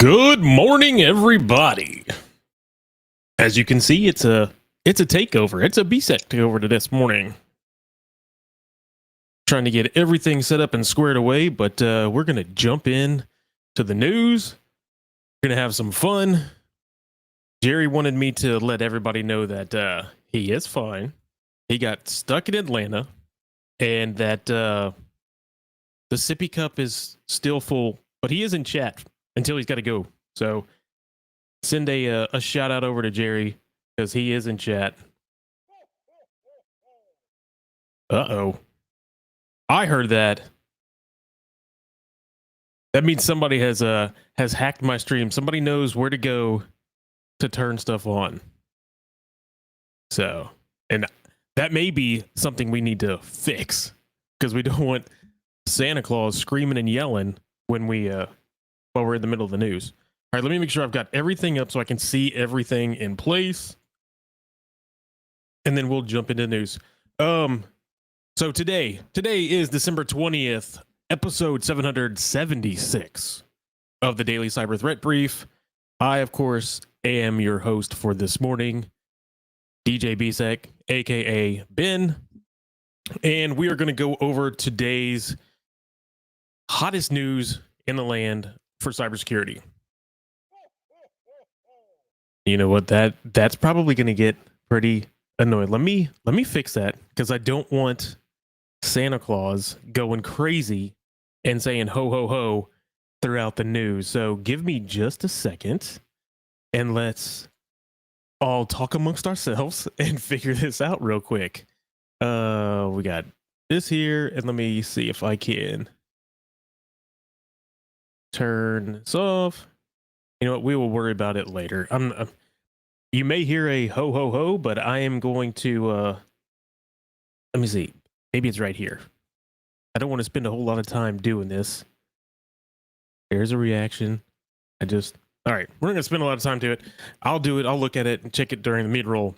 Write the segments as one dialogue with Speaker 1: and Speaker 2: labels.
Speaker 1: Good morning, everybody. As you can see, it's a takeover. It's a BSEC takeover this morning. Trying to get everything set up and squared away, but we're gonna jump in to the news. We're gonna have some fun. Jerry wanted me to let everybody know that he is fine. He got stuck in Atlanta, and that the sippy cup is still full, but he is in chat until he's got to go. So send a shout out over to Jerry because he is in chat. Uh-oh. I heard that. That means somebody has hacked my stream. Somebody knows where to go to turn stuff on. So, and that may be something we need to fix because we don't want Santa Claus screaming and yelling when while we're in the middle of the news. All right, let me make sure I've got everything up so I can see everything in place. And then we'll jump into news. So today is December 20th, episode 776 of the Daily Cyber Threat Brief. I, of course, am your host for this morning, DJ BSEC, aka Ben. And we are going to go over today's hottest news in the land for cybersecurity. You know what? That's probably going to get pretty annoying. Let me fix that because I don't want Santa Claus going crazy and saying ho ho ho throughout the news. So give me just a second and let's all talk amongst ourselves and figure this out real quick. We got this here, and let me see if I can turn this off. You know what? We will worry about it later. You may hear a ho ho ho, but I am going to let me see. Maybe it's right here. I don't want to spend a whole lot of time doing this. There's a reaction. All right, we're going to spend a lot of time to it. I'll do it. I'll look at it and check it during the mid-roll.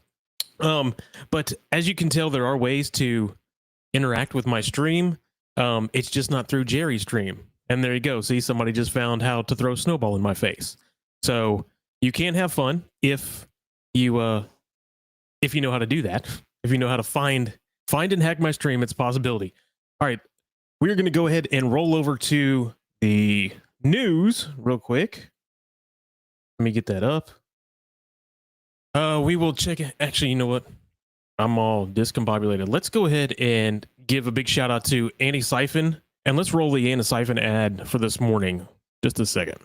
Speaker 1: But as you can tell, there are ways to interact with my stream. It's just not through Jerry's stream. And there you go. See, somebody just found how to throw a snowball in my face. So you can have fun if you know how to do that. If you know how to find and hack my stream, it's a possibility. All right, we're going to go ahead and roll over to the news real quick. Let me get that up. We will check it. Actually, you know what? I'm all discombobulated. Let's go ahead and give a big shout out to Antisyphon. And let's roll the Antisyphon ad for this morning. Just a second.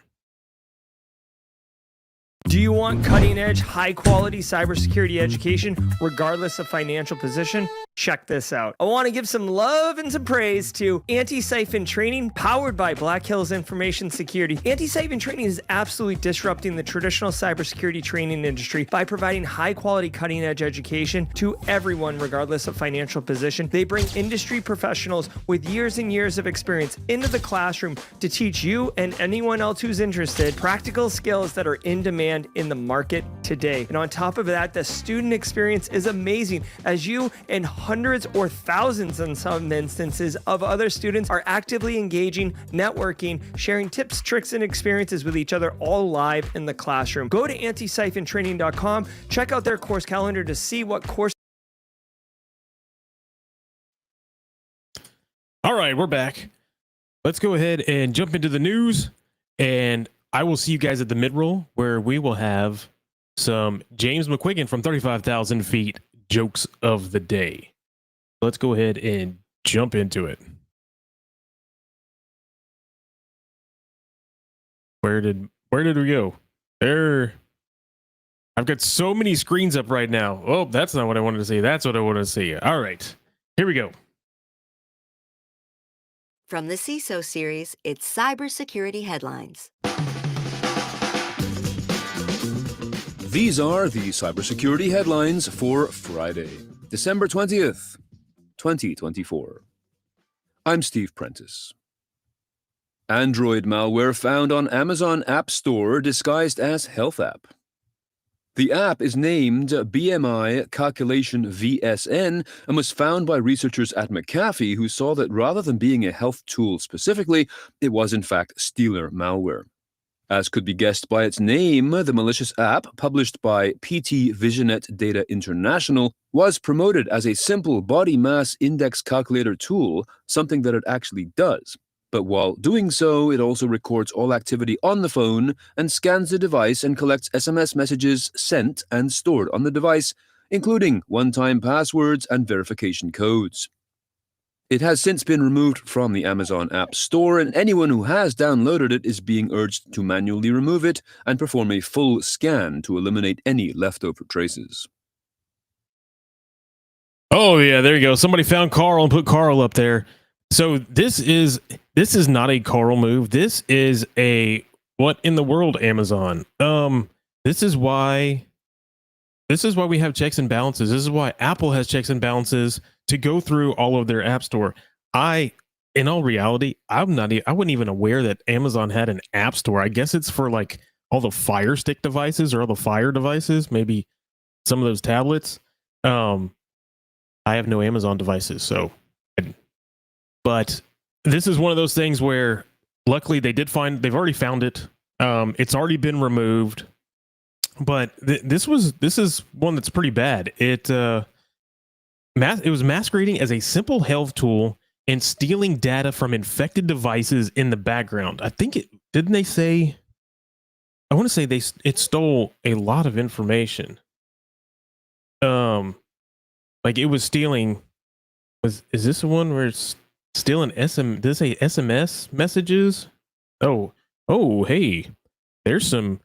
Speaker 2: Do you want cutting-edge, high-quality cybersecurity education, regardless of financial position? Check this out. I want to give some love and some praise to Antisyphon Training, powered by Black Hills Information Security. Antisyphon Training is absolutely disrupting the traditional cybersecurity training industry by providing high-quality, cutting-edge education to everyone, regardless of financial position. They bring industry professionals with years and years of experience into the classroom to teach you and anyone else who's interested practical skills that are in demand in the market today. And on top of that, the student experience is amazing as you and hundreds or thousands in some instances of other students are actively engaging, networking, sharing tips, tricks, and experiences with each other, all live in the classroom. Go to antisyphontraining.com, check out their course calendar to see what course.
Speaker 1: All right, we're back. Let's go ahead and jump into the news, and I will see you guys at the mid-roll where we will have some James McQuiggan from 35,000 feet jokes of the day. Let's go ahead and jump into it. Where did we go? There. I've got so many screens up right now. Oh, that's not what I wanted to see. That's what I wanted to see. All right, here we go.
Speaker 3: From the CISO series, it's cybersecurity headlines.
Speaker 4: These are the cybersecurity headlines for Friday, December 20th, 2024. I'm Steve Prentice. Android malware found on Amazon App Store disguised as Health App. The app is named BMI Calculation VSN and was found by researchers at McAfee who saw that rather than being a health tool specifically, it was in fact Stealer malware. As could be guessed by its name, the malicious app, published by PT Visionet Data International, was promoted as a simple body mass index calculator tool, something that it actually does. But while doing so, it also records all activity on the phone and scans the device and collects SMS messages sent and stored on the device, including one-time passwords and verification codes. It has since been removed from the Amazon App Store, and anyone who has downloaded it is being urged to manually remove it and perform a full scan to eliminate any leftover traces.
Speaker 1: Oh yeah, there you go. Somebody found Carl and put Carl up there. So this is not a Carl move. This is a what in the world, Amazon? This is why we have checks and balances. This is why Apple has checks and balances to go through all of their app store. In all reality, I wasn't even aware that Amazon had an app store. I guess it's for like all the Fire Stick devices or all the Fire devices, maybe some of those tablets. I have no Amazon devices, but this is one of those things where luckily they've already found it. It's already been removed. But this is one that's pretty bad. It was masquerading as a simple health tool and stealing data from infected devices in the background. I think I want to say it stole a lot of information. Like it was stealing. Is this the one where it's stealing SMS messages? Oh, hey, there's some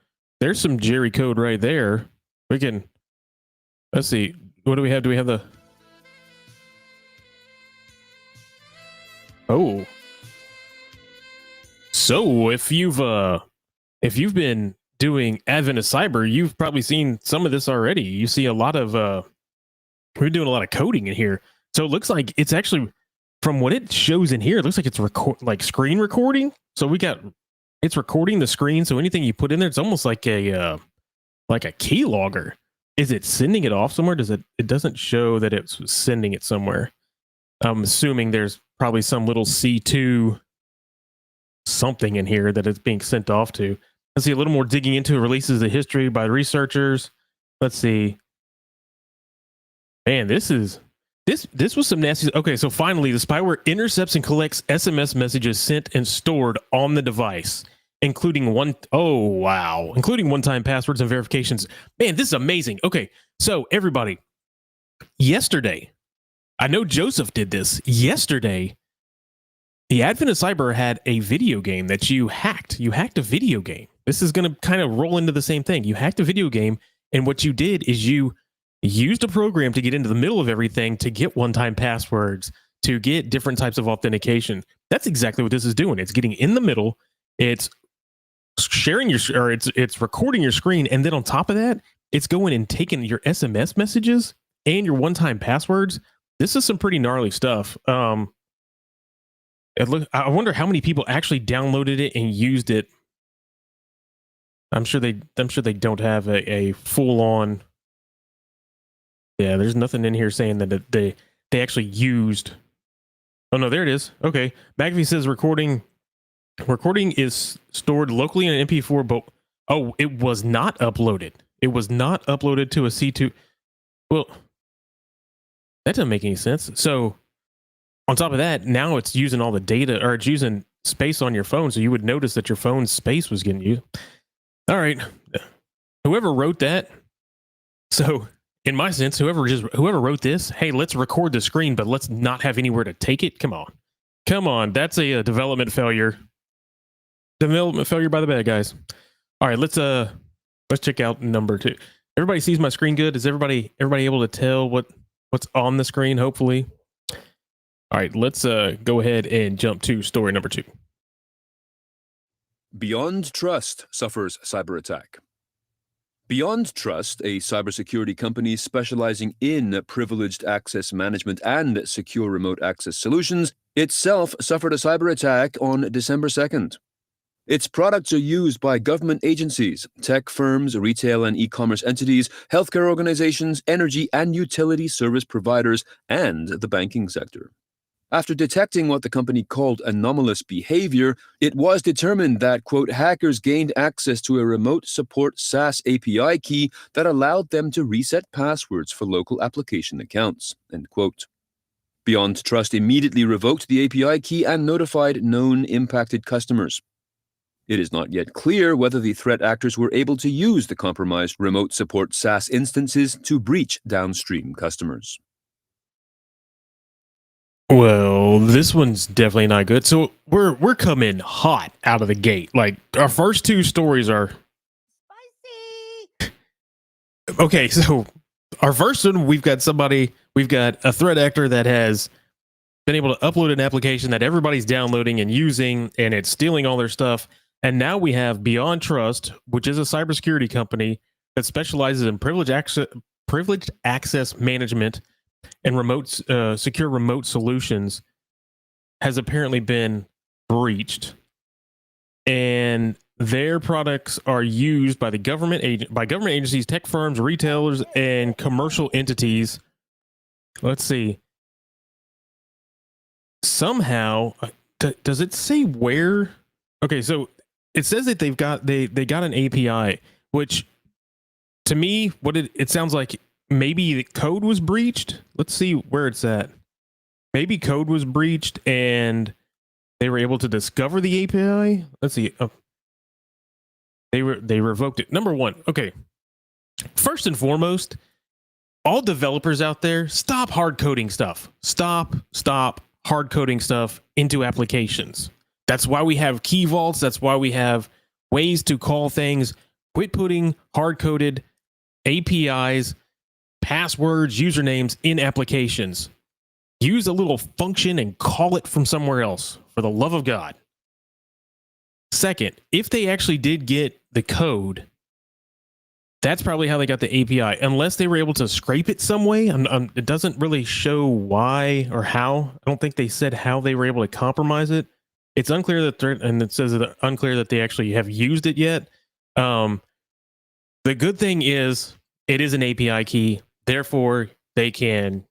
Speaker 1: Jerry code right there. Let's see. What do we have? Do we have the... Oh. So if you've been doing Advent of Cyber, you've probably seen some of this already. You see a lot of, we're doing a lot of coding in here. So it looks like it's actually, from what it shows in here, it looks like it's screen recording. So it's recording the screen. So anything you put in there, it's almost like a keylogger. Is it sending it off somewhere? It doesn't show that it's sending it somewhere. I'm assuming there's probably some little C2 something in here that it's being sent off to. Let's see, a little more digging into releases of history by researchers. Let's see. Man, this was some nasty. Okay, so finally, the spyware intercepts and collects SMS messages sent and stored on the device, including one-time passwords and verifications. Man, this is amazing. Okay, so everybody, yesterday, I know Joseph did this. Yesterday, the Advent of Cyber had a video game that you hacked. You hacked a video game. This is going to kind of roll into the same thing. You hacked a video game, and what you did is you used a program to get into the middle of everything, to get one-time passwords, to get different types of authentication. That's exactly what this is doing. It's getting in the middle. It's sharing it's recording your screen, and then on top of that, it's going and taking your SMS messages and your one-time passwords. This is some pretty gnarly stuff. I wonder how many people actually downloaded it and used it. I'm sure they don't have a full-on. Yeah, there's nothing in here saying that they actually used. Oh no, there it is. Okay, McAfee says recording is stored locally in an MP4, but it was not uploaded. It was not uploaded to a C2. Well, that doesn't make any sense. So on top of that, now it's using all the data, or it's using space on your phone, so you would notice that your phone's space was getting used. All right, whoever wrote that. So in my sense, whoever wrote this, hey, let's record the screen, but let's not have anywhere to take it. Come on, that's a development failure. Development failure by the bad guys. All right, let's check out number 2. Everybody sees my screen good? Is everybody able to tell what's on the screen? Hopefully. All right, let's go ahead and jump to story number 2.
Speaker 4: BeyondTrust suffers cyber attack. BeyondTrust, a cybersecurity company specializing in privileged access management and secure remote access solutions, itself suffered a cyber attack on December 2nd. Its products are used by government agencies, tech firms, retail and e-commerce entities, healthcare organizations, energy and utility service providers, and the banking sector. After detecting what the company called anomalous behavior, it was determined that, quote, hackers gained access to a remote support SaaS API key that allowed them to reset passwords for local application accounts, end quote. BeyondTrust immediately revoked the API key and notified known impacted customers. It is not yet clear whether the threat actors were able to use the compromised remote support SaaS instances to breach downstream customers.
Speaker 1: Well, this one's definitely not good. So we're coming hot out of the gate. Like our first two stories are spicy. Okay, so our first one, we've got a threat actor that has been able to upload an application that everybody's downloading and using, and it's stealing all their stuff. And now we have BeyondTrust, which is a cybersecurity company that specializes in privileged access management and secure remote solutions, has apparently been breached, and their products are used by government agencies, tech firms, retailers, and commercial entities. Let's see. Somehow, does it say where? Okay, so it says that they got an API, which to me, it sounds like maybe the code was breached. Let's see where it's at. Maybe code was breached and they were able to discover the API. Let's see. Oh. They revoked it. Number one. Okay. First and foremost, all developers out there, stop hard coding stuff. Stop hard coding stuff into applications. That's why we have key vaults. That's why we have ways to call things. Quit putting hard coded APIs, passwords, usernames in applications. Use a little function and call it from somewhere else, for the love of God. Second, if they actually did get the code, that's probably how they got the API, unless they were able to scrape it some way. It doesn't really show why or how. I don't think they said how they were able to compromise it. It's unclear and it says that unclear that they actually have used it yet. The good thing is it is an API key. Therefore, they can,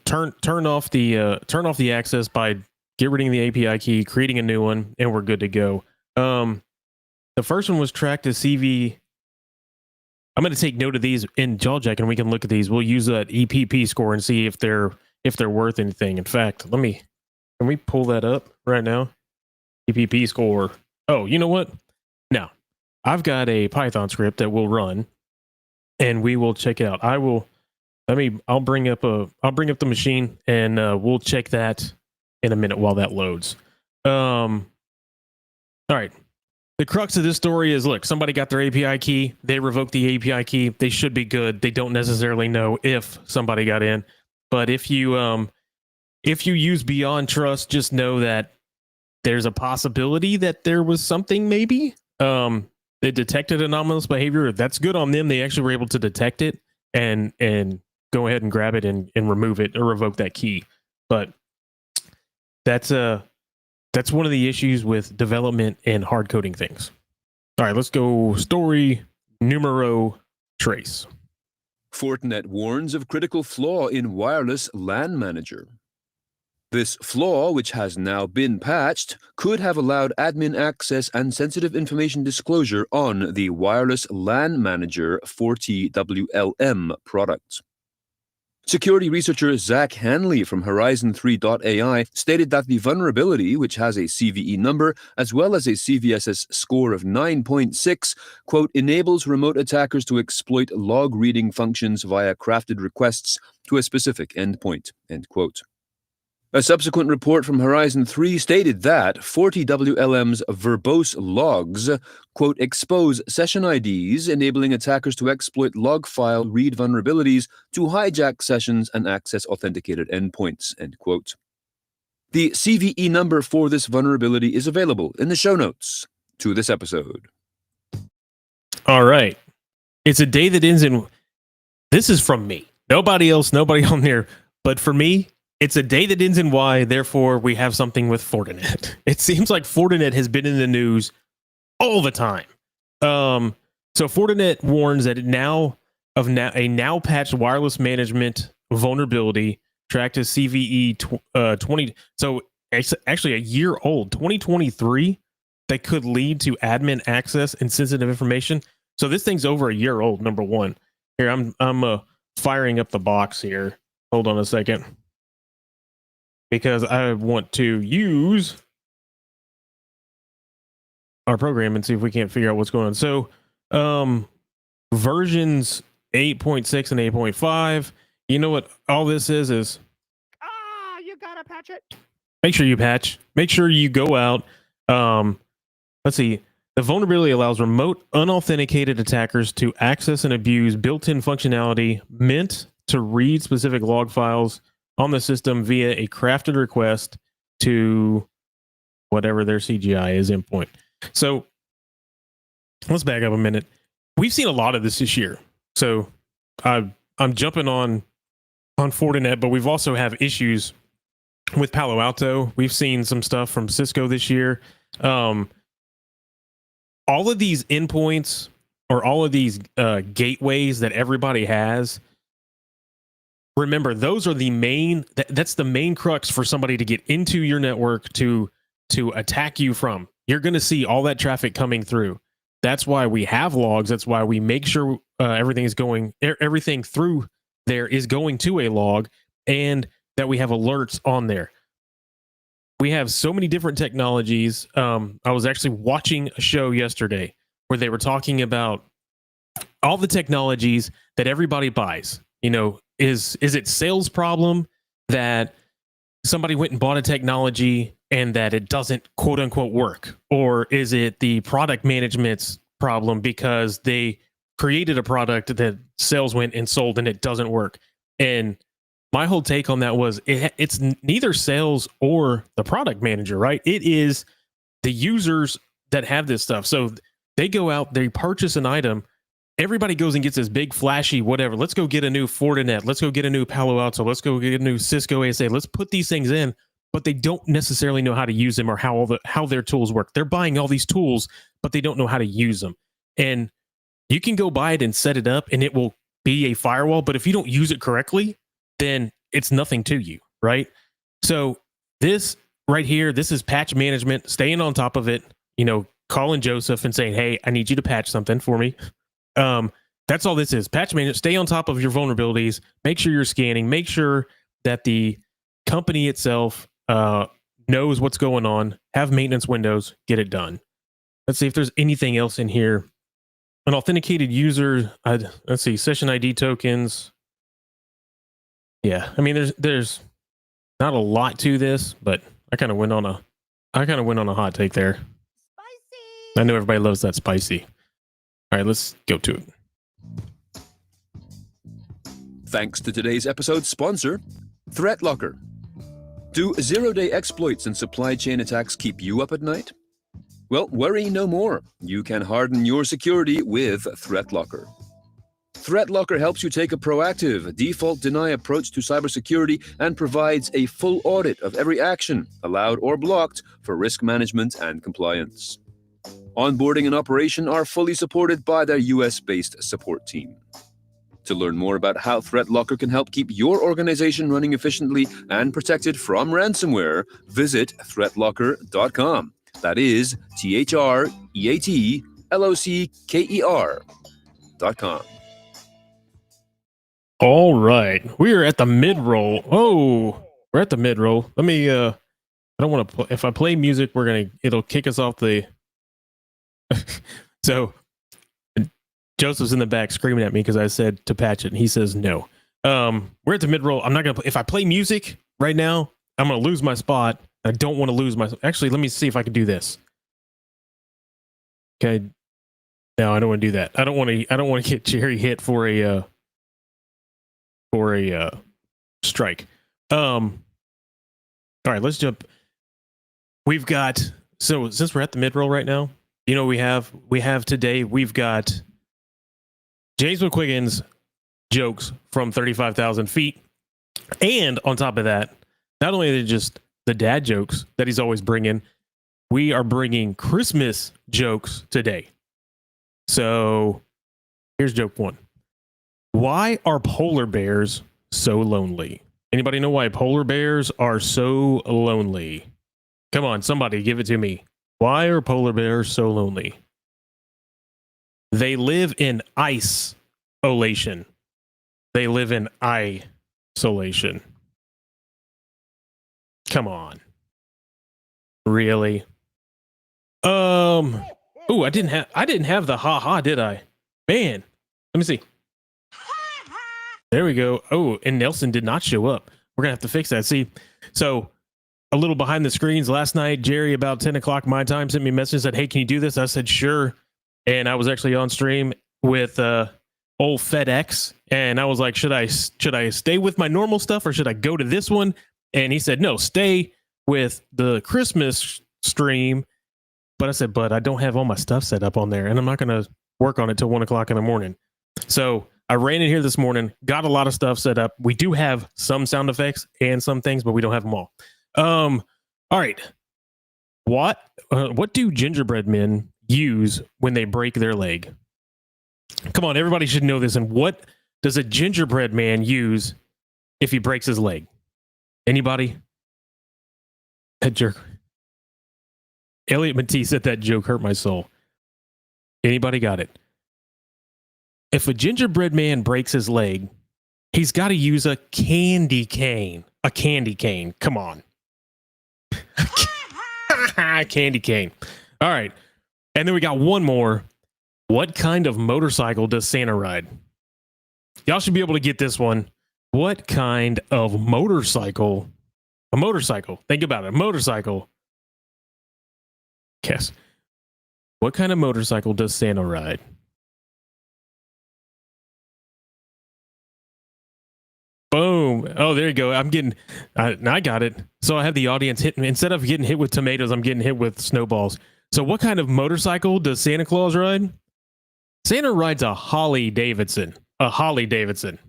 Speaker 1: turn off the access by get rid of the API key, creating a new one, and we're good to go. The first one was tracked as CV. I'm going to take note of these in JawJack, and we can look at these. We'll use that EPP score and see if they're worth anything. In fact, can we pull that up right now? EPP score. Oh, you know what? Now, I've got a Python script that will run, and we will check it out. I'll bring up the machine, and we'll check that in a minute while that loads. All right. The crux of this story is, look, somebody got their API key. They revoked the API key. They should be good. They don't necessarily know if somebody got in. But if you use BeyondTrust, just know that there's a possibility that there was something maybe. They detected anomalous behavior. That's good on them. They actually were able to detect it and go ahead and grab it and remove it or revoke that key. But that's one of the issues with development and hard coding things. All right, let's go story numero trace.
Speaker 4: Fortinet warns of critical flaw in wireless LAN manager. This flaw, which has now been patched, could have allowed admin access and sensitive information disclosure on the wireless LAN manager 40WLM product. Security researcher Zach Hanley from Horizon3.ai stated that the vulnerability, which has a CVE number as well as a CVSS score of 9.6, quote, enables remote attackers to exploit log reading functions via crafted requests to a specific endpoint, end quote. A subsequent report from Horizon 3 stated that 40WLM's verbose logs, quote, expose session IDs, enabling attackers to exploit log file read vulnerabilities to hijack sessions and access authenticated endpoints, end quote. The CVE number for this vulnerability is available in the show notes to this episode.
Speaker 1: All right. It's a day that ends in... This is from me. Nobody on there. But for me, it's a day that ends in Y, therefore we have something with Fortinet. It seems like Fortinet has been in the news all the time. So Fortinet warns that a now patched wireless management vulnerability tracked as CVE 20. So it's actually a year old, 2023. That could lead to admin access and sensitive information. So this thing's over a year old. Number one. Here, I'm firing up the box here. Hold on a second, because I want to use our program and see if we can't figure out what's going on. So versions 8.6 and 8.5. You know what all this is?
Speaker 2: You gotta patch it.
Speaker 1: Make sure you patch. Make sure you go out. Let's see. The vulnerability allows remote, unauthenticated attackers to access and abuse built-in functionality meant to read specific log files on the system via a crafted request to whatever their CGI is endpoint. So let's back up a minute. We've seen a lot of this year. So I'm jumping on Fortinet, but we've also have issues with Palo Alto. We've seen some stuff from Cisco this year. All of these endpoints or all of these gateways that everybody has, remember, those are the main, that's the main crux for somebody to get into your network to attack you from. You're going to see all that traffic coming through. That's why we have logs. That's why we make sure everything through there is going to a log, and that we have alerts on there. We have so many different technologies. I was actually watching a show yesterday where they were talking about all the technologies that everybody buys. You know, is it sales problem that somebody went and bought a technology and that it doesn't quote unquote work? Or is it the product management's problem because they created a product that sales went and sold and it doesn't work? And my whole take on that was it's neither sales or the product manager, right? It is the users that have this stuff. So they go out, they purchase an item. Everybody goes and gets this big flashy whatever. Let's go get a new Fortinet. Let's go get a new Palo Alto. Let's go get a new Cisco ASA. Let's put these things in, but they don't necessarily know how to use them or how their tools work. They're buying all these tools, but they don't know how to use them. And you can go buy it and set it up and it will be a firewall, but if you don't use it correctly, then it's nothing to you, right? So this right here, this is patch management, staying on top of it, you know, calling Joseph and saying, hey, I need you to patch something for me. That's all this is. Patch management, stay on top of your vulnerabilities, make sure you're scanning, make sure that the company itself knows what's going on, have maintenance windows, get it done. Let's see if there's anything else in here. An authenticated user, let's see, session ID tokens. Yeah, I mean, there's not a lot to this, but I kind of went on a hot take there. Spicy. I know everybody loves that spicy. All right, let's go to it.
Speaker 4: Thanks to today's episode sponsor, ThreatLocker. Do zero-day exploits and supply chain attacks keep you up at night? Well, worry no more. You can harden your security with ThreatLocker. ThreatLocker helps you take a proactive, default-deny approach to cybersecurity and provides a full audit of every action, allowed or blocked, for risk management and compliance. Onboarding and operation are fully supported by their US-based support team. To learn more about how ThreatLocker can help keep your organization running efficiently and protected from ransomware, visit threatlocker.com. That is ThreatLocker.com.
Speaker 1: All right, we are at the mid-roll. Oh, we're at the mid-roll. Let me, I don't want to, if I play music, it'll kick us off the, so Joseph's in the back screaming at me because I said to patch it, and he says no. We're at the mid-roll. I'm not going to, if I play music right now, I'm going to lose my spot. I don't want to lose my, actually, let me see if I can do this. Okay. No, I don't want to do that. I don't want to get Jerry hit for a strike. All right, let's jump. We've got, so since we're at the mid-roll right now, you know, we have today, we've got James McQuiggan's jokes from 35,000 feet. And on top of that, not only are they just the dad jokes that he's always bringing, we are bringing Christmas jokes today. So here's joke one. Why are polar bears so lonely? Anybody know why polar bears are so lonely? Come on, somebody give it to me. Why are polar bears so lonely? They live in isolation. They live in isolation. Come on. Really? Oh, I didn't have the haha, did I? Man, let me see. There we go. Oh, and Nelson did not show up. We're gonna have to fix that. See, so a little behind the screens last night, Jerry about 10 o'clock my time sent me a message and said, "Hey, can you do this?" I said, "Sure." And I was actually on stream with old FedEx, and I was like, should I stay with my normal stuff or should I go to this one? And he said, no, stay with the Christmas stream. But I said, but I don't have all my stuff set up on there, and I'm not going to work on it till 1 o'clock in the morning. So I ran in here this morning, got a lot of stuff set up. We do have some sound effects and some things, but we don't have them all. All right. What do gingerbread men use when they break their leg? Come on, everybody should know this. And what does a gingerbread man use if he breaks his leg? Anybody? That jerk. Elliot Matee said that joke hurt my soul. Anybody got it? If a gingerbread man breaks his leg, he's got to use a candy cane. A candy cane. Come on. Candy cane. All right. And then we got one more. What kind of motorcycle does Santa ride? Y'all should be able to get this one. What kind of motorcycle? A motorcycle. Think about it. A motorcycle. Guess. What kind of motorcycle does Santa ride? Boom. Oh, there you go. I got it. So I have the audience hit me. Instead of getting hit with tomatoes, I'm getting hit with snowballs. So what kind of motorcycle does Santa Claus ride? Santa rides a Harley Davidson. A Harley Davidson.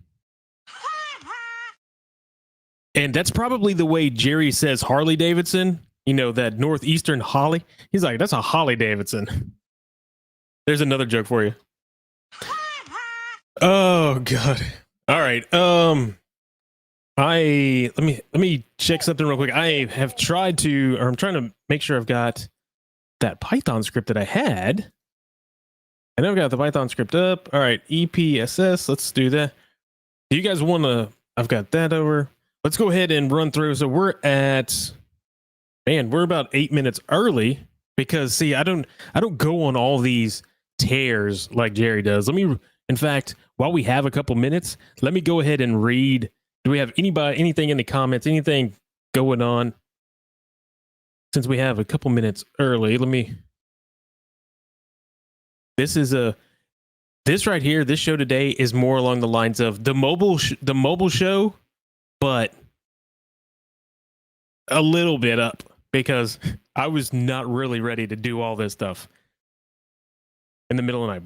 Speaker 1: And that's probably the way Jerry says Harley Davidson. You know, that northeastern Holly. He's like, that's a Harley Davidson. There's another joke for you. Oh, God. All right. Let me check something real quick. I have tried to, or I'm trying to make sure I've got that Python script that I had. I know I've got the Python script up. All right, EPSS. Let's do that. Do you guys want to? I've got that over. Let's go ahead and run through. So we're about 8 minutes early because see, I don't go on all these tears like Jerry does. In fact, while we have a couple minutes, let me go ahead and read. Do we have anything in the comments? Anything going on? Since we have a couple minutes early, this right here, this show today is more along the lines of the mobile show, but a little bit up because I was not really ready to do all this stuff in the middle of the night.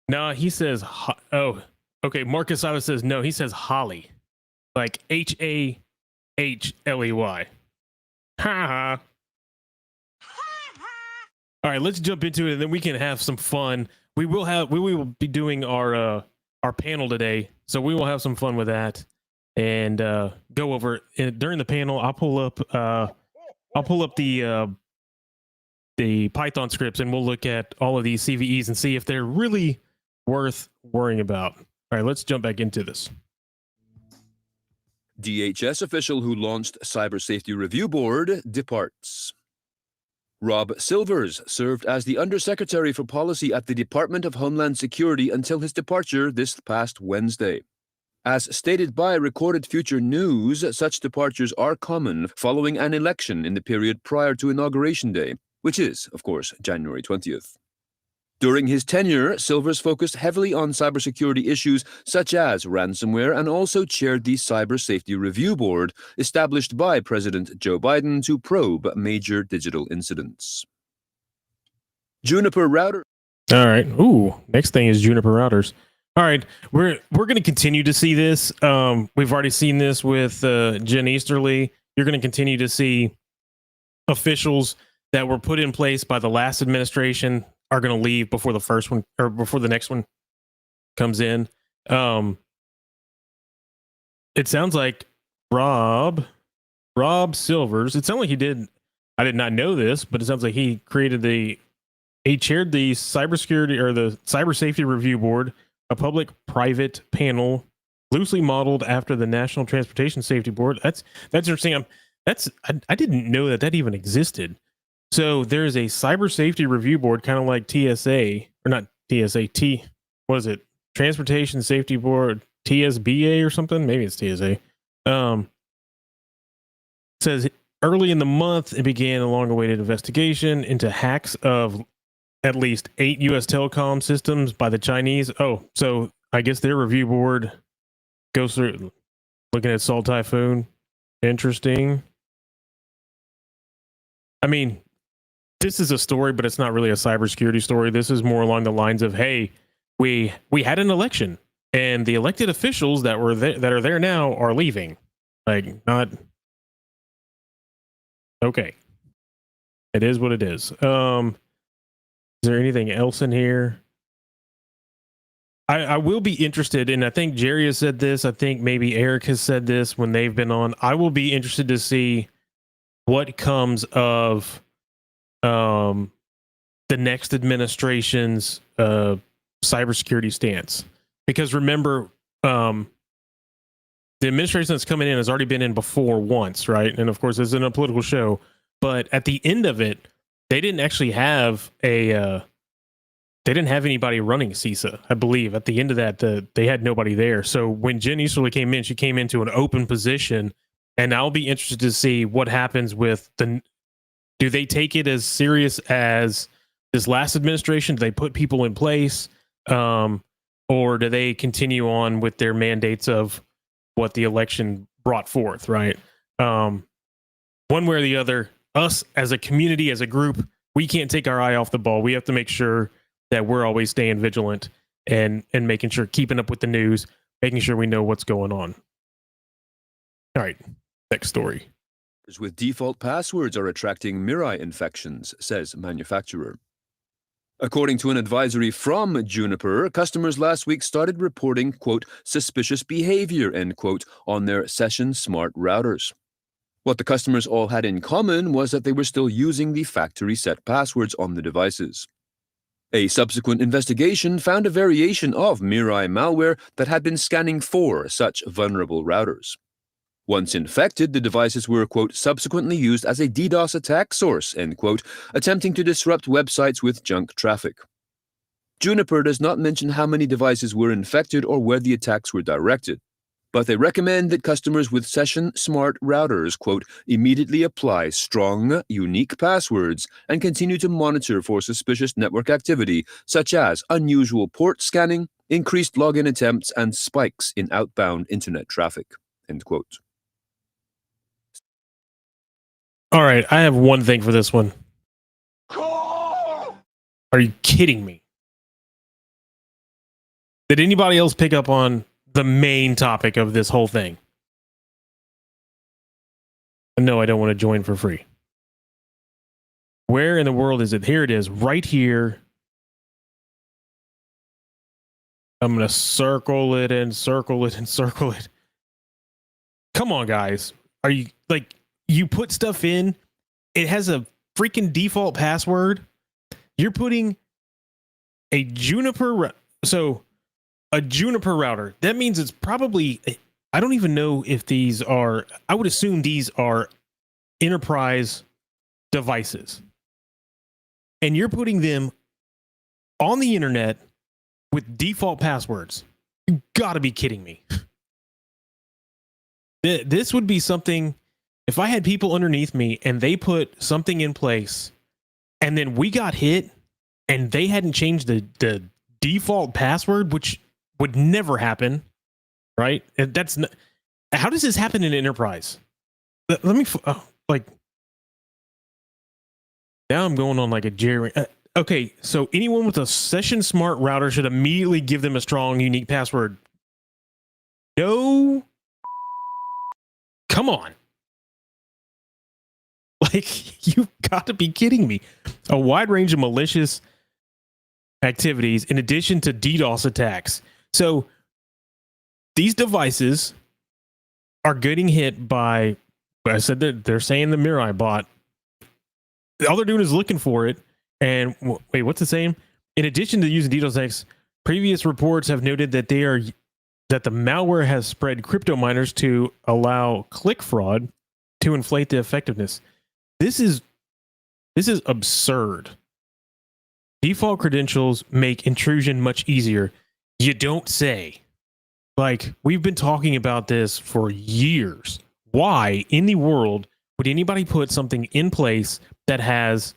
Speaker 1: No, he says, oh, okay. Marcus Silas says, no, he says Holly, like Haley. Ha ha. All right, let's jump into it and then we can have some fun. We will be doing our panel today. So we will have some fun with that and go over it. During the panel. I'll pull up the Python scripts and we'll look at all of these CVEs and see if they're really worth worrying about. All right, let's jump back into this.
Speaker 4: DHS official who launched Cyber Safety Review Board departs. Rob Silvers served as the Undersecretary for Policy at the Department of Homeland Security until his departure this past Wednesday. As stated by Recorded Future News, such departures are common following an election in the period prior to Inauguration Day, which is, of course, January 20th. During his tenure, Silvers focused heavily on cybersecurity issues such as ransomware and also chaired the Cyber Safety Review Board, established by President Joe Biden to probe major digital incidents. Juniper router.
Speaker 1: All right. Ooh, next thing is Juniper routers. All right, we're going to continue to see this. We've already seen this with Jen Easterly. You're going to continue to see officials that were put in place by the last administration are going to leave before the first one or before the next one comes in. It sounds like Rob Silvers. It sounds like he did. I did not know this, but it sounds like he chaired the cybersecurity or the cyber safety review board, a public-private panel loosely modeled after the National Transportation Safety Board. That's interesting. I didn't know that even existed. So there's a cyber safety review board, kind of like TSA, or not TSA, what is it? Transportation Safety Board, TSBA or something? Maybe it's TSA. Says early in the month, it began a long-awaited investigation into hacks of at least 8 U.S. telecom systems by the Chinese. Oh, so I guess their review board goes through looking at Salt Typhoon. Interesting. I mean, this is a story, but it's not really a cybersecurity story. This is more along the lines of, hey, we had an election, and the elected officials that are there now are leaving. Like, not okay. It is what it is. Is there anything else in here? I will be interested, and I think Jerry has said this. I think maybe Eric has said this when they've been on. I will be interested to see what comes of the next administration's cybersecurity stance. Because remember, the administration that's coming in has already been in before once, right? And of course, it's in a political show. But at the end of it, they didn't actually have they didn't have anybody running CISA, I believe. At the end of that, they had nobody there. So when Jen Easterly came in, she came into an open position, and I'll be interested to see what happens with do they take it as serious as this last administration? Do they put people in place? Or do they continue on with their mandates of what the election brought forth, right? One way or the other, us as a community, as a group, we can't take our eye off the ball. We have to make sure that we're always staying vigilant and making sure, keeping up with the news, making sure we know what's going on. All right, next story.
Speaker 4: With default passwords are attracting Mirai infections, says manufacturer. According to an advisory from Juniper, customers last week started reporting, quote, suspicious behavior, end quote, on their session smart routers. What the customers all had in common was that they were still using the factory set passwords on the devices. A subsequent investigation found a variation of Mirai malware that had been scanning for such vulnerable routers. Once infected, the devices were, quote, subsequently used as a DDoS attack source, end quote, attempting to disrupt websites with junk traffic. Juniper does not mention how many devices were infected or where the attacks were directed, but they recommend that customers with session smart routers, quote, immediately apply strong, unique passwords and continue to monitor for suspicious network activity, such as unusual port scanning, increased login attempts, and spikes in outbound internet traffic, end quote.
Speaker 1: All right, I have one thing for this one. Are you kidding me? Did anybody else pick up on the main topic of this whole thing? No, I don't want to join for free. Where in the world is it? Here it is, right here. I'm going to circle it and circle it and circle it. Come on, guys. Are you, like, you put stuff in, it has a freaking default password. You're putting a Juniper, so a Juniper router. That means it's probably, I don't even know if these are, I would assume these are enterprise devices. And you're putting them on the internet with default passwords. You gotta be kidding me. This would be something, if I had people underneath me and they put something in place and then we got hit and they hadn't changed the default password, which would never happen, right? That's not, how does this happen in enterprise? Let me like, now I'm going on like a Jerry. Okay, so anyone with a session smart router should immediately give them a strong, unique password. No, come on. Like, you've got to be kidding me. A wide range of malicious activities in addition to DDoS attacks. So these devices are getting hit by, I said that they're saying the Mirai bot. All they're doing is looking for it. And wait, what's it saying? In addition to using DDoS, previous reports have noted that that the malware has spread crypto miners to allow click fraud to inflate the effectiveness. This is absurd. Default credentials make intrusion much easier. You don't say. Like, we've been talking about this for years. Why in the world would anybody put something in place that has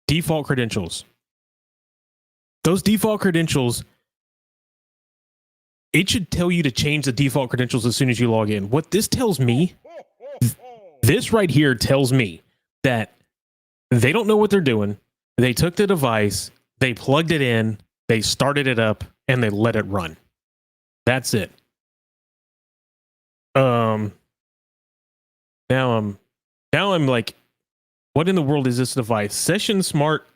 Speaker 1: default credentials? Those default credentials, it should tell you to change the default credentials as soon as you log in. What this tells me, this right here tells me that they don't know what they're doing. They took the device, they plugged it in, they started it up, and they let it run. That's it. Now I'm like, what in the world is this device? Session Smart.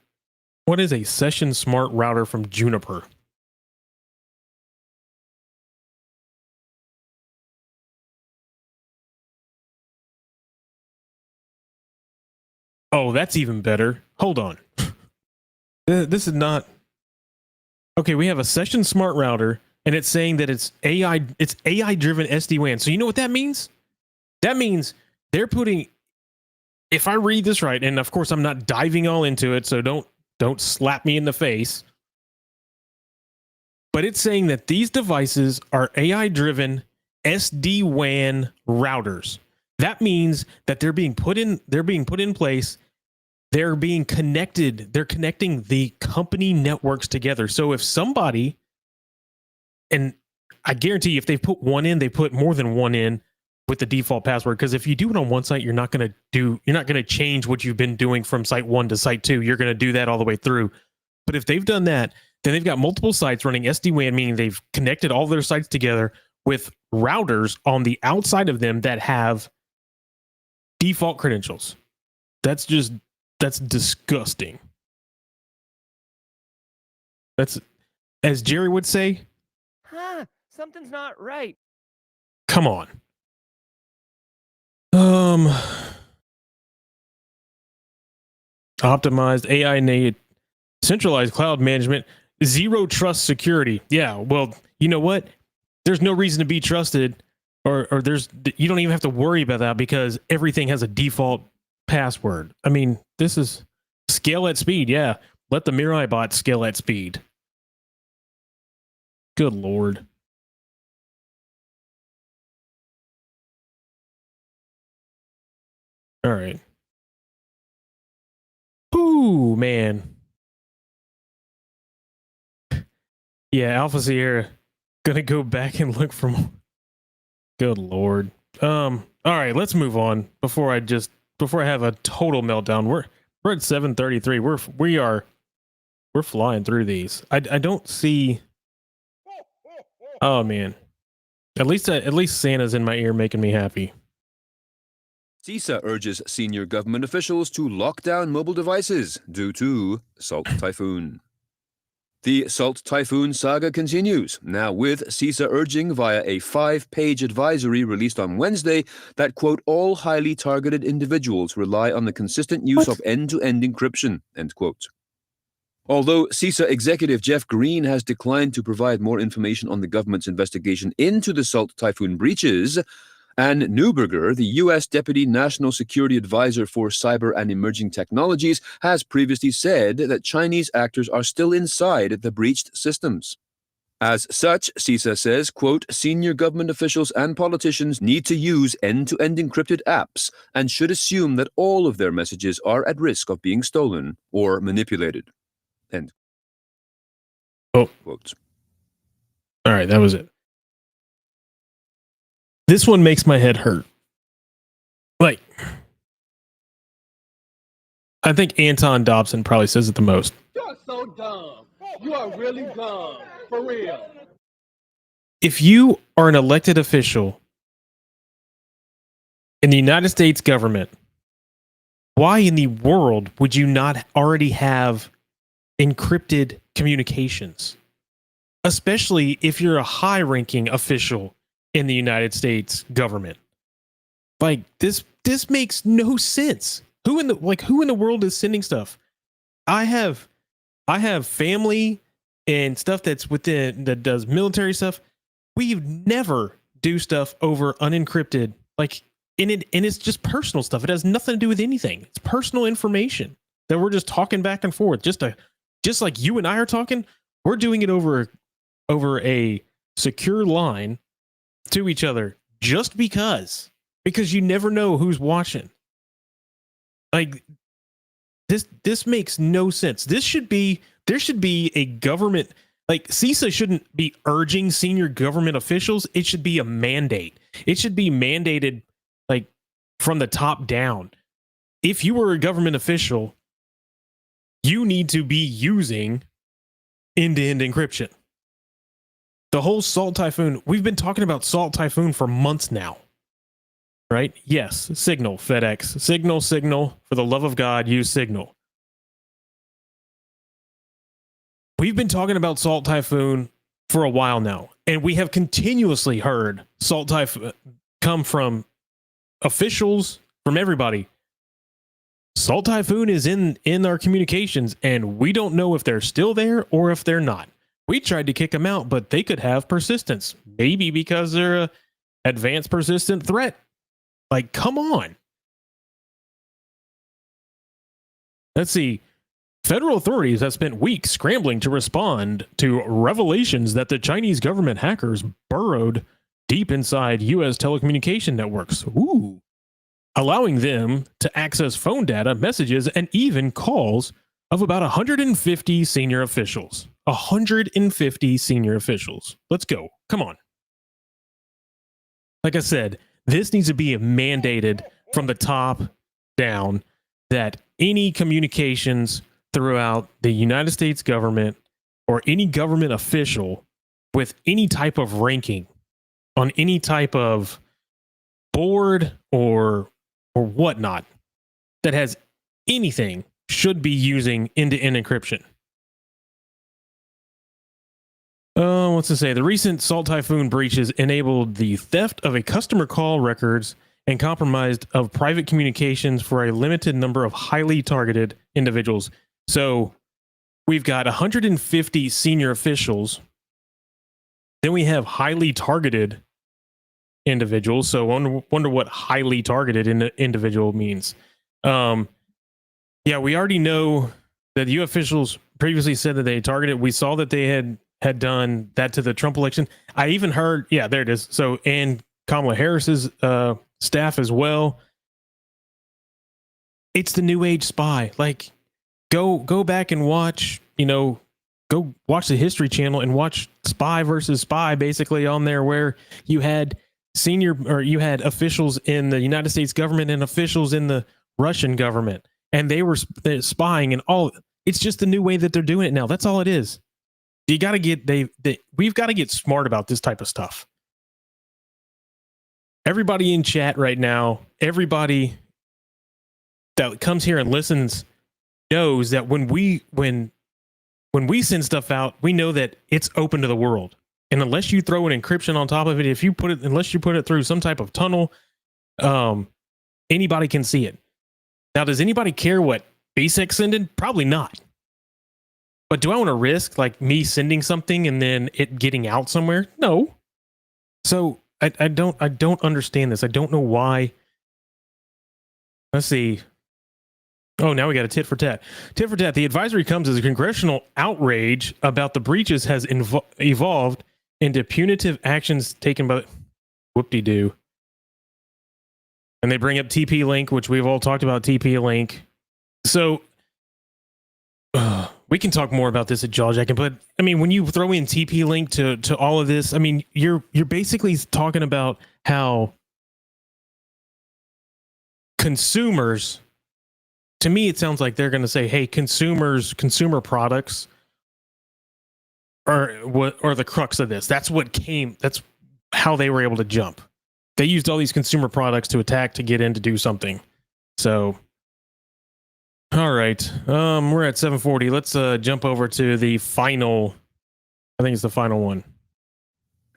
Speaker 1: What is a Session Smart router from Juniper? Oh, that's even better. Hold on. This is not. Okay, we have a Session Smart router, and it's saying that it's AI driven SD-WAN. So you know what that means? That means they're putting, if I read this right, and of course I'm not diving all into it, so don't slap me in the face. But it's saying that these devices are AI driven SD-WAN routers. That means that they're being put in place. They're being connected. They're connecting the company networks together. So if somebody, and I guarantee you, if they put one in, they put more than one in with the default password. Because if you do it on one site, you're not going to change what you've been doing from site 1 to site 2. You're going to do that all the way through. But if they've done that, then they've got multiple sites running SD-WAN, meaning they've connected all their sites together with routers on the outside of them that have default credentials. That's disgusting. That's, as Jerry would say,
Speaker 2: Something's not right.
Speaker 1: come on. Optimized AI native centralized cloud management, zero trust security. Yeah, well, you know what? There's no reason to be trusted, or you don't even have to worry about that because everything has a default password. I mean, this is scale at speed. Yeah, let the Mirai bot scale at speed. Good Lord. All right. Ooh, man. Yeah, Alpha Sierra gonna go back and look for more. Good Lord. All right, let's move on before I have a total meltdown. We're at 7:33. We're flying through these. I don't see. Oh man. At least Santa's in my ear making me happy.
Speaker 4: CISA urges senior government officials to lock down mobile devices due to Salt Typhoon. The Salt Typhoon saga continues, now with CISA urging via a 5-page advisory released on Wednesday that, quote, all highly targeted individuals rely on the consistent use of end-to-end encryption, end quote. Although CISA executive Jeff Green has declined to provide more information on the government's investigation into the Salt Typhoon breaches, Ann Neuberger, the U.S. Deputy National Security Advisor for Cyber and Emerging Technologies, has previously said that Chinese actors are still inside the breached systems. As such, CISA says, quote, senior government officials and politicians need to use end-to-end encrypted apps and should assume that all of their messages are at risk of being stolen or manipulated. End quote.
Speaker 1: All right, that was it. This one makes my head hurt. Like, I think Anton Dobson probably says it the most.
Speaker 5: You're so dumb. You are really dumb. For real.
Speaker 1: If you are an elected official in the United States government, why in the world would you not already have encrypted communications? Especially if you're a high-ranking official in the United States government. Like this makes no sense. Who in the world is sending stuff? I have family and stuff that's within that does military stuff. We've never do stuff over unencrypted, like and it's just personal stuff. It has nothing to do with anything. It's personal information that we're just talking back and forth. Just like you and I are talking, we're doing it over a secure line to each other just because you never know who's watching. Like this makes no sense. There should be a government, like CISA shouldn't be urging senior government officials. It should be a mandate. It should be mandated like from the top down. If you were a government official, you need to be using end-to-end encryption. The whole Salt Typhoon, we've been talking about Salt Typhoon for months now. Right? Yes. Signal, FedEx. Signal. For the love of God, use Signal. We've been talking about Salt Typhoon for a while now, and we have continuously heard Salt Typhoon come from officials, from everybody. Salt Typhoon is in our communications, and we don't know if they're still there or if they're not. We tried to kick them out, but they could have persistence. Maybe because they're a advanced persistent threat. Like, come on. Let's see. Federal authorities have spent weeks scrambling to respond to revelations that the Chinese government hackers burrowed deep inside U.S. telecommunication networks, allowing them to access phone data, messages, and even calls of about 150 senior officials. 150 senior officials. Let's go. Come on. Like I said, this needs to be mandated from the top down that any communications throughout the United States government or any government official with any type of ranking on any type of board or whatnot that has anything should be using end-to-end encryption. What's to say? The recent Salt Typhoon breaches enabled the theft of a customer call records and compromised of private communications for a limited number of highly targeted individuals. So we've got 150 senior officials. Then we have highly targeted individuals. So I wonder what highly targeted individual means. Yeah, we already know that the U.S. officials previously said that they targeted. We saw that they had done that to the Trump election. I even heard, yeah, there it is. So, and Kamala Harris's staff as well. It's the new age spy. Like, go back and watch, go watch the History Channel and watch Spy versus Spy basically on there, where you had you had officials in the United States government and officials in the Russian government, and they're spying and all. It's just the new way that they're doing it now. That's all it is. You got to we've got to get smart about this type of stuff. Everybody in chat right now, everybody that comes here and listens knows that when we send stuff out, we know that it's open to the world. And unless you throw an encryption on top of it, unless you put it through some type of tunnel, anybody can see it. Now, does anybody care what SpaceX sending? Probably not. But do I want to risk like me sending something and then it getting out somewhere? No. So I don't understand this. I don't know why. Let's see. Oh, now we got a tit for tat. Tit for tat. The advisory comes as a congressional outrage about the breaches has evolved into punitive actions taken by whoop-de-doo. And they bring up TP-Link, which we've all talked about TP-Link. So we can talk more about this at Jawjacking, but I mean, when you throw in TP-Link to all of this, I mean, you're basically talking about how consumers, to me, it sounds like they're going to say, hey, consumer products are the crux of this. That's how they were able to jump. They used all these consumer products to attack, to get in, to do something. So, all right. We're at 7:40. Let's jump over to the final. I think it's the final one.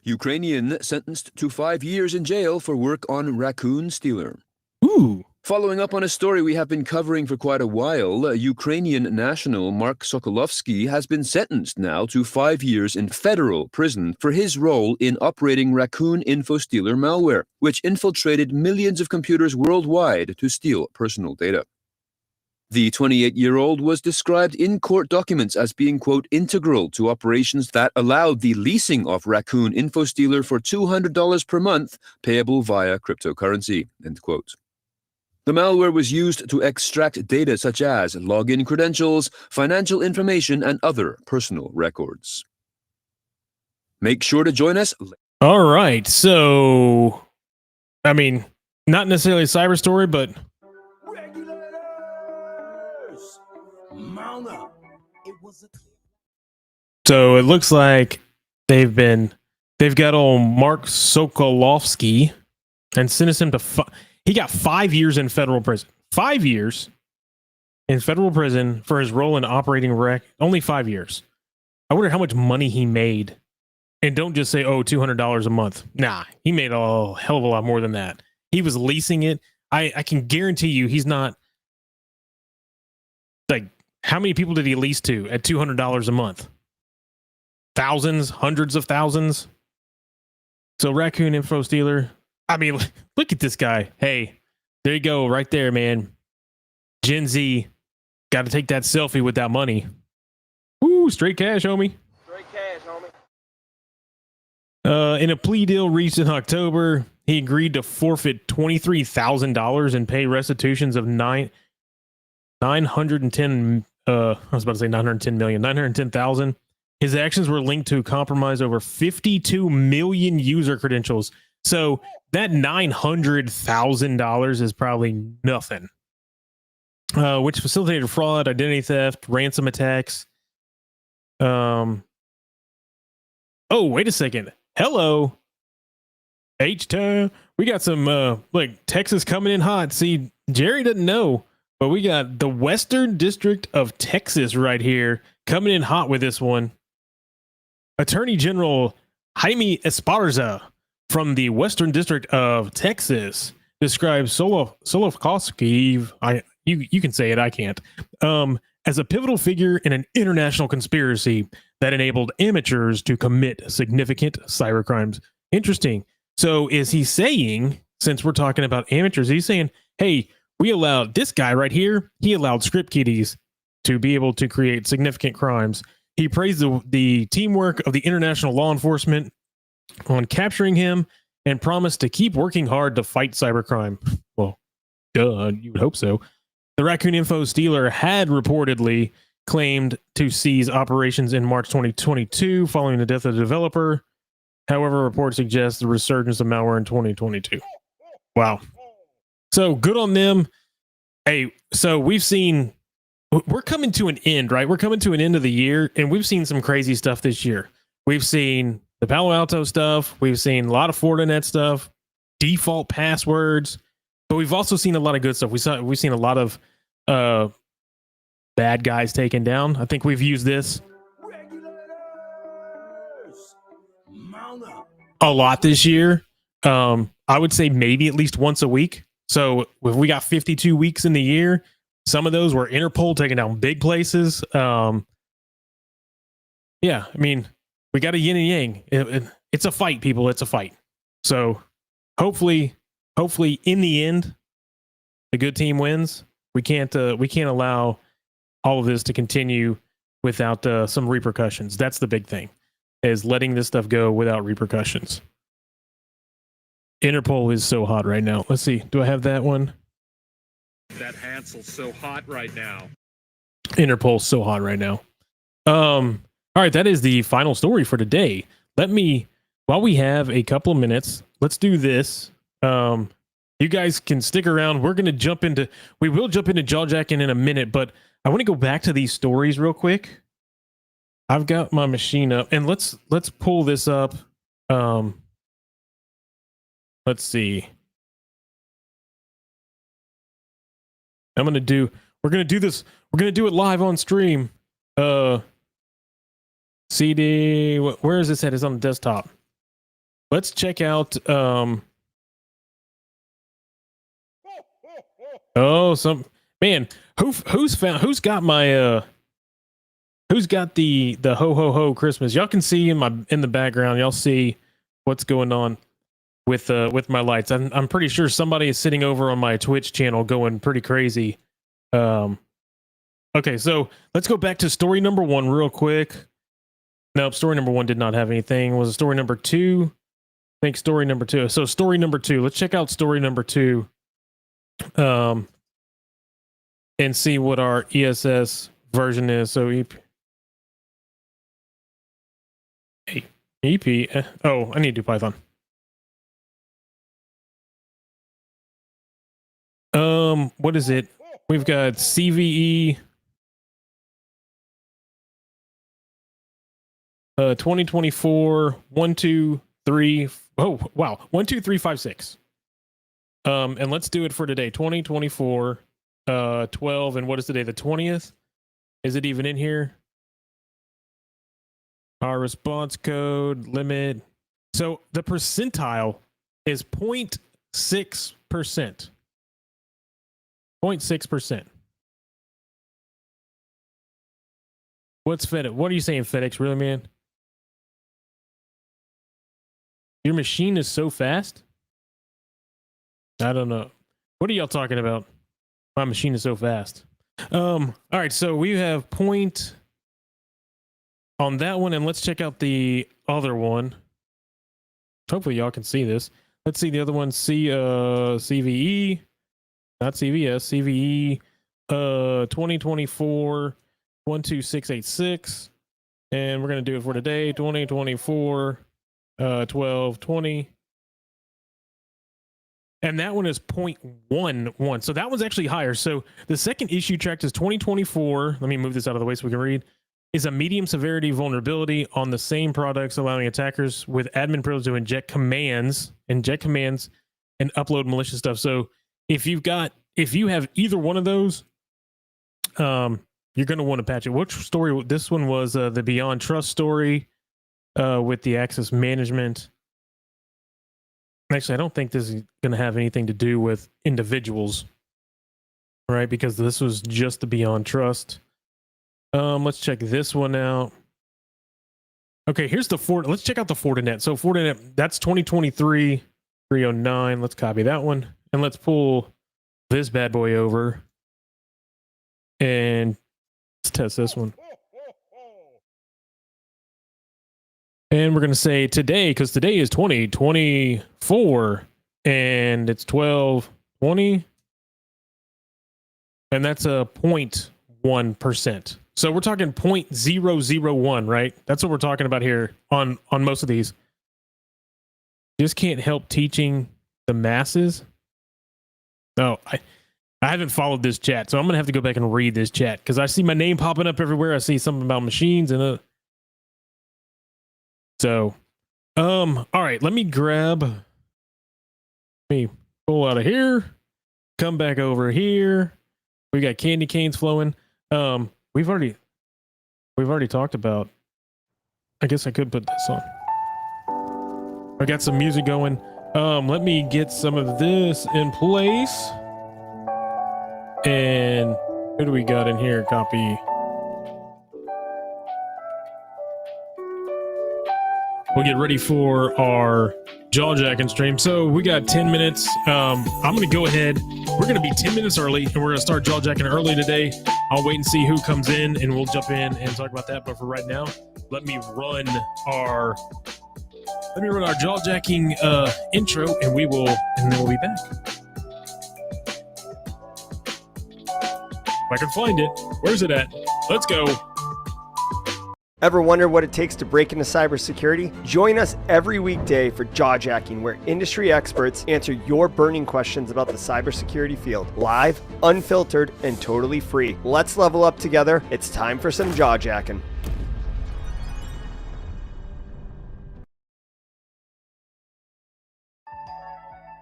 Speaker 4: Ukrainian sentenced to 5 years in jail for work on Raccoon Stealer.
Speaker 1: Ooh.
Speaker 4: Following up on a story we have been covering for quite a while, Ukrainian national Mark Sokolovsky has been sentenced now to 5 years in federal prison for his role in operating Raccoon Stealer malware, which infiltrated millions of computers worldwide to steal personal data. The 28-year-old was described in court documents as being, quote, integral to operations that allowed the leasing of Raccoon Stealer for $200 per month, payable via cryptocurrency, end quote. The malware was used to extract data such as login credentials, financial information, and other personal records. Make sure to join us.
Speaker 1: All right. So, I mean, not necessarily a cyber story, but so it looks like they've got old Mark Sokolovsky and sentenced him to he got 5 years in federal prison. 5 years in federal prison for his role in operating only 5 years. I wonder how much money he made. And don't just say, oh, $200 a month. Nah, he made a hell of a lot more than that. He was leasing it. I can guarantee you he's not, like, how many people did he lease to at $200 a month? Thousands, hundreds of thousands. So Raccoon Stealer, I mean, look at this guy. Hey, there you go, right there, man. Gen Z, got to take that selfie with that money. Ooh, straight cash, homie.
Speaker 5: Straight cash, homie.
Speaker 1: In a plea deal reached in October, he agreed to forfeit $23,000 and pay restitutions of 910. I was about to say 910 million, 910,000. His actions were linked to compromise over 52 million user credentials. So that $900,000 is probably nothing. Which facilitated fraud, identity theft, ransom attacks. Oh, wait a second. Hello. H-Town. We got some like Texas coming in hot. See, Jerry doesn't know, but we got the Western District of Texas right here coming in hot with this one. Attorney General Jaime Esparza from the Western District of Texas describes Solovkovsky, you can say it, I can't, as a pivotal figure in an international conspiracy that enabled amateurs to commit significant cybercrimes. Interesting. So is he saying, since we're talking about amateurs, he's saying, hey, we allowed this guy right here, he allowed script kiddies to be able to create significant crimes. He praised the teamwork of the international law enforcement on capturing him and promised to keep working hard to fight cybercrime. Well, duh, you would hope so. The Raccoon Stealer had reportedly claimed to seize operations in March 2022 following the death of the developer. However, reports suggest the resurgence of malware in 2022. Wow. So good on them. Hey, so we're coming to an end, right? We're coming to an end of the year, and we've seen some crazy stuff this year. We've seen the Palo Alto stuff. We've seen a lot of Fortinet stuff, default passwords, but we've also seen a lot of good stuff. We've seen a lot of bad guys taken down. I think we've used this a lot this year. I would say maybe at least once a week. So if we got 52 weeks in the year, some of those were Interpol taking down big places. Yeah, I mean, we got a yin and yang. It's a fight, people. It's a fight. So hopefully in the end, the good team wins. We can't allow all of this to continue without some repercussions. That's the big thing, is letting this stuff go without repercussions. Interpol is so hot right now. Let's see. Do I have that one?
Speaker 6: That Hansel's so hot right now.
Speaker 1: Interpol's so hot right now. All right, that is the final story for today. While we have a couple of minutes, let's do this. You guys can stick around. We will jump into jawjacking in a minute, but I want to go back to these stories real quick. I've got my machine up, and let's pull this up. Let's see. We're going to do this. We're going to do it live on stream. CD, where is this at? It's on the desktop. let's check out. Oh, some man. Who's got my who's got the ho ho ho Christmas? Y'all can see in the background. Y'all see what's going on with my lights. I'm pretty sure somebody is sitting over on my Twitch channel going pretty crazy. Okay, so let's go back to story number 1 real quick. Nope, story number 1 did not have anything. Was it story number 2? I think story number 2. So story number 2. Let's check out story number 2. And see what our ESS version is. So EP. Oh, I need to do Python. What is it? We've got CVE 2024 1 2 3. Oh wow, 1 2 3 5 6. And let's do it for today. 2024 12, and what is today? The 20th? Is it even in here? Our response code limit. So the percentile is 0.6%. 0.6%. What's FedEx? What are you saying, FedEx? Really, man? Your machine is so fast? I don't know. What are y'all talking about? My machine is so fast. All right, so we have point on that one, and let's check out the other one. Hopefully y'all can see this. Let's see the other one. CVE, not CVS, CVE 2024 12686. And we're gonna do it for today, 2024 1220. And that one is 0.11. So that one's actually higher. So the second issue tracked is 2024. Let me move this out of the way so we can read. Is a medium severity vulnerability on the same products, allowing attackers with admin privilege to inject commands, and upload malicious stuff. So if you have either one of those, you're going to want to patch it. Which story? This one was the BeyondTrust story with the access management. Actually, I don't think this is going to have anything to do with individuals, right? Because this was just the BeyondTrust. Let's check this one out. Okay, here's the let's check out the Fortinet. So Fortinet, that's 2023 309. Let's copy that one, and let's pull this bad boy over, and let's test this one. And we're going to say today, because today is 2024, and it's 1220, and that's a 0.1%. So we're talking 0.001, right? That's what we're talking about here on most of these. Just can't help teaching the masses. No, I haven't followed this chat, so I'm going to have to go back and read this chat, because I see my name popping up everywhere. I see something about machines and so, all right, let me pull out of here, come back over here. We got candy canes flowing. We've already talked about, I guess I could put this on. I got some music going. Let me get some of this in place. And who do we got in here? Copy. We'll get ready for our jawjacking stream. So we got 10 minutes. I'm going to go ahead. We're going to be 10 minutes early, and we're going to start jawjacking early today. I'll wait and see who comes in, and we'll jump in and talk about that. But for right now, let me run our jawjacking intro, and then we'll be back. If I can find it. Where's it at? Let's go.
Speaker 2: Ever wonder what it takes to break into cybersecurity? Join us every weekday for Jawjacking, where industry experts answer your burning questions about the cybersecurity field. Live, unfiltered, and totally free. Let's level up together. It's time for some Jawjacking.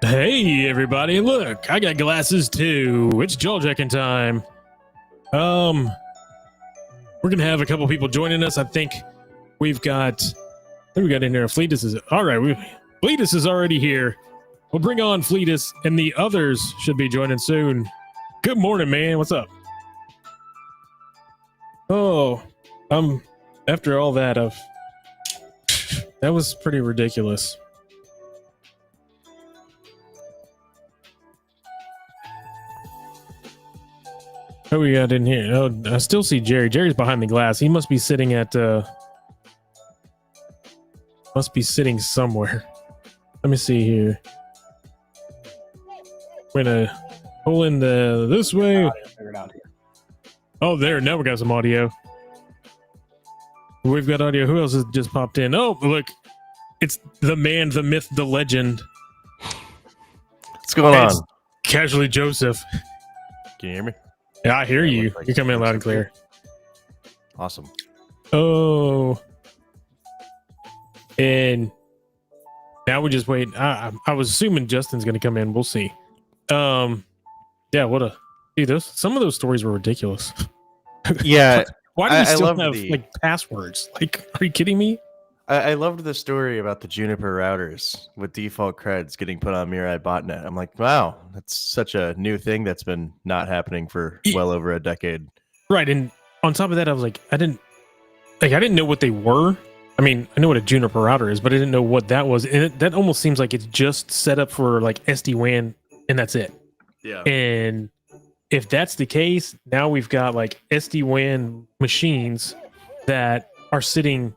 Speaker 1: Hey, everybody. Look, I got glasses too. It's jawjacking time. We're going to have a couple people joining us. I think we got in here a fleet. This is all right. Fleetus is already here. We'll bring on Fleetus, and the others should be joining soon. Good morning, man. What's up? Oh, after all that, that was pretty ridiculous. What we got in here? Oh, I still see Jerry. Jerry's behind the glass. He must be sitting at, somewhere. Let me see here. We're gonna pull in this way. Oh, there. Now we got some audio. We've got audio. Who else has just popped in? Oh, look. It's the man, the myth, the legend.
Speaker 7: What's going on?
Speaker 1: Casually Joseph.
Speaker 7: Can you hear me?
Speaker 1: Yeah, I hear you. You're coming in loud and clear.
Speaker 7: Awesome.
Speaker 1: Oh. And now we just wait. I was assuming Justin's going to come in. We'll see. Yeah, dude, some of those stories were ridiculous.
Speaker 7: Yeah.
Speaker 1: Why do we still have like passwords? Like, are you kidding me?
Speaker 7: I loved the story about the Juniper routers with default creds getting put on Mirai botnet. I'm like, wow, that's such a new thing that's been not happening for well over a decade.
Speaker 1: Right, and on top of that, I was like, I didn't know what they were. I mean, I know what a Juniper router is, but I didn't know what that was. And that almost seems like it's just set up for like SD-WAN, and that's it.
Speaker 7: Yeah.
Speaker 1: And if that's the case, now we've got like SD-WAN machines that are sitting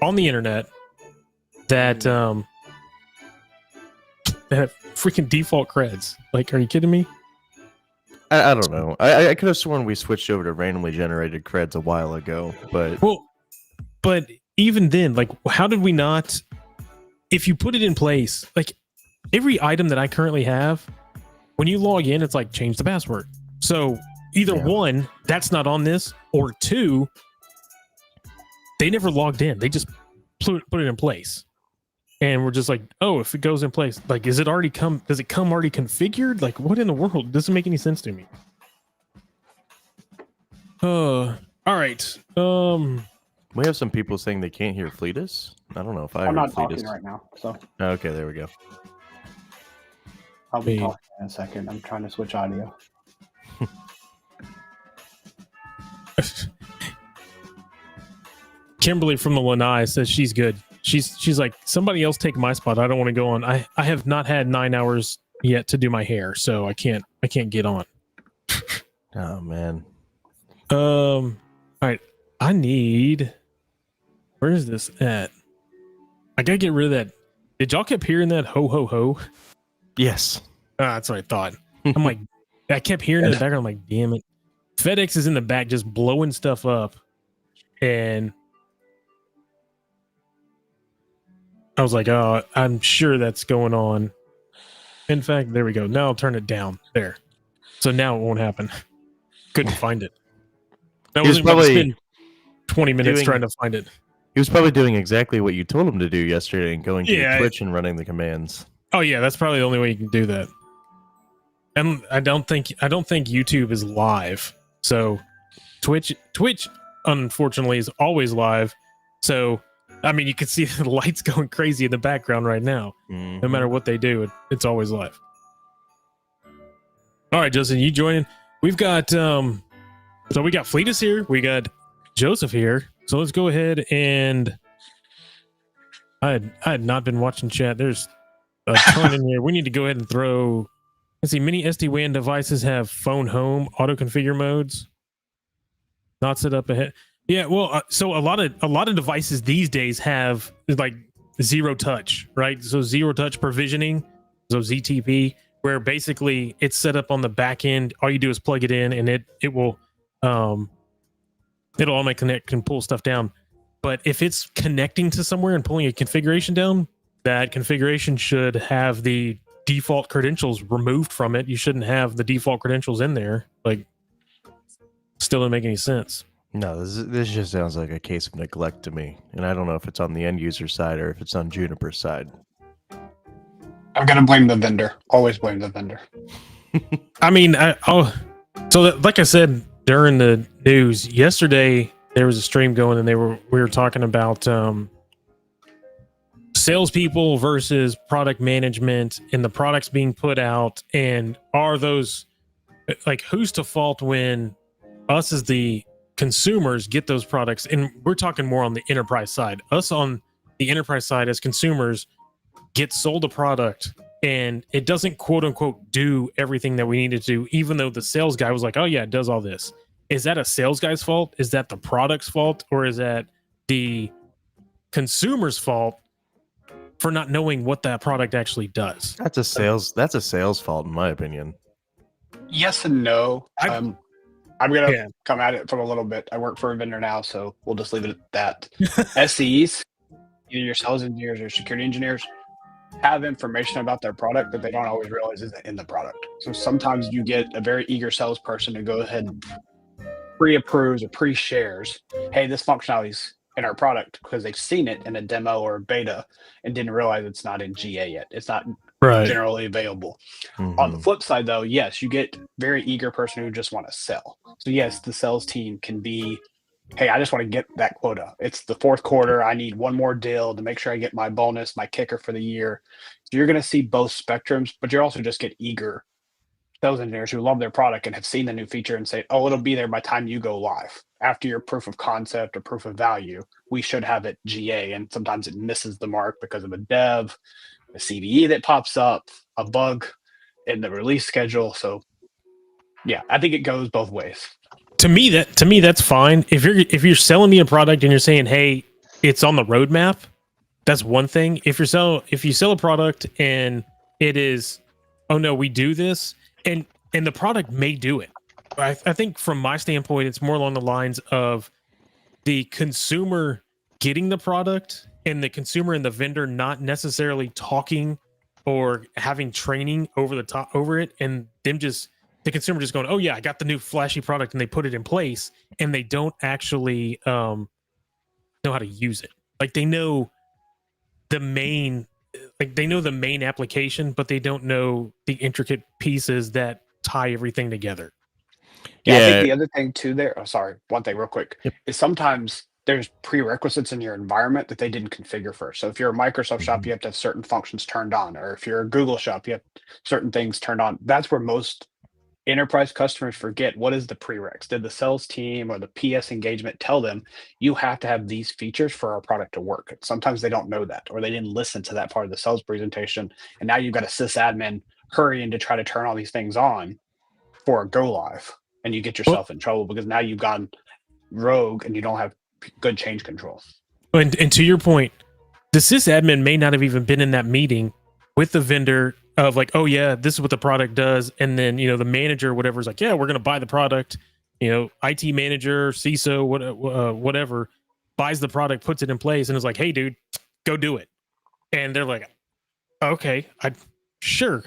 Speaker 1: on the internet that have freaking default creds. Like, are you kidding me?
Speaker 7: I don't know. I could have sworn we switched over to randomly generated creds a while ago, but
Speaker 1: but even then, like, how did we not? If you put it in place, like every item that I currently have, when you log in, it's like change the password. So either one, that's not on this, or two, they never logged in. They just put it in place. And we're just like, oh, if it goes in place, like, does it come already configured? Like, what in the world? It doesn't make any sense to me. All right.
Speaker 7: we have some people saying they can't hear Fleetus. I don't know if
Speaker 8: I'm
Speaker 7: heard
Speaker 8: not
Speaker 7: Fleetus.
Speaker 8: talking right now, so
Speaker 7: Okay, there we go.
Speaker 8: I'll be
Speaker 1: Wait.
Speaker 8: talking in a second. I'm trying to switch audio.
Speaker 1: Kimberly from the Lanai says she's good. She's like, somebody else take my spot. I don't want to go on. I have not had 9 hours yet to do my hair, so I can't get on.
Speaker 7: Oh man.
Speaker 1: All right. I need. Where is this at? I gotta get rid of that. Did y'all keep hearing that ho ho ho?
Speaker 7: Yes.
Speaker 1: That's what I thought. I'm like, I kept hearing it in the background. I'm like, damn it. FedEx is in the back just blowing stuff up, and I was like, oh, I'm sure that's going on. In fact, there we go. Now I'll turn it down there. So now it won't happen. Couldn't find it. That was probably spend 20 minutes trying to find it.
Speaker 7: He was probably doing exactly what you told him to do yesterday and going to Twitch and running the commands.
Speaker 1: Oh yeah, that's probably the only way you can do that. And I don't think YouTube is live. So Twitch unfortunately is always live. So I mean, you can see the lights going crazy in the background right now. No matter what they do, it's always live. All right, Justin, you joining? We've got so we got Fleetus here, we got Joseph here. So let's go ahead and I had not been watching chat. There's a ton in here. We need to go ahead and throw. Let's see. Many SD-WAN devices have phone home auto configure modes. Not set up ahead. Yeah, well, so a lot of devices these days have like zero touch, right? So zero touch provisioning, so ZTP, where basically it's set up on the back end. All you do is plug it in, and it will it'll automatically connect and pull stuff down. But if it's connecting to somewhere and pulling a configuration down, that configuration should have the default credentials removed from it. You shouldn't have the default credentials in there. Like, still doesn't make any sense.
Speaker 7: No, this just sounds like a case of neglect to me, and I don't know if it's on the end user side or if it's on Juniper's side.
Speaker 8: I'm gonna blame the vendor. Always blame the vendor.
Speaker 1: I mean, like I said during the news yesterday, there was a stream going, and we were talking about salespeople versus product management and the products being put out, and are those like who's to fault when us as the consumers get those products? And we're talking more on the enterprise side. Us on the enterprise side as consumers get sold a product and it doesn't quote unquote do everything that we need it to, even though the sales guy was like, oh yeah, it does all this. Is that a sales guy's fault? Is that the product's fault? Or is that the consumer's fault for not knowing what that product actually does?
Speaker 7: That's a sales fault, in my opinion.
Speaker 8: Yes and no. I'm gonna
Speaker 1: Yeah.
Speaker 8: come at it from a little bit. I work for a vendor now, so we'll just leave it at that. SEs, either your sales engineers or security engineers, have information about their product that they don't always realize isn't in the product. So sometimes you get a very eager salesperson to go ahead and pre-approves or pre-shares, hey, this functionality's in our product, because they've seen it in a demo or a beta and didn't realize it's not in GA yet. It's not generally available. On the flip side, though, yes, you get very eager person who just want to sell. So yes, the sales team can be, hey, I just want to get that quota. It's the fourth quarter. I need one more deal to make sure I get my bonus, my kicker for the year. So you're going to see both spectrums, but you're also just get eager sales engineers who love their product and have seen the new feature and say, oh, it'll be there by the time you go live. After your proof of concept or proof of value, we should have it GA. And sometimes it misses the mark because of a dev, a CVE that pops up, a bug in the release schedule. So yeah, I think it goes both ways.
Speaker 1: To me, that's fine. If you're selling me a product and you're saying, hey, it's on the roadmap, that's one thing. If you sell a product and it is, oh no, we do this, and the product may do it. I think from my standpoint, it's more along the lines of the consumer getting the product and the consumer and the vendor not necessarily talking or having training over it, and them just the consumer just going, oh yeah, I got the new flashy product, and they put it in place and they don't actually know how to use it. Like they know the main application, but they don't know the intricate pieces that tie everything together.
Speaker 8: Yeah, I think the other thing too there, one thing real quick, is sometimes there's prerequisites in your environment that they didn't configure first. So if you're a Microsoft shop, you have to have certain functions turned on, or if you're a Google shop, you have certain things turned on. That's where most enterprise customers forget, what is the prereqs? Did the sales team or the PS engagement tell them you have to have these features for our product to work? Sometimes they don't know that, or they didn't listen to that part of the sales presentation. And now you've got a sysadmin hurrying to try to turn all these things on for a go live. And you get yourself in trouble because now you've gone rogue and you don't have good change control.
Speaker 1: And to your point, the sysadmin may not have even been in that meeting with the vendor of like, oh yeah, this is what the product does. And then, the manager or whatever is like, yeah, we're going to buy the product. IT manager, CISO, whatever, buys the product, puts it in place, and is like, hey dude, go do it. And they're like, okay, sure.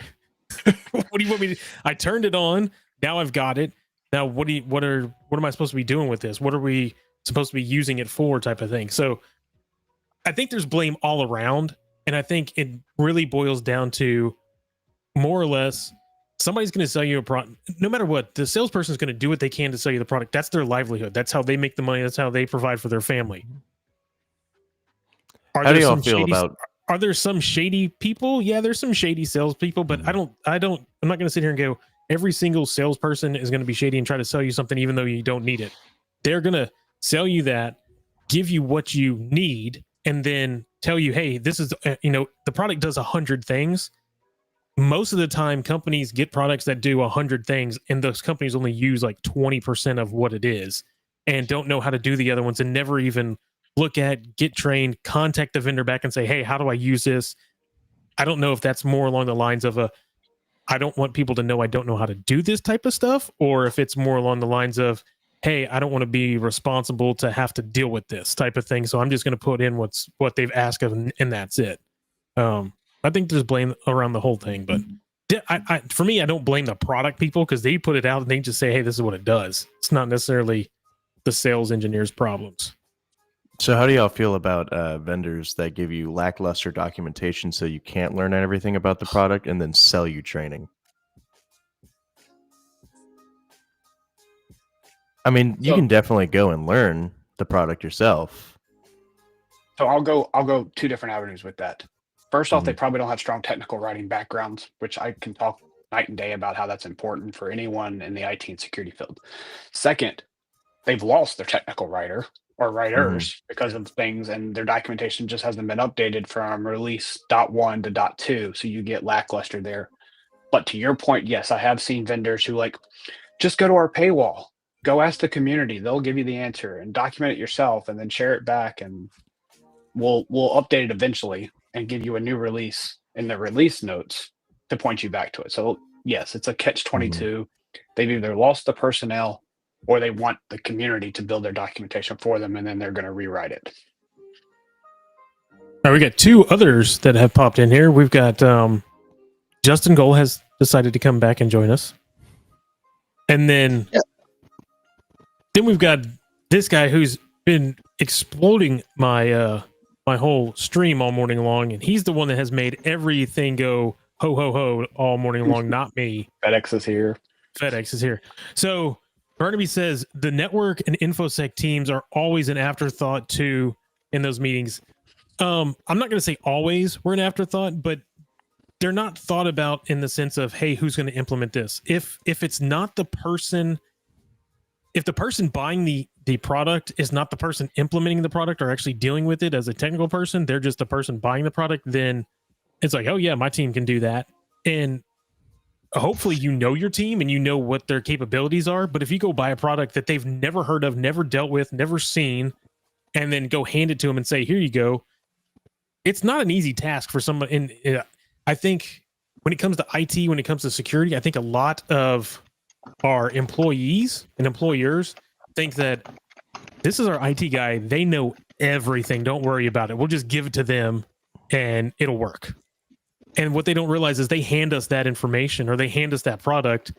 Speaker 1: What do you want me to do? I turned it on. Now I've got it. Now what am I supposed to be doing with this? What are we supposed to be using it for, type of thing? So I think there's blame all around. And I think it really boils down to, more or less, somebody's going to sell you a product. No matter what, the salesperson is going to do what they can to sell you the product. That's their livelihood. That's how they make the money. That's how they provide for their family. Are there some shady people? Yeah, there's some shady salespeople, but I'm not going to sit here and go, every single salesperson is going to be shady and try to sell you something even though you don't need it. They're going to sell you that, give you what you need, and then tell you, hey, this is, the product does 100 things. Most of the time, companies get products that do 100 things, and those companies only use like 20% of what it is and don't know how to do the other ones, and never even get trained, contact the vendor back and say, hey, how do I use this? I don't know if that's more along the lines of I don't want people to know I don't know how to do this type of stuff, or if it's more along the lines of, hey, I don't want to be responsible to have to deal with this type of thing, so I'm just going to put in what they've asked of, and that's it. I think there's blame around the whole thing, but for me, I don't blame the product people, because they put it out and they just say, hey, this is what it does. It's not necessarily the sales engineer's problems.
Speaker 7: So how do y'all feel about vendors that give you lackluster documentation so you can't learn everything about the product and then sell you training? I mean, you can definitely go and learn the product yourself,
Speaker 8: So I'll go two different avenues with that. First off, they probably don't have strong technical writing backgrounds, which I can talk night and day about how that's important for anyone in the IT and security field. Second, they've lost their technical writer or writers because of things, and their documentation just hasn't been updated from release .1 to .2, so you get lackluster there. But to your point, yes, I have seen vendors who just go to our paywall, go ask the community, they'll give you the answer, and document it yourself, and then share it back, and we'll update it eventually and give you a new release in the release notes to point you back to it. So yes, it's a catch-22. They've either lost the personnel or they want the community to build their documentation for them, and then they're going to rewrite it.
Speaker 1: All right, we got two others that have popped in here. We've got Justin Gold has decided to come back and join us. And then, then we've got this guy who's been exploding my my whole stream all morning long, and he's the one that has made everything go ho ho ho all morning long, not me.
Speaker 8: FedEx is here.
Speaker 1: FedEx is here. So Barnaby says the network and InfoSec teams are always an afterthought too in those meetings. I'm not going to say always we're an afterthought, but they're not thought about in the sense of, hey, who's going to implement this? If it's not the person, if the person buying the product is not the person implementing the product or actually dealing with it as a technical person, they're just the person buying the product, then it's like, oh yeah, my team can do that. And hopefully you know your team and you know what their capabilities are. But if you go buy a product that they've never heard of, never dealt with, never seen, and then go hand it to them and say, here you go, it's not an easy task for someone. And I think when it comes to IT, when it comes to security, I think a lot of our employees and employers think that this is our IT guy. They know everything. Don't worry about it. We'll just give it to them and it'll work. And what they don't realize is they hand us that information or they hand us that product.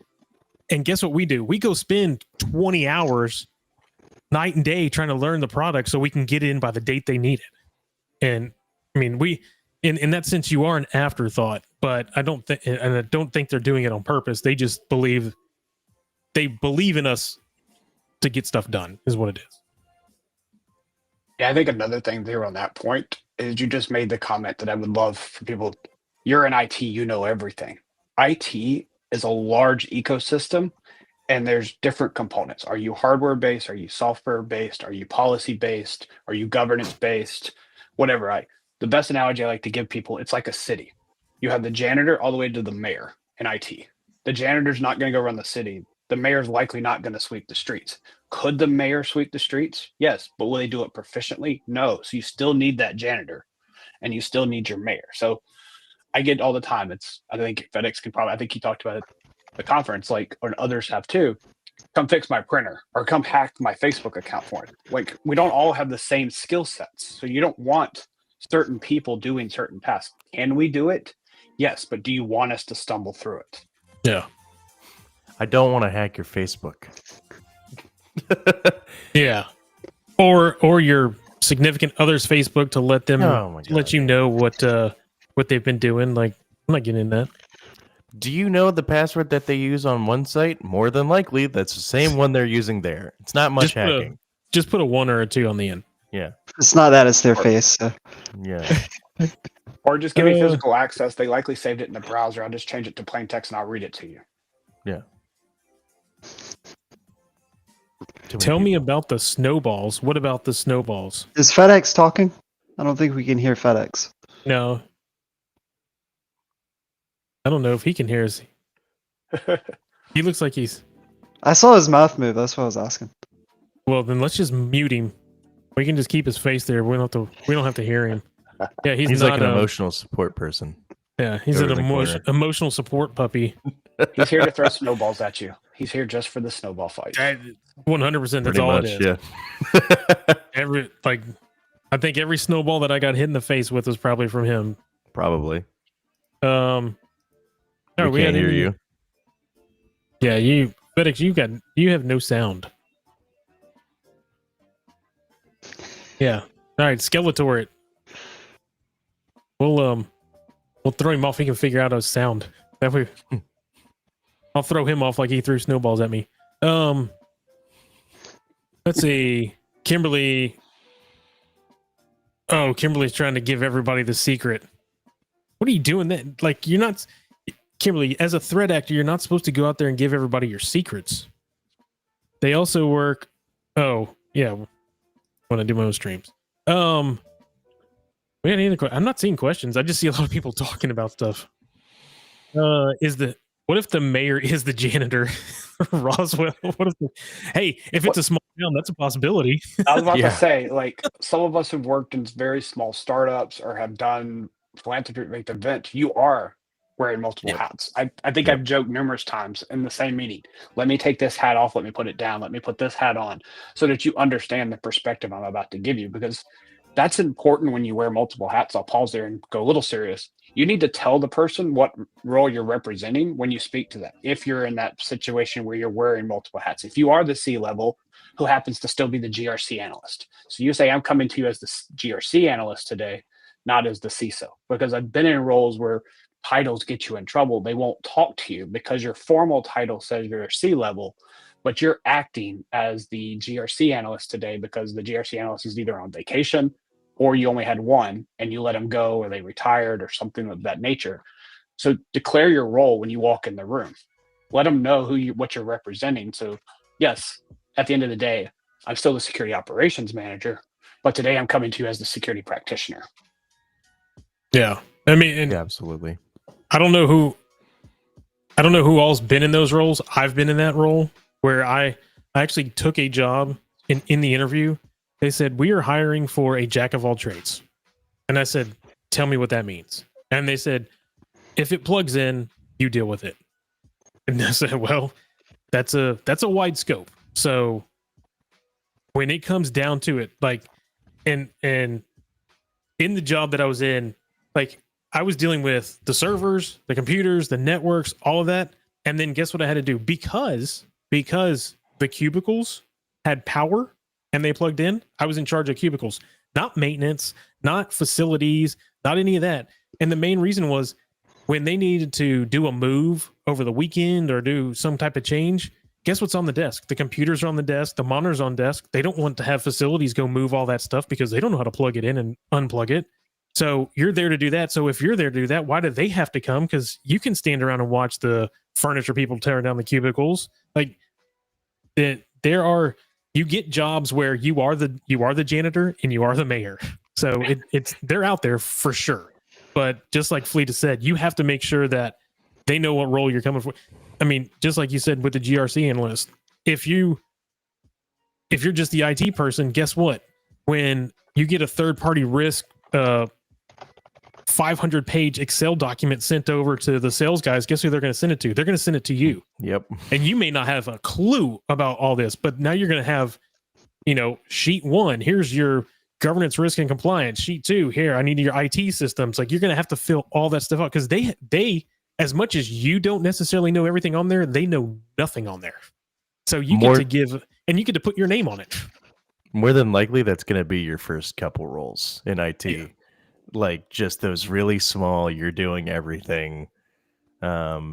Speaker 1: And guess what we do? We go spend 20 hours night and day trying to learn the product so we can get it in by the date they need it. And I mean, we, in that sense, you are an afterthought, but I don't think they're doing it on purpose. They just believe in us to get stuff done is what it is.
Speaker 8: Yeah, I think another thing there on that point is you just made the comment that I would love for people. You're in IT, you know everything. IT is a large ecosystem and there's different components. Are you hardware based? Are you software based? Are you policy based? Are you governance based? Whatever. The best analogy I like to give people, it's like a city. You have the janitor all the way to the mayor in IT. The janitor's not going to go run the city. The mayor's likely not going to sweep the streets. Could the mayor sweep the streets? Yes, but will they do it proficiently? No. So you still need that janitor and you still need your mayor. So I get all the time. I think FedEx can probably, I think he talked about it at the conference, or others have too. Come fix my printer or come hack my Facebook account for it. We don't all have the same skill sets. So you don't want certain people doing certain tasks. Can we do it? Yes, but do you want us to stumble through it?
Speaker 1: Yeah.
Speaker 7: I don't want to hack your Facebook.
Speaker 1: Yeah. Or your significant other's Facebook to let them let you know what they've been doing. Like, I'm not getting in that.
Speaker 7: Do you know the password that they use on one site? More than likely, that's the same one they're using there. It's not much hacking.
Speaker 1: Just put a 1 or a 2 on the end.
Speaker 7: Yeah.
Speaker 9: It's not that, it's their face. So.
Speaker 7: Yeah.
Speaker 8: Or just give me physical access. They likely saved it in the browser. I'll just change it to plain text and I'll read it to you.
Speaker 7: Yeah.
Speaker 1: Tell me about the snowballs. What about the snowballs?
Speaker 9: Is FedEx talking? I don't think we can hear FedEx.
Speaker 1: No. I don't know if he can hear us. He looks like he's...
Speaker 9: I saw his mouth move. That's what I was asking.
Speaker 1: Well, then let's just mute him. We can just keep his face there. We don't have to hear him. Yeah, he's not
Speaker 7: like an emotional support person.
Speaker 1: Yeah, he's an emotional support puppy.
Speaker 8: He's here to throw snowballs at you. He's here just for the snowball fight.
Speaker 1: 100%. That's all it is.
Speaker 7: Yeah.
Speaker 1: I think every snowball that I got hit in the face with was probably from him.
Speaker 7: Probably.
Speaker 1: We
Speaker 7: can't hear you.
Speaker 1: Yeah, FedEx, you have no sound. Yeah. All right, Skeletor it. We'll throw him off. He can figure out his sound. That way, I'll throw him off like he threw snowballs at me. Let's see. Kimberly Oh, Kimberly's trying to give everybody the secret. What are you doing then? Like, you're not, Kimberly, as a threat actor, you're not supposed to go out there and give everybody your secrets. They also work. Oh, yeah. When I do my own streams. We had any other I'm not seeing questions. I just see a lot of people talking about stuff. What if the mayor is the janitor? Roswell. Hey, if it's a small town, that's a possibility.
Speaker 8: I was about to say, like, some of us have worked in very small startups or have done philanthropic events. You are wearing multiple hats. I think I've joked numerous times in the same meeting. Let me take this hat off. Let me put it down. Let me put this hat on, so that you understand the perspective I'm about to give you, because that's important when you wear multiple hats. I'll pause there and go a little serious. You need to tell the person what role you're representing when you speak to them. If you're in that situation where you're wearing multiple hats, if you are the C-level who happens to still be the GRC analyst. So you say, I'm coming to you as the GRC analyst today, not as the CISO, because I've been in roles where titles get you in trouble. They won't talk to you because your formal title says you're a C-level, but you're acting as the GRC analyst today because the GRC analyst is either on vacation or you only had one and you let them go, or they retired or something of that nature. So declare your role when you walk in the room. Let them know what you're representing. So yes, at the end of the day, I'm still the security operations manager, but today I'm coming to you as the security practitioner.
Speaker 1: Yeah. I mean,
Speaker 7: absolutely.
Speaker 1: I don't know who all's been in those roles. I've been in that role where I actually took a job in the interview. They said, we are hiring for a jack of all trades. And I said, tell me what that means. And they said, if it plugs in, you deal with it. And I said, well, that's a wide scope. So when it comes down to it, like, and in the job that I was in, like, I was dealing with the servers, the computers, the networks, all of that. And then guess what I had to do? Because the cubicles had power and they plugged in, I was in charge of cubicles, not maintenance, not facilities, not any of that. And the main reason was when they needed to do a move over the weekend or do some type of change, guess what's on the desk? The computers are on the desk, the monitors on desk. They don't want to have facilities go move all that stuff because they don't know how to plug it in and unplug it. So you're there to do that. So if you're there to do that, why do they have to come? Because you can stand around and watch the furniture people tearing down the cubicles. Like, you get jobs where you are the janitor and you are the mayor. So they're out there for sure. But just like Fleeta said, you have to make sure that they know what role you're coming for. I mean, just like you said with the GRC analyst, if you're just the IT person, guess what? When you get a third-party risk 500-page Excel document sent over to the sales guys, guess who they're going to send it to? They're going to send it to you.
Speaker 7: Yep.
Speaker 1: And you may not have a clue about all this, but now you're going to have, sheet 1, here's your governance, risk, and compliance. Sheet 2, here, I need your IT systems. Like, you're going to have to fill all that stuff out because they, as much as you don't necessarily know everything on there, they know nothing on there. So you get to give, and you get to put your name on it.
Speaker 7: More than likely, that's going to be your first couple roles in IT. Yeah. Like, just those really small, you're doing everything. Yeah,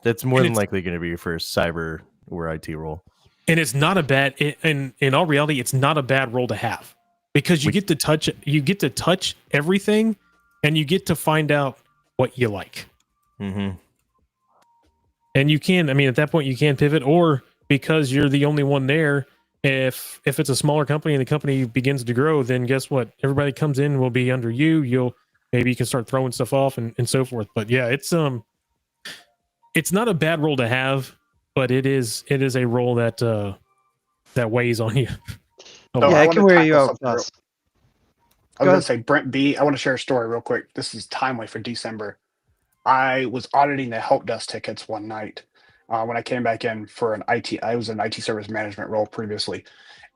Speaker 7: that's more than likely going to be your first cyber or IT role.
Speaker 1: And it's not a bad, in all reality, it's not a bad role to have because you get to touch everything and you get to find out what you like.
Speaker 7: Mm-hmm.
Speaker 1: And you can, at that point you can pivot, or because you're the only one there, if it's a smaller company and the company begins to grow, then guess what? Everybody comes in will be under you. Maybe you can start throwing stuff off and so forth. But yeah, it's not a bad role to have, but it is a role that weighs on you.
Speaker 9: Yeah, I can wear you out.
Speaker 8: I was going to say, Brent B, I want to share a story real quick. This is timely for December. I was auditing the help desk tickets one night when I came back in for I was an IT service management role previously.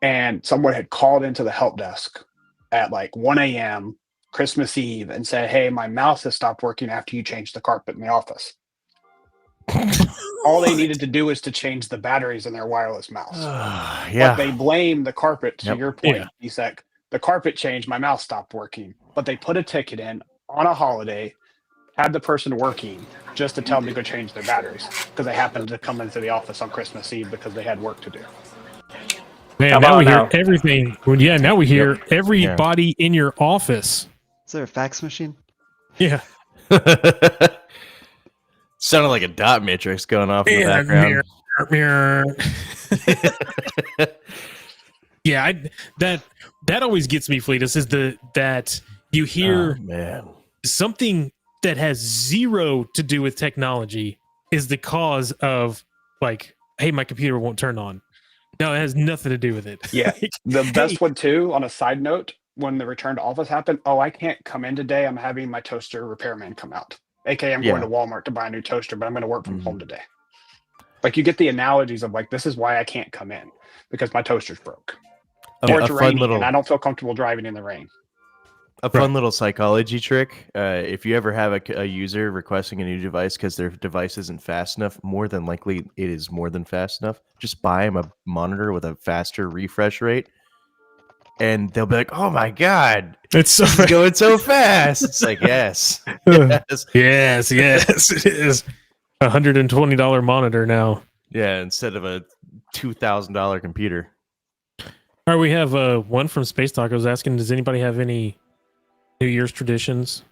Speaker 8: And someone had called into the help desk at like 1 a.m. Christmas Eve and said, hey, my mouse has stopped working after you changed the carpet in the office. All they needed to do was to change the batteries in their wireless mouse.
Speaker 7: Yeah.
Speaker 8: But they blame the carpet, to your point, Isaac. The carpet changed, my mouse stopped working. But they put a ticket in on a holiday, had the person working just to tell them to go change their batteries because they happened to come into the office on Christmas Eve because they had work to do.
Speaker 1: Man,
Speaker 8: How
Speaker 1: now
Speaker 8: about
Speaker 1: we hear
Speaker 8: now?
Speaker 1: everything. Well, yeah, now we hear everybody in your office.
Speaker 9: Is there a fax machine?
Speaker 1: Yeah.
Speaker 7: Sounded like a dot matrix going off in the
Speaker 1: Yeah,
Speaker 7: background.
Speaker 1: mirror. Yeah, that always gets me, Fleetus, is that you hear something that has zero to do with technology is the cause of, like, hey, my computer won't turn on. No, it has nothing to do with it.
Speaker 8: Yeah.
Speaker 1: Like,
Speaker 8: The best
Speaker 1: hey,
Speaker 8: one too, on a side note, when the return to office happened, oh, I can't come in today. I'm having my toaster repairman come out. AKA I'm going to Walmart to buy a new toaster, but I'm going to work from home today. Like, you get the analogies of, like, this is why I can't come in, because my toaster's broke. Or it's raining and I don't feel comfortable driving in the rain.
Speaker 7: A fun little psychology trick. If you ever have a user requesting a new device because their device isn't fast enough, more than likely it is more than fast enough. Just buy them a monitor with a faster refresh rate. And they'll be like, "Oh my god,
Speaker 1: it's
Speaker 7: this is going so fast!" It's like, yes,
Speaker 1: yes, it is $120 monitor now.
Speaker 7: Yeah, instead of a $2,000 computer.
Speaker 1: All right, we have one from Space Tacos asking, does anybody have any New Year's traditions?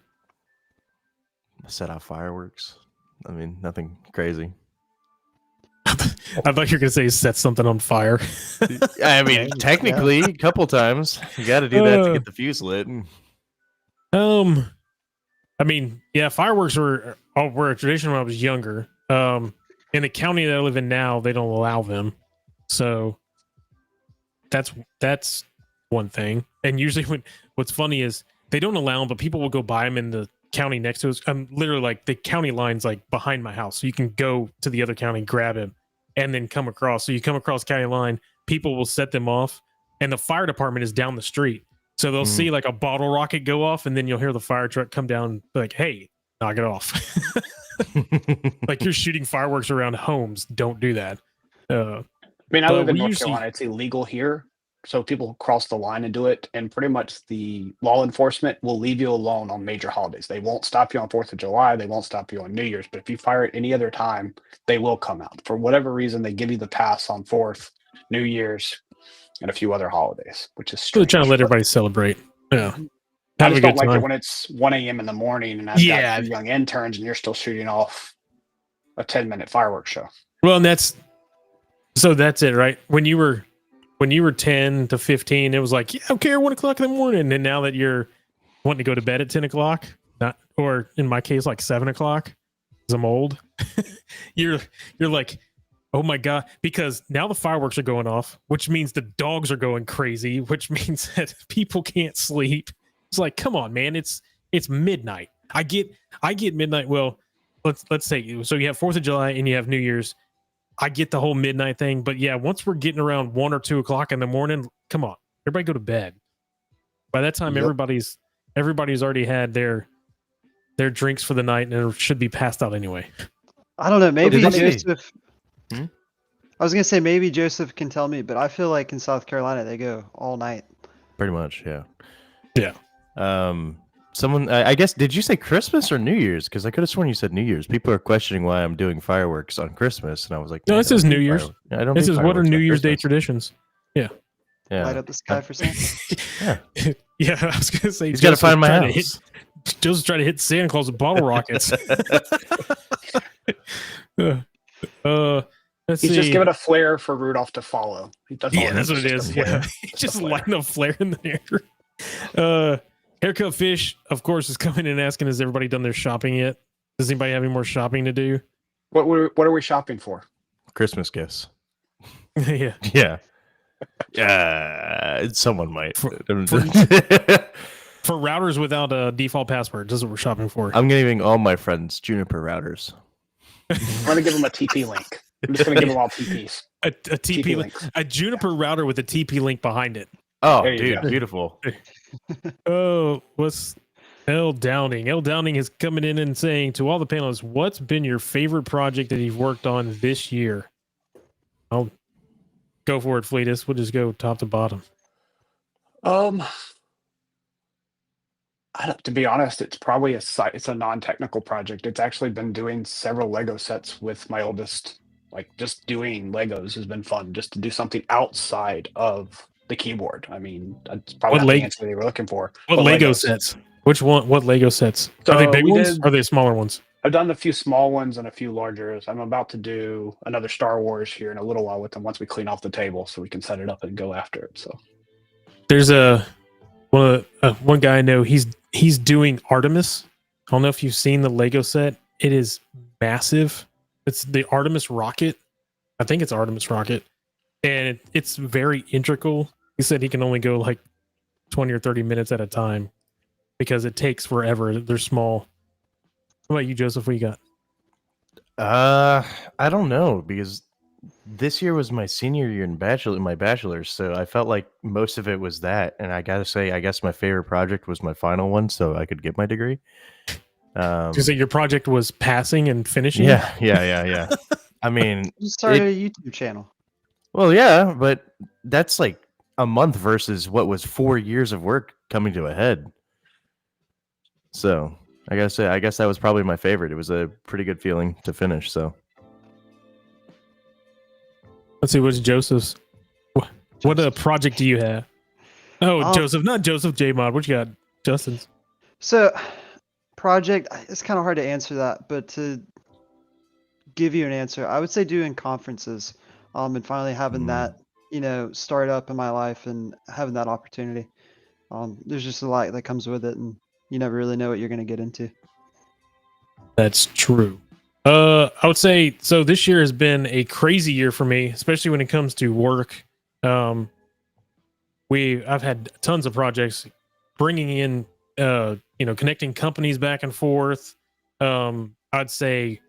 Speaker 7: Set off fireworks. I mean, nothing crazy.
Speaker 1: I thought you were going to say set something on fire.
Speaker 7: I mean, technically, a couple times. You got to do that to get the fuse lit.
Speaker 1: I mean, yeah, fireworks were a tradition when I was younger. In the county that I live in now, they don't allow them. So that's one thing. And usually what's funny is they don't allow them, but people will go buy them in the county next to us. I'm literally like, the county line's like behind my house. So you can go to the other county, grab him, and then come across. So you come across county line, people will set them off, and the fire department is down the street. So they'll see like a bottle rocket go off, and then you'll hear the fire truck come down like, hey, knock it off. Like, you're shooting fireworks around homes. Don't do that.
Speaker 8: I mean, I live in North Carolina. It's illegal here. So people cross the line and do it. And pretty much the law enforcement will leave you alone on major holidays. They won't stop you on 4th of July. They won't stop you on New Year's. But if you fire at any other time, they will come out. For whatever reason, they give you the pass on 4th, New Year's, and a few other holidays, which is strange.
Speaker 1: They're trying to let everybody celebrate. Yeah.
Speaker 8: I just don't like it when it's 1 a.m. in the morning and I've got 2 young interns and you're still shooting off a 10-minute fireworks show.
Speaker 1: Well, and that's it, right? When you were 10 to 15, it was like, yeah, okay, 1 o'clock in the morning. And now that you're wanting to go to bed at 10 o'clock, or in my case, like 7 o'clock, because I'm old, you're like, oh my God, because now the fireworks are going off, which means the dogs are going crazy, which means that people can't sleep. It's like, come on, man, it's midnight. I get midnight. Well, let's say, so you have 4th of July and you have New Year's. I get the whole midnight thing, but yeah, once we're getting around 1 or 2 o'clock in the morning, come on, everybody go to bed. By that time, everybody's already had their drinks for the night and should be passed out anyway.
Speaker 9: I don't know. Maybe Joseph. I was gonna say maybe Joseph can tell me, but I feel like in South Carolina they go all night.
Speaker 7: Pretty much, yeah.
Speaker 1: Yeah.
Speaker 7: Someone, I guess, did you say Christmas or New Year's? Because I could have sworn you said New Year's. People are questioning why I'm doing fireworks on Christmas, and I was like,
Speaker 1: no, this is New Year's.
Speaker 7: I don't.
Speaker 1: This is what are New Year's Day traditions? Yeah.
Speaker 9: Light up the sky for Santa.
Speaker 7: Yeah.
Speaker 1: Yeah, I was gonna say
Speaker 7: he's got to find my house.
Speaker 1: Joseph's trying to hit Santa Claus with bottle rockets. Let's
Speaker 8: He's
Speaker 1: see.
Speaker 8: just giving a flare for Rudolph to follow.
Speaker 1: That's what it is. Yeah, just lighting a flare in the air. Haircut Fish, of course, is coming in and asking, has everybody done their shopping yet? Does anybody have any more shopping to do?
Speaker 8: What are we shopping for?
Speaker 7: Christmas gifts.
Speaker 1: Yeah.
Speaker 7: Yeah. Someone might.
Speaker 1: For routers without a default password, this is what we're shopping for.
Speaker 7: I'm giving all my friends Juniper routers.
Speaker 8: I'm going to give them a TP link. I'm just going to give them all TPs.
Speaker 1: A TP link. A Juniper router with a TP link behind it.
Speaker 7: Oh, dude, beautiful.
Speaker 1: Oh, what's L Downing? L Downing is coming in and saying to all the panelists, what's been your favorite project that you've worked on this year? I'll go for it, Fleetus. We'll just go top to bottom.
Speaker 8: To be honest, it's probably it's a non-technical project. It's actually been doing several Lego sets with my oldest Like just doing Legos has been fun, just to do something outside of the keyboard. I mean, that's probably not the answer they were looking for.
Speaker 1: What Lego sets? Which one? What Lego sets?
Speaker 8: So
Speaker 1: are they big
Speaker 8: we
Speaker 1: ones?
Speaker 8: did-
Speaker 1: Or are they smaller ones?
Speaker 8: I've done a few small ones and a few larger. I'm about to do another Star Wars here in a little while with them once we clean off the table so we can set it up and go after it. So
Speaker 1: There's one guy I know. He's doing Artemis. I don't know if you've seen the Lego set. It is massive. It's the Artemis rocket. I think it's Artemis rocket, and it's very integral. He said he can only go like 20 or 30 minutes at a time because it takes forever. They're small. What about you, Joseph? What you got?
Speaker 7: I don't know, because this year was my senior year in my bachelor's, so I felt like most of it was that. And I gotta say, I guess my favorite project was my final one, so I could get my degree.
Speaker 1: You say your project was passing and finishing?
Speaker 7: Yeah. I mean,
Speaker 9: You started a YouTube channel.
Speaker 7: well, yeah, but that's like a month versus what was 4 years of work coming to a head. So I gotta say, I guess that was probably my favorite. It was a pretty good feeling to finish. So
Speaker 1: Let's see. What's Joseph's? What project do you have? Oh, Joseph, not Joseph J Mod. What you got, Justin's?
Speaker 9: So, project, it's kind of hard to answer that, but to give you an answer, I would say doing conferences, and finally having that, start up in my life and having that opportunity. There's just a lot that comes with it, and you never really know what you're going to get into.
Speaker 1: That's true. I would say so. This year has been a crazy year for me, especially when it comes to work. I've had tons of projects, bringing in, connecting companies back and forth. I'd say,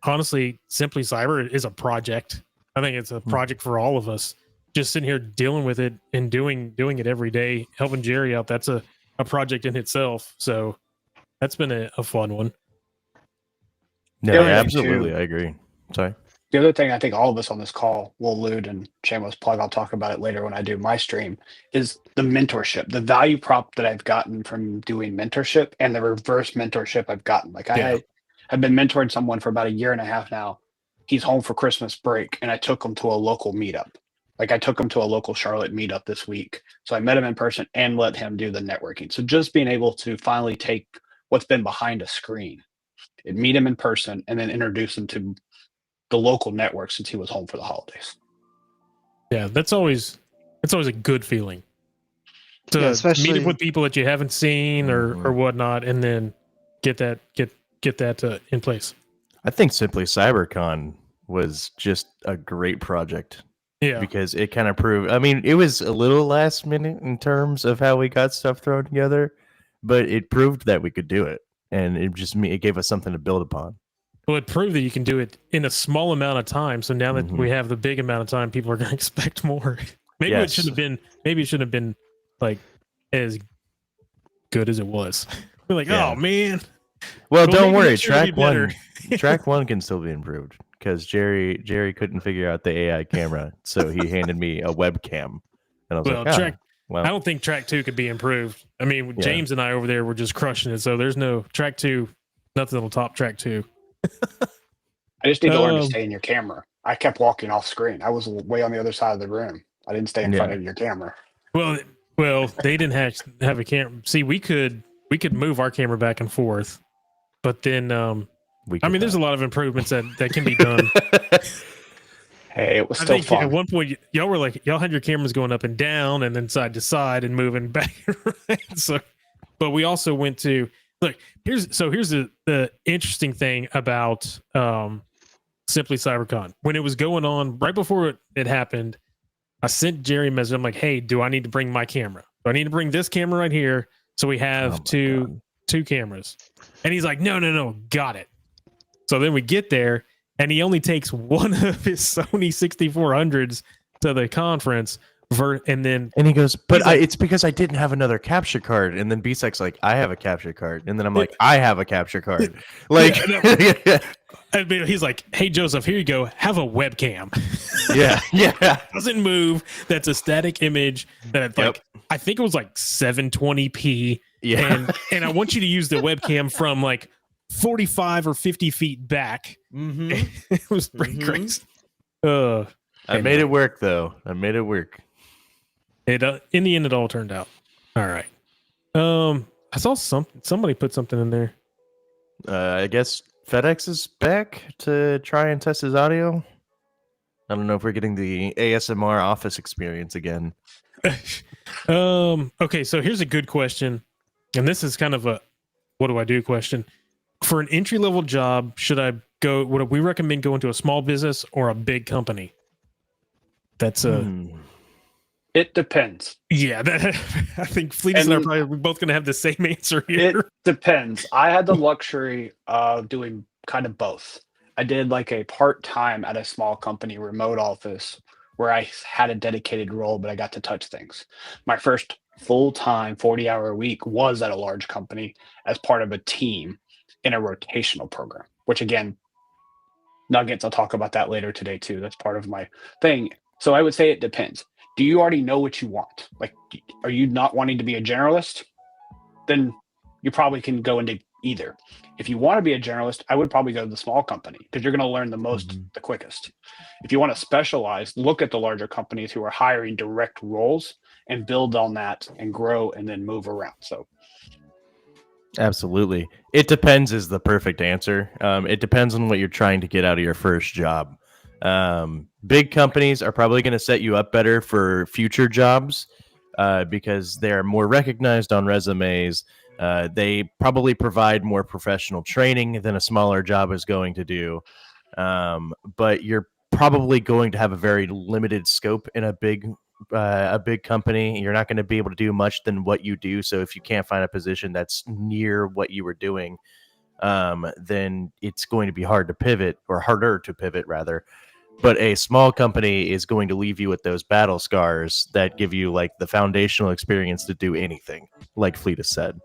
Speaker 1: honestly, Simply Cyber is a project. I think it's a project for all of us. Just sitting here dealing with it and doing it every day, helping Jerry out. That's a project in itself. So that's been a fun one.
Speaker 7: no,
Speaker 8: The other thing,
Speaker 7: absolutely,
Speaker 8: too-
Speaker 7: I agree. Sorry.
Speaker 8: the other thing I think all of us on this call will allude, and shameless plug, I'll talk about it later when I do my stream, is the mentorship, the value prop that I've gotten from doing mentorship and the reverse mentorship I've gotten. Like I have been mentoring someone for about 1.5 years now. He's home for Christmas break, and I took him to a local meetup. Like I took him to a local Charlotte meetup this week. So I met him in person and let him do the networking. So just being able to finally take what's been behind a screen and meet him in person and then introduce him to the local network since he was home for the holidays.
Speaker 1: Yeah, that's always a good feeling. To
Speaker 9: Yeah, especially-
Speaker 1: meet up with people that you haven't seen or whatnot, and then get that in place.
Speaker 7: I think Simply CyberCon was just a great project.
Speaker 1: Yeah,
Speaker 7: Because it kind of proved, I mean, it was a little last minute in terms of how we got stuff thrown together, but it proved that we could do it. And it gave us something to build upon.
Speaker 1: well, it proved that you can do it in a small amount of time. So now that we have the big amount of time, people are going to expect more. Maybe it
Speaker 7: Yes.
Speaker 1: shouldn't have been. Maybe it shouldn't have been like as good as it was. We're like,
Speaker 7: Yeah.
Speaker 1: oh man.
Speaker 7: Well, don't
Speaker 1: maybe
Speaker 7: worry.
Speaker 1: it should be
Speaker 7: Track one,
Speaker 1: better.
Speaker 7: track one can still be improved because Jerry couldn't figure out the AI camera, so he handed me a webcam, and I was
Speaker 1: Well,
Speaker 7: like,
Speaker 1: I don't think track 2 could be improved. I mean,
Speaker 7: Yeah.
Speaker 1: James and I over there were just crushing it. So there's no track 2. Nothing will top track 2.
Speaker 8: I just need to learn to
Speaker 1: Um,
Speaker 8: stay in your camera. I kept walking off screen. I was way on the other side of the room. I didn't stay in front of your camera.
Speaker 1: Well, they didn't have a camera. See, we could move our camera back and forth, but then there's a lot of improvements that can be done.
Speaker 8: Hey, it was
Speaker 1: I
Speaker 8: still
Speaker 1: think
Speaker 8: fun.
Speaker 1: at one point y'all had your cameras going up and down and then side to side and moving back and right. So, but we also went to here's the interesting thing about Simply CyberCon. When it was going on right before it happened, I sent Jerry a message. I'm like, hey, do I need to bring my camera? Do I need to bring this camera right here so we have two cameras? And he's like, no, got it. So then we get there, and he only takes one of his Sony 6400s to the conference, and he
Speaker 7: goes, but it's because I didn't have another capture card. And then BSEC's like, I have a capture card. And then I'm like, I have a capture card. Like,
Speaker 1: and he's like, hey, Joseph, here you go. Have a webcam.
Speaker 7: Yeah.
Speaker 1: Doesn't move. That's a static image that I think it was like 720p.
Speaker 7: Yeah.
Speaker 1: And I want you to use the webcam from like 45 or 50 feet back.
Speaker 7: Mm-hmm.
Speaker 1: It was pretty
Speaker 7: Mhm.
Speaker 1: crazy.
Speaker 7: I made it work though. I made it work.
Speaker 1: It in the end, it all turned out all right. I saw somebody put something in there.
Speaker 7: I guess FedEx is back to try and test his audio. I don't know if we're getting the ASMR office experience again.
Speaker 1: Okay, so here's a good question, and this is kind of a what do I do question. For an entry level job, would we recommend going to a small business or a big company? That's
Speaker 8: It depends.
Speaker 1: yeah. I think Fleetus and I are probably we're both going to have the same answer here.
Speaker 8: It depends. I had the luxury of doing kind of both. I did like a part-time at a small company remote office where I had a dedicated role, but I got to touch things. My first full-time 40-hour week was at a large company as part of a team in a rotational program, which again, nuggets, I'll talk about that later today too. That's part of my thing. So I would say it depends. Do you already know what you want? Like, are you not wanting to be a generalist? Then you probably can go into either. If you want to be a generalist, I would probably go to the small company because you're going to learn the most the quickest. If you want to specialize, look at the larger companies who are hiring direct roles and build on that and grow and then move around. So
Speaker 7: Absolutely. It depends is the perfect answer. It depends on what you're trying to get out of your first job. Big companies are probably going to set you up better for future jobs because they're more recognized on resumes. They probably provide more professional training than a smaller job is going to do. But you're probably going to have a very limited scope in a big company. You're not going to be able to do much than what you do. So if you can't find a position that's near what you were doing, then it's going to be hard to pivot, or harder to pivot rather. But a small company is going to leave you with those battle scars that give you like the foundational experience to do anything, like Fleetus said.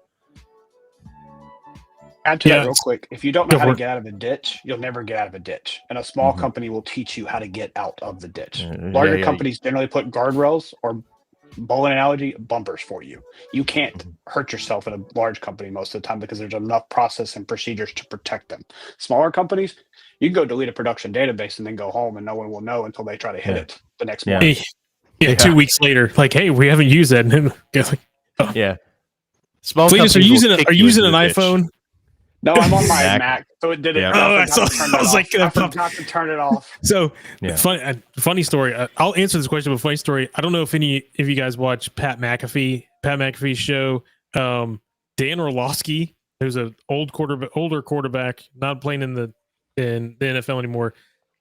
Speaker 8: add to
Speaker 1: Yeah,
Speaker 8: that real quick. If you don't
Speaker 1: go
Speaker 8: know how
Speaker 1: for
Speaker 8: to
Speaker 1: it.
Speaker 8: get out of a ditch, you'll never get out of a ditch. And a small company will teach you how to get out of the ditch. Larger companies generally put guardrails or bowling analogy bumpers for you. You can't hurt yourself in a large company most of the time because there's enough process and procedures to protect them. Smaller companies, you can go delete a production database and then go home and no one will know until they try to hit it the next morning.
Speaker 1: Yeah, 2 weeks later, like, hey, we haven't used that. And then it's like, oh.
Speaker 7: Yeah. Small
Speaker 1: Fleetus, are
Speaker 7: companies
Speaker 1: you
Speaker 7: will
Speaker 1: using
Speaker 7: kick
Speaker 1: are
Speaker 7: you
Speaker 1: you using
Speaker 7: into
Speaker 1: an
Speaker 7: the ditch.
Speaker 1: iPhone?
Speaker 8: No, I'm on my
Speaker 7: Mac.
Speaker 8: Mac, so it did it.
Speaker 7: Yeah.
Speaker 1: Oh,
Speaker 8: I forgot to turn
Speaker 1: I was
Speaker 8: it
Speaker 1: like,
Speaker 8: off. I forgot to turn it off.
Speaker 1: So
Speaker 7: Yeah.
Speaker 1: funny story. I'll answer this question, but funny story. I don't know if any of you guys watch Pat McAfee's show. Dan Orlovsky, who's an older quarterback, not playing in the NFL anymore,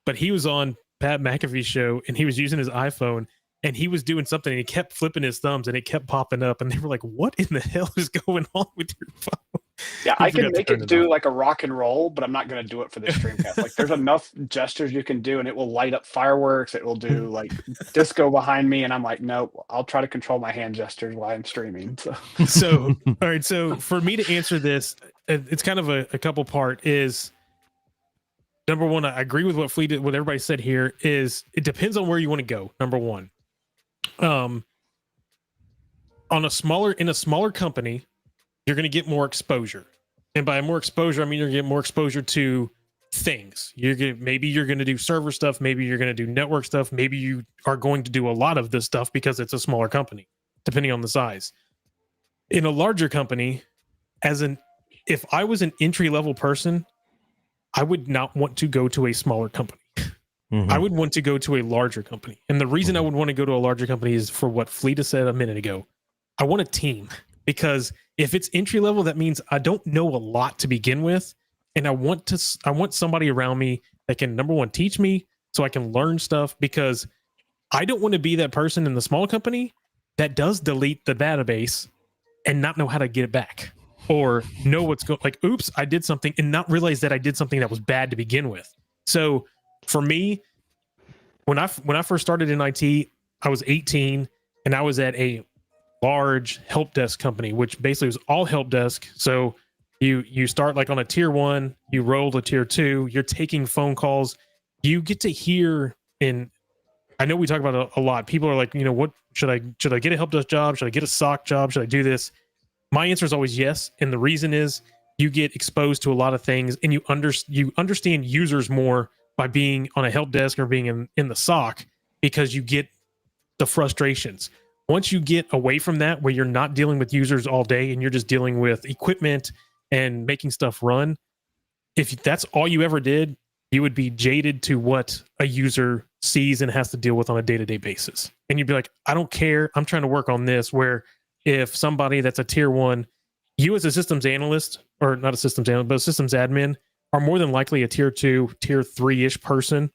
Speaker 1: but he was on Pat McAfee's show and he was using his iPhone and he was doing something and he kept flipping his thumbs and it kept popping up and they were like, "What in the hell is going on with your phone?"
Speaker 8: Yeah,
Speaker 1: He
Speaker 8: I can
Speaker 1: forgot to
Speaker 8: make
Speaker 1: turn
Speaker 8: it
Speaker 1: it
Speaker 8: do
Speaker 1: off.
Speaker 8: like a rock and roll, but I'm not going to do it for the streamcast. Like, there's enough gestures you can do, and it will light up fireworks. It will do like disco behind me, and I'm like, nope. I'll try to control my hand gestures while I'm streaming.
Speaker 1: So all right, so for me to answer this, it's kind of a couple part. Is number one, I agree with what everybody said here. Is it depends on where you want to go. Number one, in a smaller company, you're going to get more exposure, and by more exposure, I mean you're going to get more exposure to things. Maybe you're going to do server stuff, maybe you're going to do network stuff, maybe you are going to do a lot of this stuff because it's a smaller company, depending on the size. In a larger company, if I was an entry level person, I would not want to go to a smaller company. I would want to go to a larger company. And the reason I would want to go to a larger company is for what Fleeta said a minute ago. I want a team, because if it's entry level, that means I don't know a lot to begin with. And I want somebody around me that can, number one, teach me so I can learn stuff, because I don't want to be that person in the small company that does delete the database and not know how to get it back, or know what's going, like, oops, I did something and not realize that I did something that was bad to begin with. So for me, when I first started in IT, I was 18 and I was at a large help desk company, which basically was all help desk. So you start like on a tier 1, you roll to tier 2, you're taking phone calls, you get to hear. And I know we talk about it a lot. People are like, what should I get a help desk job? Should I get a SOC job? Should I do this? My answer is always yes. And the reason is you get exposed to a lot of things, and you understand users more by being on a help desk or being in the SOC, because you get the frustrations. Once you get away from that, where you're not dealing with users all day and you're just dealing with equipment and making stuff run, if that's all you ever did, you would be jaded to what a user sees and has to deal with on a day-to-day basis. And you'd be like, I don't care. I'm trying to work on this. Where if somebody that's a tier one, you as a systems analyst, or not a systems analyst, but a systems admin, are more than likely a tier two, tier three-ish person.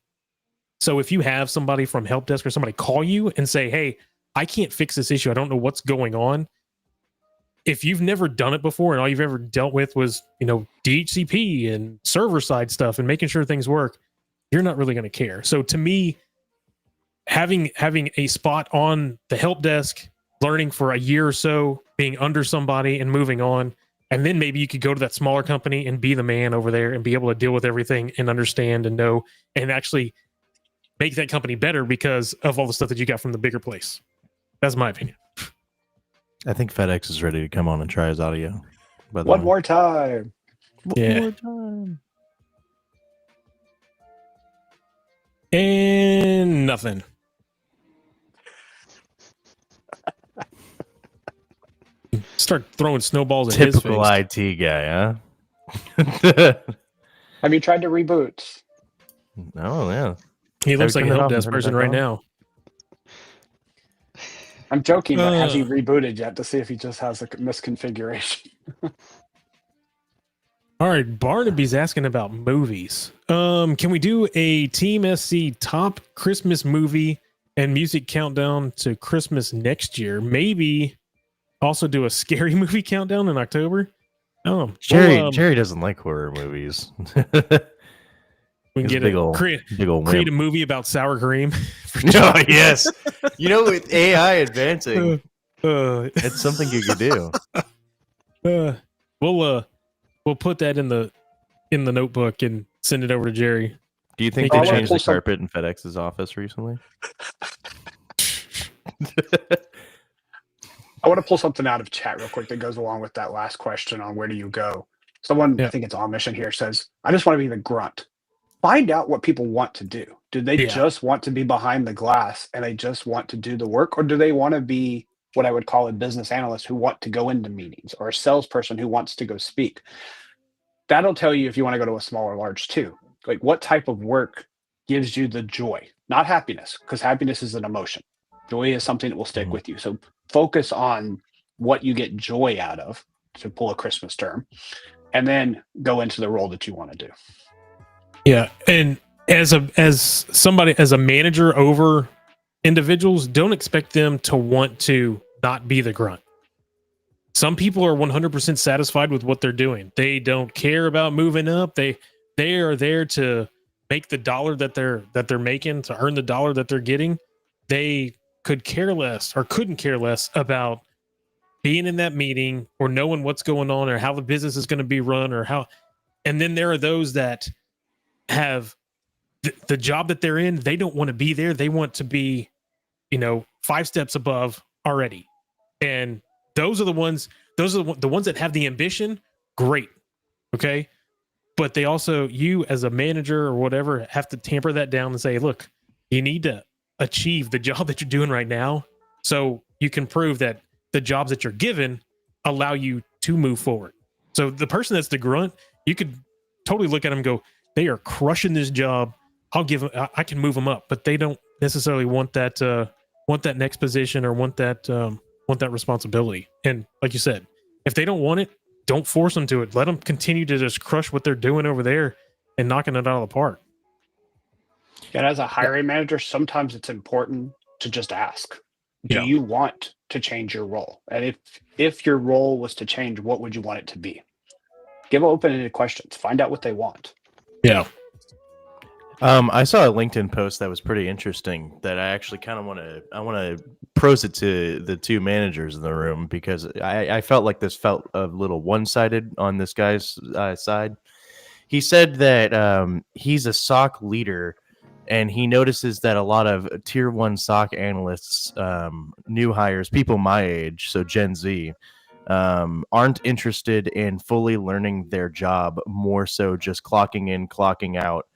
Speaker 1: So if you have somebody from help desk or somebody call you and say, hey, I can't fix this issue, I don't know what's going on. If you've never done it before and all you've ever dealt with was, DHCP and server side stuff and making sure things work, you're not really going to care. So to me, having a spot on the help desk, learning for a year or so, being under somebody and moving on, and then maybe you could go to that smaller company and be the man over there and be able to deal with everything and understand and know and actually make that company better because of all the stuff that you got from the bigger place. That's my opinion.
Speaker 7: I think FedEx is ready to come on and try his audio.
Speaker 8: One more time.
Speaker 1: Yeah.
Speaker 7: One more time.
Speaker 1: And nothing. Start throwing snowballs at his face.
Speaker 7: Typical IT guy, huh?
Speaker 8: Have you tried to reboot?
Speaker 7: Oh, yeah.
Speaker 1: He looks like a
Speaker 7: turned it
Speaker 1: help
Speaker 7: off and
Speaker 1: desk
Speaker 7: turned it
Speaker 1: person
Speaker 7: back
Speaker 1: right
Speaker 7: on?
Speaker 1: now.
Speaker 8: I'm joking, but has he rebooted yet to see if he just has a misconfiguration?
Speaker 1: All right, Barnaby's asking about movies. Can we do a Team SC top Christmas movie and music countdown to Christmas next year? Maybe also do a scary movie countdown in October. Oh,
Speaker 7: Jerry doesn't like horror movies.
Speaker 1: We can
Speaker 7: He's
Speaker 1: create a movie about sour cream.
Speaker 7: Oh, yes. With AI advancing, it's something you could do.
Speaker 1: We'll put that in the notebook and send it over to Jerry.
Speaker 7: Do you think they changed the carpet in FedEx's office recently?
Speaker 8: I want to pull something out of chat real quick that goes along with that last question on where do you go. Someone, I think it's on mission here, says, I just want to be the grunt. Find out what people want to do. Do they just want to be behind the glass and they just want to do the work? Or do they want to be what I would call a business analyst who want to go into meetings, or a salesperson who wants to go speak? That'll tell you if you want to go to a small or large too. Like, what type of work gives you the joy, not happiness, because happiness is an emotion. Joy is something that will stick with you. So focus on what you get joy out of, to pull a Christmas term, and then go into the role that you want to do.
Speaker 1: Yeah, and as a manager over individuals, don't expect them to want to not be the grunt. Some people are 100% satisfied with what they're doing. They don't care about moving up. They are there to make the dollar that they're making, to earn the dollar that they're getting. They could care less or couldn't care less about being in that meeting or knowing what's going on or how the business is going to be run or how. And then there are those that have the job that they're in. They don't want to be there. They want to be, 5 steps above already. And those are the ones that have the ambition. Great. Okay. But they also, you as a manager or whatever, have to tamper that down and say, look, you need to achieve the job that you're doing right now so you can prove that the jobs that you're given allow you to move forward. So the person that's the grunt, you could totally look at them and go, they are crushing this job. I can move them up, but they don't necessarily want that next position or want that responsibility. And like you said, if they don't want it, don't force them to it. Let them continue to just crush what they're doing over there and knocking it out of the park.
Speaker 8: And as a hiring manager, sometimes it's important to just ask, do you want to change your role? And if your role was to change, what would you want it to be? Give open-ended questions. Find out what they want.
Speaker 1: Yeah.
Speaker 7: I saw a LinkedIn post that was pretty interesting that I actually kind of want to prose it to the two managers in the room, because I felt like this felt a little one-sided on this guy's side. He said that he's a SOC leader and he notices that a lot of tier 1 SOC analysts, new hires, people my age, so Gen Z, aren't interested in fully learning their job, more so just clocking in, clocking out,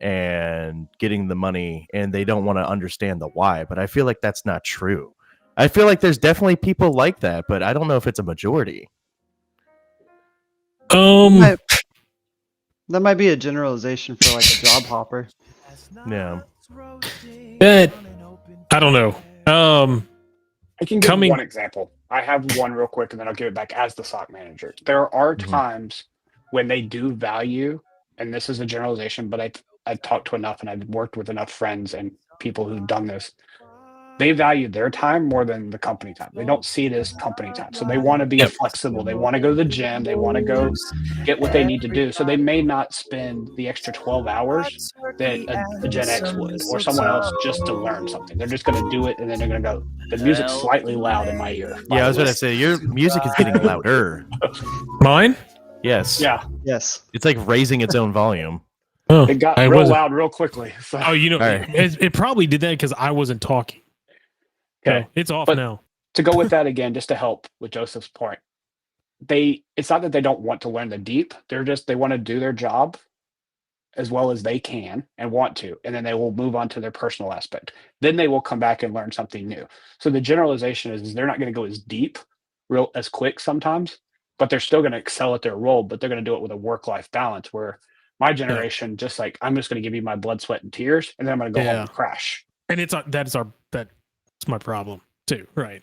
Speaker 7: and getting the money, and they don't want to understand the why. But I feel like that's not true. I feel like there's definitely people like that, but I don't know if it's a majority.
Speaker 9: That might be a generalization for like a job hopper.
Speaker 7: Yeah.
Speaker 1: But I don't know.
Speaker 8: I can give one example. I have one real quick, and then I'll give it back as the SOC manager. There are times when they do value, and this is a generalization, but I've talked to enough and I've worked with enough friends and people who've done this. They value their time more than the company time. They don't see it as company time. So they want to be flexible. They want to go to the gym. They want to go get what they need to do. So they may not spend the extra 12 hours that a Gen X would or someone else just to learn something. They're just going to do it, and then they're going to go, the music's slightly loud in my ear.
Speaker 7: Yeah, I was going to say, your music is getting louder.
Speaker 1: Mine?
Speaker 7: Yes.
Speaker 8: Yeah.
Speaker 9: Yes.
Speaker 7: It's like raising its own volume.
Speaker 1: Oh,
Speaker 8: It got real loud real quickly. So.
Speaker 1: Oh, you know,
Speaker 7: right.
Speaker 1: it probably did that because I wasn't talking.
Speaker 8: Okay.
Speaker 1: It's off
Speaker 8: But
Speaker 1: now.
Speaker 8: To go with that again, just to help with Joseph's point, it's not that they don't want to learn the deep. They want to do their job as well as they can and want to, and then they will move on to their personal aspect. Then they will come back and learn something new. So the generalization is they're not going to go as deep, as quick sometimes, but they're still going to excel at their role, but they're going to do it with a work-life balance where my generation, just like, I'm just going to give you my blood, sweat, and tears, and then I'm going to go home and crash.
Speaker 1: And that's my problem too, right?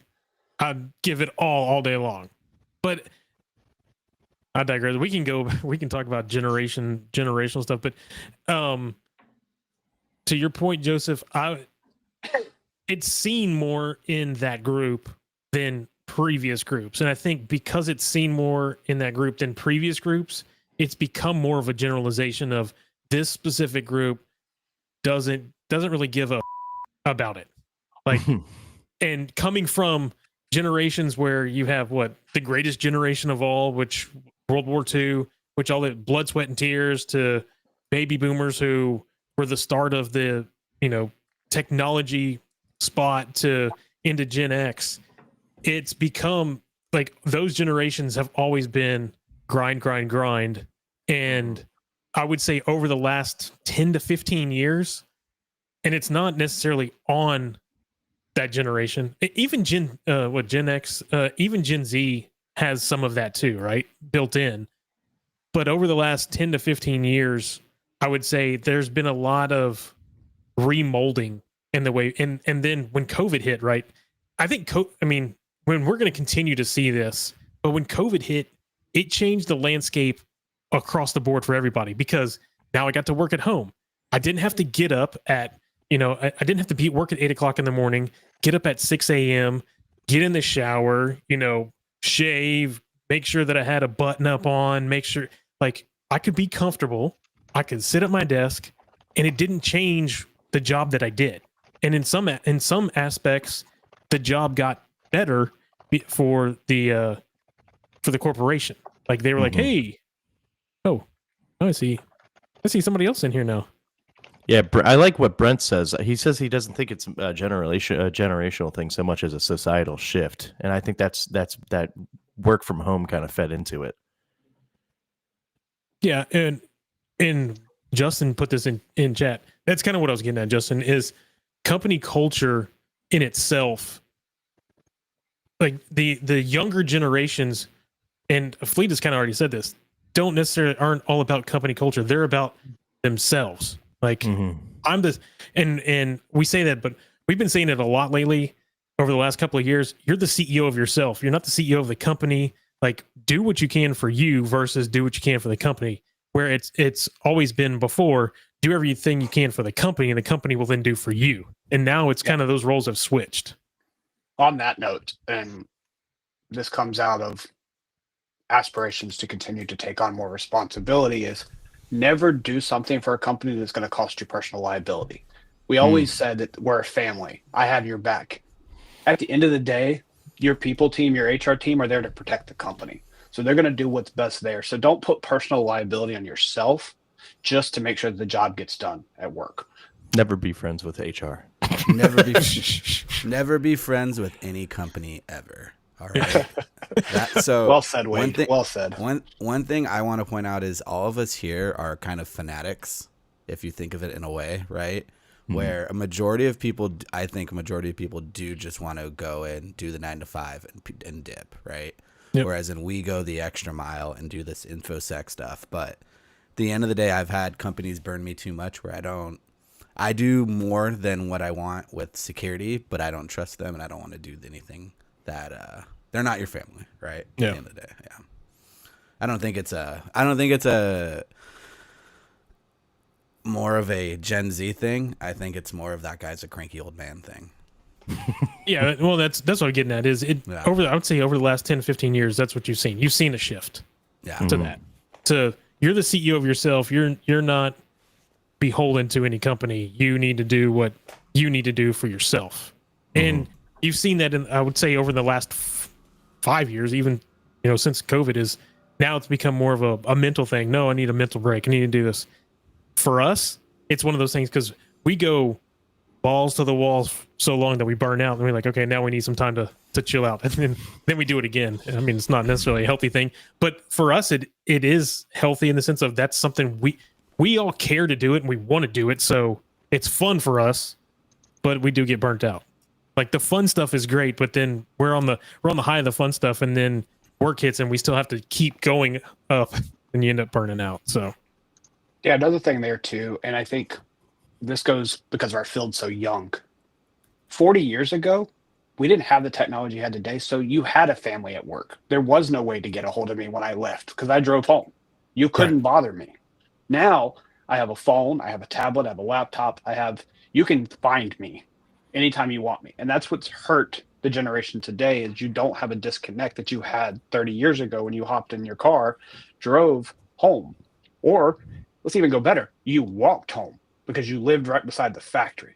Speaker 1: I'd give it all day long, but I digress. We can talk about generational stuff, but to your point, Joseph, it's seen more in that group than previous groups, and I think because it's seen more in that group than previous groups, it's become more of a generalization of this specific group doesn't really give a about it. Like, and coming from generations where you have the greatest generation of all, which World War II, which all the blood, sweat, and tears, to baby boomers who were the start of the, technology spot to into Gen X. It's become like those generations have always been grind. And I would say over the last 10 to 15 years, and it's not necessarily on that generation. Even Gen X, even Gen Z has some of that too, right? Built in. But over the last 10 to 15 years, I would say there's been a lot of remolding in the way. And then when COVID hit, right? I think, when we're going to continue to see this, but when COVID hit, it changed the landscape across the board for everybody, because now I got to work at home. I didn't have to get up at, I didn't have to be at work at 8:00 in the morning, get up at 6 a.m., get in the shower, shave, make sure that I had a button up on, make sure like I could be comfortable. I could sit at my desk, and it didn't change the job that I did. And in some aspects, the job got better for the corporation. Like they were like, hey, I see somebody else in here now.
Speaker 7: Yeah, I like what Brent says. He says he doesn't think it's a generational thing so much as a societal shift, and I think that's that work from home kind of fed into it.
Speaker 1: Yeah, and Justin put this in chat. That's kind of what I was getting at, Justin, is company culture in itself. Like the younger generations, and Fleet has kind of already said this, aren't all about company culture. They're about themselves. Like I'm this, and we say that, but we've been saying it a lot lately over the last couple of years. You're the CEO of yourself. You're not the CEO of the company. Like, do what you can for you versus do what you can for the company. Where it's always been before, do everything you can for the company, and the company will then do for you. And now it's kind of those roles have switched.
Speaker 8: On that note, and this comes out of aspirations to continue to take on more responsibility, is never do something for a company that's going to cost you personal liability. We always said that we're a family. I have your back. At the end of the day, your people team, your HR team are there to protect the company. So they're going to do what's best there. So don't put personal liability on yourself just to make sure that the job gets done at work.
Speaker 7: Never be friends with HR.
Speaker 10: Never be friends with any company ever. All right. So
Speaker 8: well said, Wade. Well said.
Speaker 10: One thing I want to point out is all of us here are kind of fanatics, if you think of it in a way, right? Where a majority of people, I think a majority of people do just want to go and do the 9 to 5 and dip, right? Yep. Whereas we go the extra mile and do this InfoSec stuff. But at the end of the day, I've had companies burn me too much where I do more than what I want with security, but I don't trust them and I don't want to do anything that they're not your family, right?
Speaker 1: Yeah.
Speaker 10: At the end of the day, yeah. I don't think it's a more of a Gen Z thing. I think it's more of that guy's a cranky old man thing.
Speaker 1: Yeah, well, that's what I'm getting at. Is it I would say over the last 10, 15 years, that's what you've seen. You've seen a shift.
Speaker 10: Yeah.
Speaker 1: To that. To you're the CEO of yourself. You're not beholden to any company. You need to do what you need to do for yourself. And you've seen that I would say over the last 5 years, even since COVID, is now it's become more of a mental thing. No, I need a mental break. I need to do this. For us, it's one of those things because we go balls to the walls so long that we burn out, and we're like, okay, now we need some time to chill out, and then we do it again. I mean, it's not necessarily a healthy thing, but for us, it is healthy in the sense of that's something we all care to do it and we want to do it, so it's fun for us, but we do get burnt out. Like the fun stuff is great, but then we're on the high of the fun stuff, and then work hits, and we still have to keep going up, and you end up burning out. So,
Speaker 8: yeah, another thing there too, and I think this goes because our field's so young. 40 years ago, we didn't have the technology you had today, so you had a family at work. There was no way to get a hold of me when I left because I drove home. You couldn't bother me. Now I have a phone, I have a tablet, I have a laptop, you can find me anytime you want me. And that's what's hurt the generation today is you don't have a disconnect that you had 30 years ago when you hopped in your car, drove home. Or let's even go better, you walked home because you lived right beside the factory.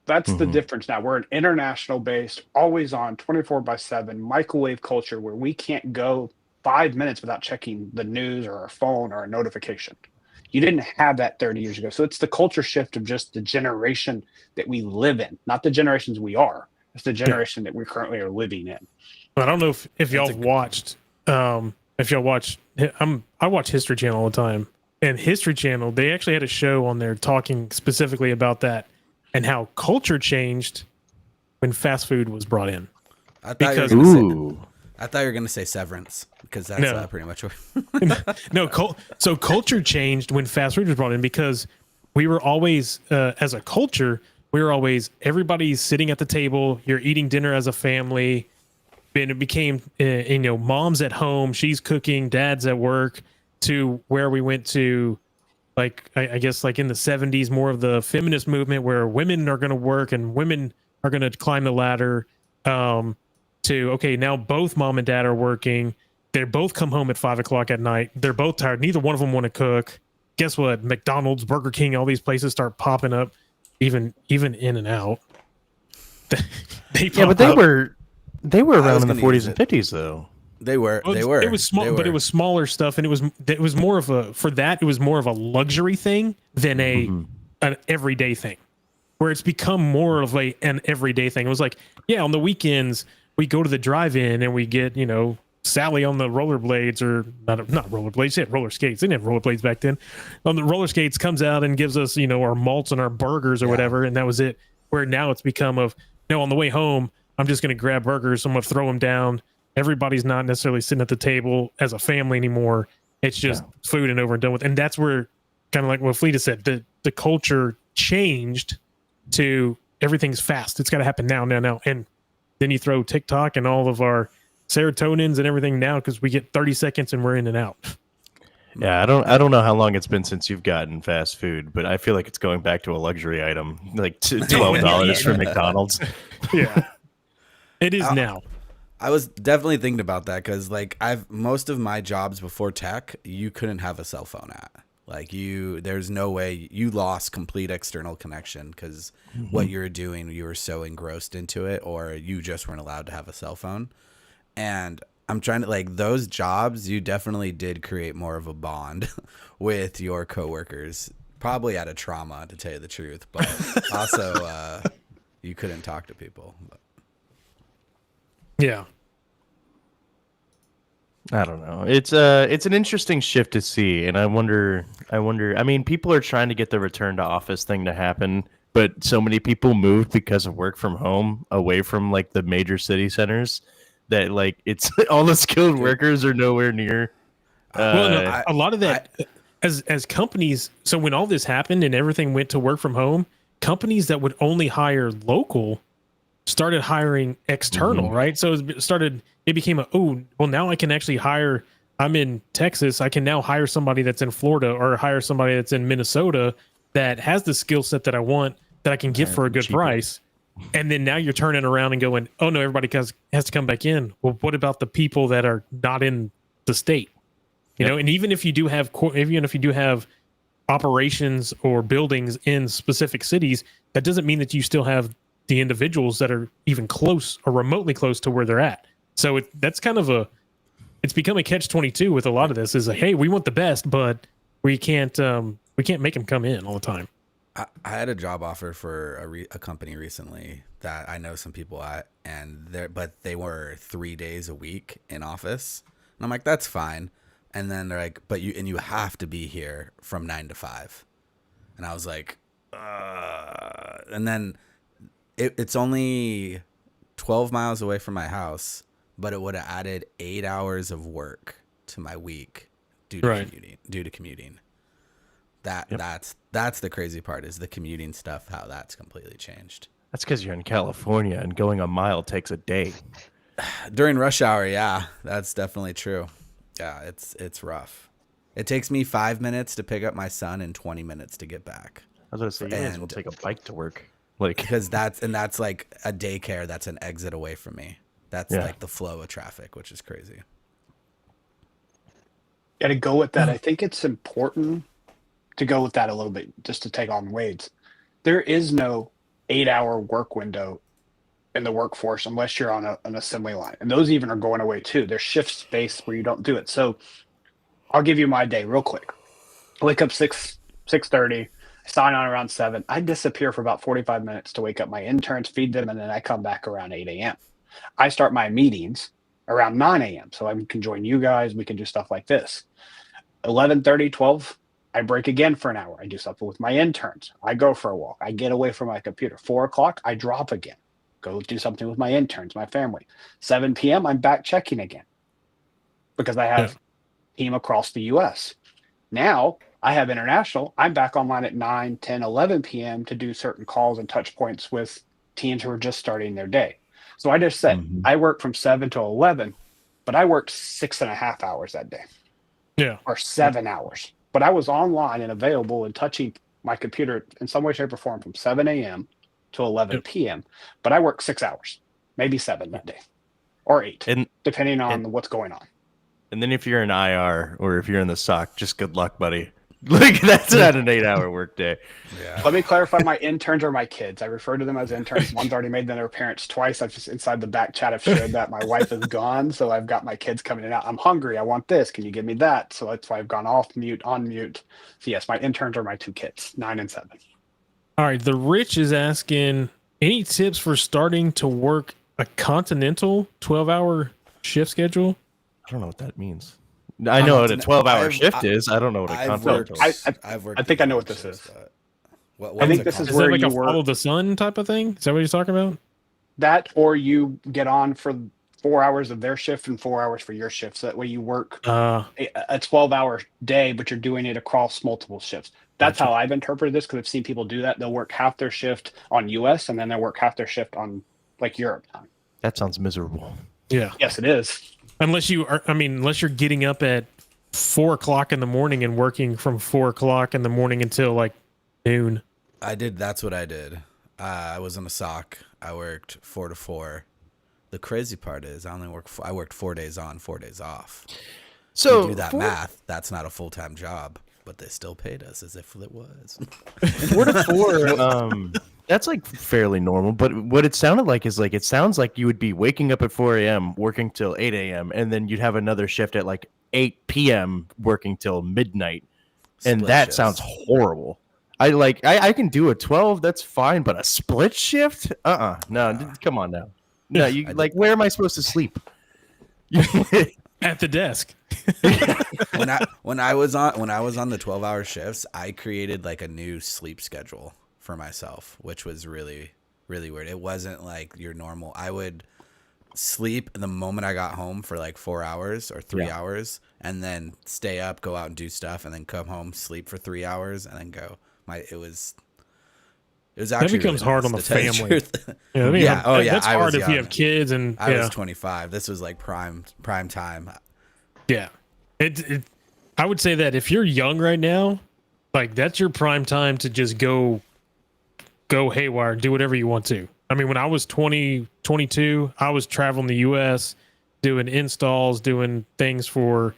Speaker 8: That's the difference now. We're an international based, always on 24/7 microwave culture where we can't go 5 minutes without checking the news or our phone or a notification. You didn't have that 30 years ago. So it's the culture shift of just the generation that we live in, not the generations we are. It's the generation that we currently are living in.
Speaker 1: I don't know if y'all watched, I watch History Channel all the time. And History Channel, they actually had a show on there talking specifically about that and how culture changed when fast food was brought in.
Speaker 10: I thought you were going to say Severance because that's pretty much what.
Speaker 1: So culture changed when fast food was brought in because we were always, as a culture, everybody's sitting at the table. You're eating dinner as a family. And it became, mom's at home, she's cooking, dad's at work. To where we went to, like, I guess like in the 70s, more of the feminist movement where women are going to work and women are going to climb the ladder. To, okay, now both mom and dad are working. They both come home at 5 o'clock at night. They're both tired. Neither one of them want to cook. Guess what? McDonald's, Burger King, all these places start popping up, even In and Out.
Speaker 7: They were around in the 40s and 50s though.
Speaker 10: They were.
Speaker 1: It was small, but it was smaller stuff, and it was more of it was more of a luxury thing than an everyday thing, where it's become more of an everyday thing. It was like, yeah, on the weekends we go to the drive-in and we get Sally on the rollerblades, or not rollerblades, she had roller skates. They didn't have rollerblades back then. On the roller skates comes out and gives us our malts and our burgers or whatever, and that was it. Where now it's become on the way home I'm just going to grab burgers, I'm going to throw them down. Everybody's not necessarily sitting at the table as a family anymore. It's just food and over and done with. And that's where, kind of like what Fleeta said, the culture changed to everything's fast. It's got to happen now. And then you throw TikTok and all of our serotonins and everything now because we get 30 seconds and we're in and out.
Speaker 7: Yeah, I don't know how long it's been since you've gotten fast food, but I feel like it's going back to a luxury item, like $12 for McDonald's.
Speaker 1: Yeah, it is now.
Speaker 10: I was definitely thinking about that because, most of my jobs before tech, you couldn't have a cell phone at. There's no way you lost complete external connection because what you were doing, you were so engrossed into it, or you just weren't allowed to have a cell phone. And I'm trying to those jobs, you definitely did create more of a bond with your coworkers, probably out of trauma, to tell you the truth, but also you couldn't talk to people. But.
Speaker 1: Yeah.
Speaker 7: I don't know. It's an interesting shift to see, and I wonder. I mean, people are trying to get the return to office thing to happen, but so many people moved because of work from home away from like the major city centers that like it's all the skilled workers are nowhere near.
Speaker 1: Well, no, a lot of that as companies. So when all this happened and everything went to work from home, companies that would only hire local started hiring external, right? So it became now I can actually hire, I'm in Texas, I can now hire somebody that's in Florida or hire somebody that's in Minnesota that has the skill set that I want, that I can get for a good price. And then now you're turning around and going, oh no, everybody has to come back in. Well, what about the people that are not in the state? You know, and even if you do have operations or buildings in specific cities, that doesn't mean that you still have the individuals that are even close or remotely close to where they're at. So that's kind of it's become a catch-22 with a lot of this. Is like, hey, we want the best, but we can't make them come in all the time.
Speaker 10: I had a job offer for a company recently that I know some people at, but they were 3 days a week in office, and I'm like, that's fine. And then they're like, but you have to be here from 9 to 5, and I was like, and then it's only 12 miles away from my house, but it would have added 8 hours of work to my week due to commuting. That's the crazy part, is the commuting stuff, how that's completely changed.
Speaker 7: That's because you're in California and going a mile takes a day.
Speaker 10: During rush hour, yeah, that's definitely true. Yeah, it's rough. It takes me 5 minutes to pick up my son and 20 minutes to get back.
Speaker 7: I was going to say, you guys will take a bike to work. Like,
Speaker 10: because that's like a daycare that's an exit away from me. That's like the flow of traffic, which is crazy.
Speaker 8: Yeah, to go with that, I think it's important to go with that a little bit, just to take on Wade's. There is no 8-hour work window in the workforce unless you're on an assembly line. And those even are going away too. There's shift space where you don't do it. So I'll give you my day real quick. I wake up 6:30, I sign on around 7. I disappear for about 45 minutes to wake up my interns, feed them, and then I come back around 8 a.m. I start my meetings around 9 a.m. so I can join you guys. We can do stuff like this. 11:30, 12, I break again for an hour. I do something with my interns. I go for a walk. I get away from my computer. 4 o'clock, I drop again. Go do something with my interns, my family. 7 p.m., I'm back checking again because I have team across the U.S. Now I have international. I'm back online at 9, 10, 11 p.m. to do certain calls and touch points with teams who are just starting their day. So I just said, I work from 7 to 11, but I worked 6.5 hours that day.
Speaker 1: Yeah.
Speaker 8: Or 7 hours. But I was online and available and touching my computer in some way, shape, or form from 7 a.m. to 11 p.m. But I worked 6 hours, maybe 7 that day, or 8, depending on what's going on.
Speaker 7: And then if you're in IR or if you're in the SOC, just good luck, buddy. Like, that's not an 8-hour workday.
Speaker 10: Yeah.
Speaker 8: Let me clarify, my interns are my kids. I refer to them as interns. One's already made them their parents twice. I've just inside the back chat I've shared that my wife is gone, so I've got my kids coming in and out. I'm hungry. I want this. Can you give me that? So that's why I've gone off mute, on mute. So yes, my interns are my 2 kids, 9 and 7.
Speaker 1: All right, the Rich is asking, any tips for starting to work a continental 12-hour shift schedule?
Speaker 7: I don't know what that means. I know what a 12-hour shift is. I don't know what a continental is.
Speaker 8: I think I know what this is.
Speaker 10: What
Speaker 8: I think this is where
Speaker 1: like
Speaker 8: you
Speaker 1: a follow the sun type of thing? Is that what you're talking about?
Speaker 8: That, or you get on for 4 hours of their shift and 4 hours for your shift. So that way you work a 12-hour day, but you're doing it across multiple shifts. That's how I've interpreted this, because I've seen people do that. They'll work half their shift on US and then they'll work half their shift on like Europe time.
Speaker 7: That sounds miserable.
Speaker 1: Yeah.
Speaker 8: Yes, it is.
Speaker 1: Unless you're getting up at 4 o'clock in the morning and working from 4 o'clock in the morning until like noon.
Speaker 10: That's what I did. I was in a SOC. I worked 4 to 4. The crazy part is I worked 4 days on, 4 days off. So you do that math, that's not a full-time job, but they still paid us as if it was.
Speaker 7: 4 to 4, that's like fairly normal. But what it sounded like is like, it sounds like you would be waking up at 4 a.m., working till 8 a.m., and then you'd have another shift at like 8 p.m. working till midnight. And that shifts. Sounds horrible. I can do a 12, that's fine, but a split shift? No, come on now. No, you like where am I supposed to sleep?
Speaker 1: At the desk.
Speaker 10: when I was on the 12-hour shifts, I created like a new sleep schedule for myself, which was really, really weird. It wasn't like your normal. I would sleep the moment I got home for like 4 hours or 3 hours, and then stay up, go out and do stuff, and then come home, sleep for 3 hours, and then go. It was actually
Speaker 1: that becomes
Speaker 10: really
Speaker 1: hard
Speaker 10: nice,
Speaker 1: on the
Speaker 10: to tell you
Speaker 1: family.
Speaker 10: truth.
Speaker 1: That's
Speaker 10: I
Speaker 1: hard
Speaker 10: was
Speaker 1: if you
Speaker 10: young.
Speaker 1: have kids and
Speaker 10: I was 25. This was like prime time.
Speaker 1: Yeah, I would say that if you're young right now, like that's your prime time to just go haywire, do whatever you want to. I mean, when I was 20, 22, I was traveling the U.S., doing installs, doing things for